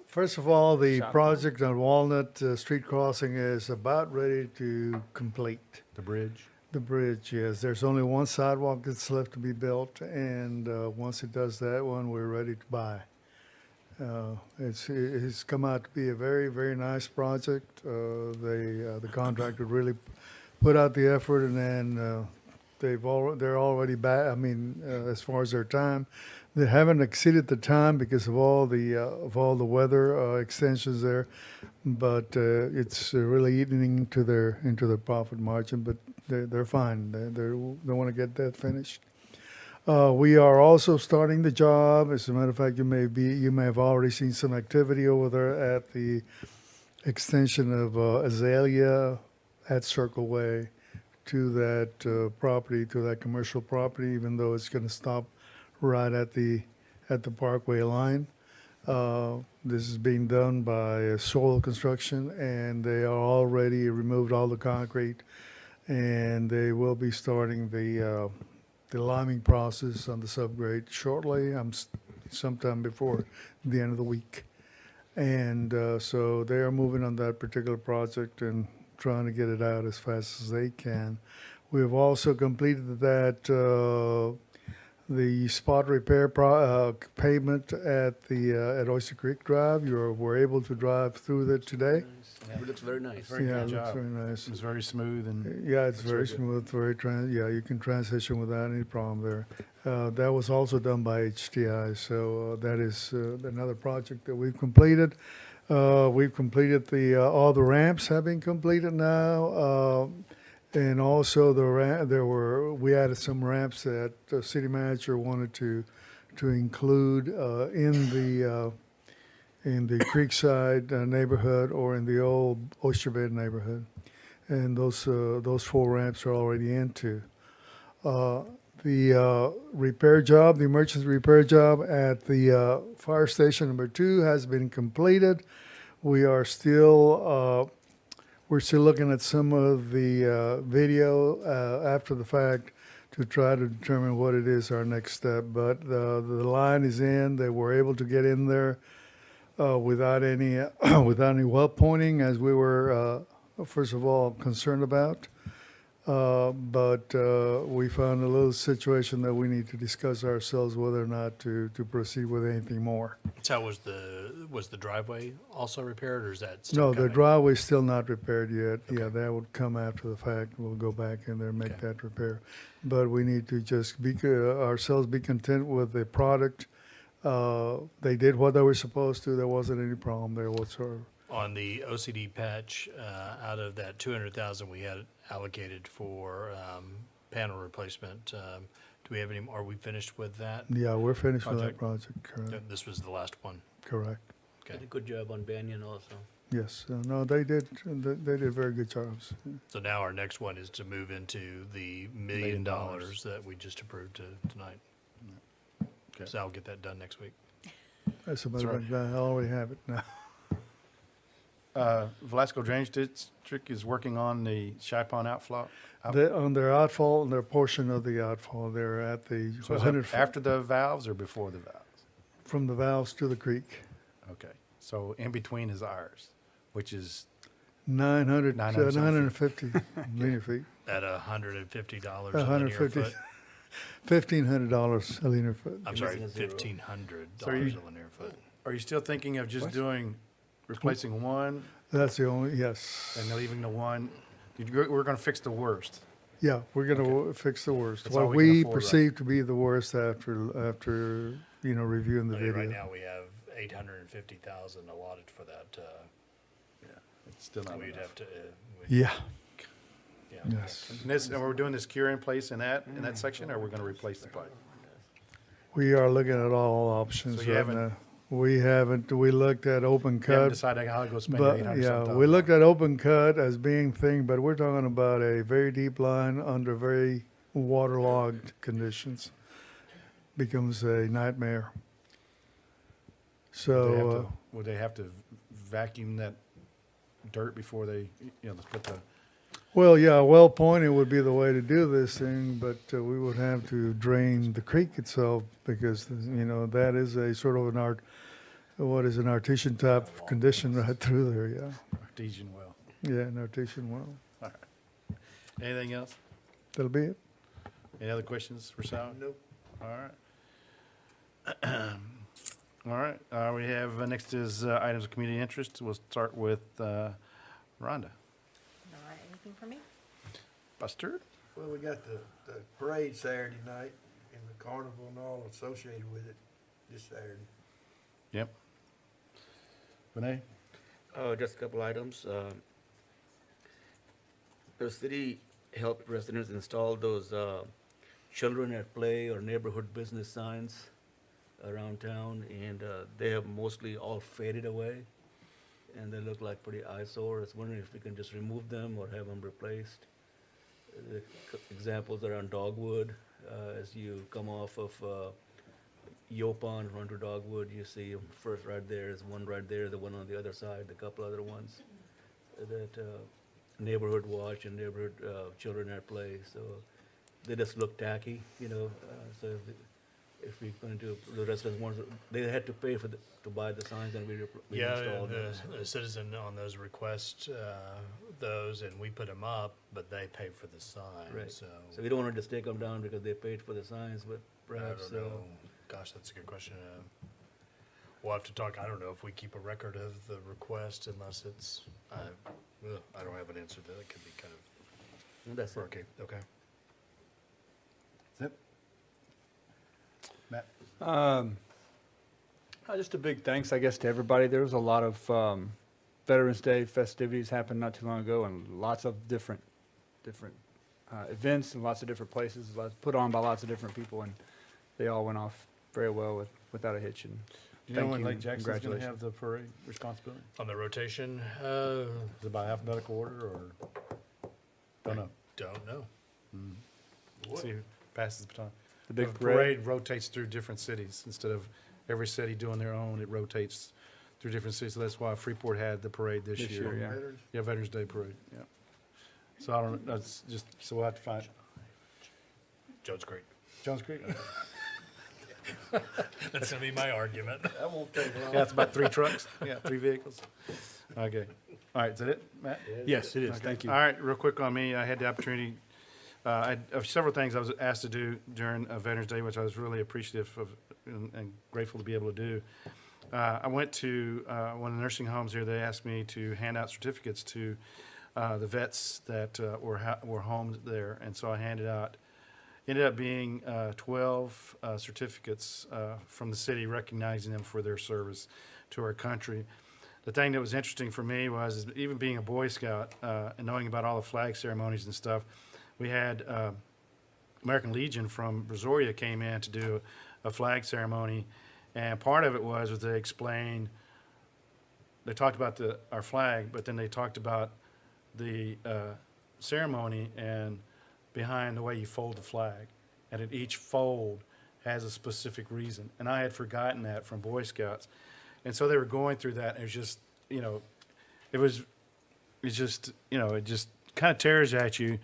first of all, the Shop project on Walnut Street Crossing is about ready to complete. The bridge. The bridge, yes. There's only one sidewalk that's left to be built, and once it does that one, we're ready to buy. It's come out to be a very, very nice project. The contractor really put out the effort, and then they're already back. I mean, as far as their time, they haven't exceeded the time because of all the weather extensions there, but it's really eating into their profit margin. But they're fine. They want to get that finished. We are also starting the job. As a matter of fact, you may have already seen some activity over there at the extension of Azalea at Circle Way to that property, to that commercial property, even though it's going to stop right at the Parkway line. This is being done by Soil Construction, and they are already removed all the concrete, and they will be starting the liming process on the subgrade shortly, sometime before the end of the week. And so they are moving on that particular project and trying to get it out as fast as they can. We have also completed the spot repair pavement at Oyster Creek Drive. Were able to drive through that today. It looks very nice. Very Yeah, good it looks job. very nice. It was very smooth and Yeah, it's Looks very very good. smooth, you can transition without any problem there. That was also done by HTI, so that is another project that we've completed. We've completed all the ramps have been completed now. And also we added some ramps that the city manager wanted to include in the Creekside neighborhood or in the old Oyster Bed neighborhood. And those 4 ramps are already into. The repair job, the emergency repair job at the fire station number 2 has been completed. We're still looking at some of the video after the fact to try to determine what it is our next step. But the line is in. They were able to get in there without any without any well pointing, as we were first of all concerned about. But we found a little situation that we need to discuss ourselves whether or not to proceed with anything more. So was the driveway also repaired, or is that still No, the coming? driveway's still not repaired yet. Yeah, that would come after the fact. We'll go back in there and make Okay. that repair. But we need to just be content with the product. They did what they were supposed to. There wasn't any problem there whatsoever. On the OCD patch, out of that 200,000 we had allocated for panel replacement, do we have any? Are we finished with that? Yeah, we're finished with that project. Correct. This was the last one. Correct. Okay. Did a good job on Banyan also. Yes. No, they did. They did very good jobs. So now our next one is to move into the $1 million that we just approved tonight. Okay. So I'll get that done next week. That's about right. right. I already have it now. Velasco Drainage District is working on the Shy Pond outflow. On their outfall, their portion of the outfall, they're at the So is 100 that after the valves or before the valves? from the valves to the creek. Okay, so in between is ours, which is 900, 950 950 linear feet. At $150 a linear 150, foot. $1,500 a linear foot. I'm sorry, Missing a zero. $1,500 So you- a linear foot. Are you still thinking of just replacing one That's the only, yes. and leaving the one We're gonna fix the worst. Yeah, we're gonna fix the worst. That's all What we can we afford, right? perceive to be the worst after, reviewing the I mean, right video. now, we have 850,000 allotted for that. It's still not We'd enough. have to, Yeah, yeah. yes. And we're doing this cure in place in that section, or we're gonna replace the pipe? We are looking at all options So you right haven't- now. We haven't, we looked at open You haven't cut, decided how to go spend but, 800 yeah, something. we looked at open cut as being thing, but we're talking about a very deep line under very waterlogged conditions. Becomes a nightmare. So, Would they have to vacuum that dirt before they, put the, well, yeah, well pointed would be the way to do this thing, but we would have to drain the creek itself because, that is a sort of an artesian type condition right through there, yeah. artesian well? Yeah, an artesian well. Anything else? That'll be it. Any other questions for Sal? Nope. All right. All right, we have, next is items of community interest. We'll start with Rhonda. Not anything for me? Buster? Well, we got the parade Saturday night and the carnival and all associated with it this Saturday. Yep. Renee? Just a couple items. The city helped residents install those children at play or neighborhood business signs around town, and they have mostly all faded away, and they look like pretty eyesore. I was wondering if we can just remove them or have them replaced. The examples are on Dogwood. As you come off of Yopon, run to Dogwood, you see first right there is one right there, the one on the other side, a couple other ones that neighborhood watch and neighborhood children at play. So they just look tacky, so if we're going to, the residents want, they had to pay to buy the signs, and we Yeah, installed them. the citizen on those requests, those, and we put them up, but they paid for the sign, Right. so. So we don't want to just take them down because they paid for the signs, but I perhaps, don't know. Gosh, that's a good question. We'll have to talk, I don't know if we keep a record of the request unless it's, I don't have an answer to that. It could be kind of that's it. murky. Okay. Zip? Matt? Just a big thanks, I guess, to everybody. There was a lot of Veterans Day festivities happened not too long ago, and lots of different events and lots of different places, put on by lots of different people, and they all went off very well without a hitch. And Do you know thank when you, Lake and Jackson's gonna congratulations. have the parade responsibility? On the rotation, Is it by alphabetical order, or? Don't know. don't know. See who passes the baton. The big The parade. rotates through different cities. Instead of every city doing their own, it rotates through different cities. So that's why Freeport had the parade this This year. year, yeah. Veterans? Yeah, Veterans Day parade, yeah. So I don't, that's just, so we'll have to find, Jones Creek. Jones Creek? That's gonna be my argument. That won't take long. Yeah, it's about 3 trucks, yeah, 3 vehicles. Okay, all right, is that it, Matt? Yes, it is. Okay. Thank you. All right, real quick on me, I had the opportunity, I had several things I was asked to do during Veterans Day, which I was really appreciative of and grateful to be able to do. I went to one of the nursing homes here. They asked me to hand out certificates to the vets that were homed there, and so I handed out. Ended up being 12 certificates from the city recognizing them for their service to our country. The thing that was interesting for me was even being a Boy Scout and knowing about all the flag ceremonies and stuff, we had American Legion from Brazoria came in to do a flag ceremony, and part of it was they explained, they talked about our flag, but then they talked about the ceremony and behind the way you fold the flag, and at each fold has a specific reason. And I had forgotten that from Boy Scouts, and so they were going through that, and it was just, it just kind of tears at you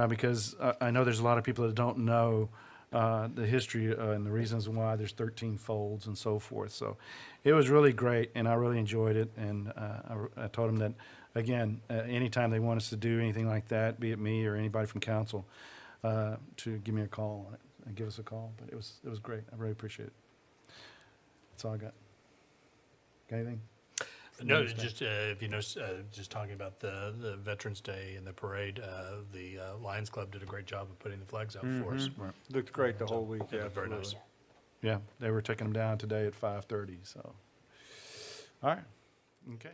because I know there's a lot of people that don't know the history and the reasons why there's 13 folds and so forth. So it was really great, and I really enjoyed it. And I told them that, again, anytime they want us to do anything like that, be it me or anybody from council, to give me a call on it and give us a call. But it was great. I really appreciate it. That's all I got. Got anything? No, just, if you notice, just talking about the Veterans Day and the parade, the Lions Club did a great job of putting the flags out for us. Looked great the whole week, It yeah. looked very nice. absolutely. Yeah, they were taking them down today at 5:30, so. All right, okay.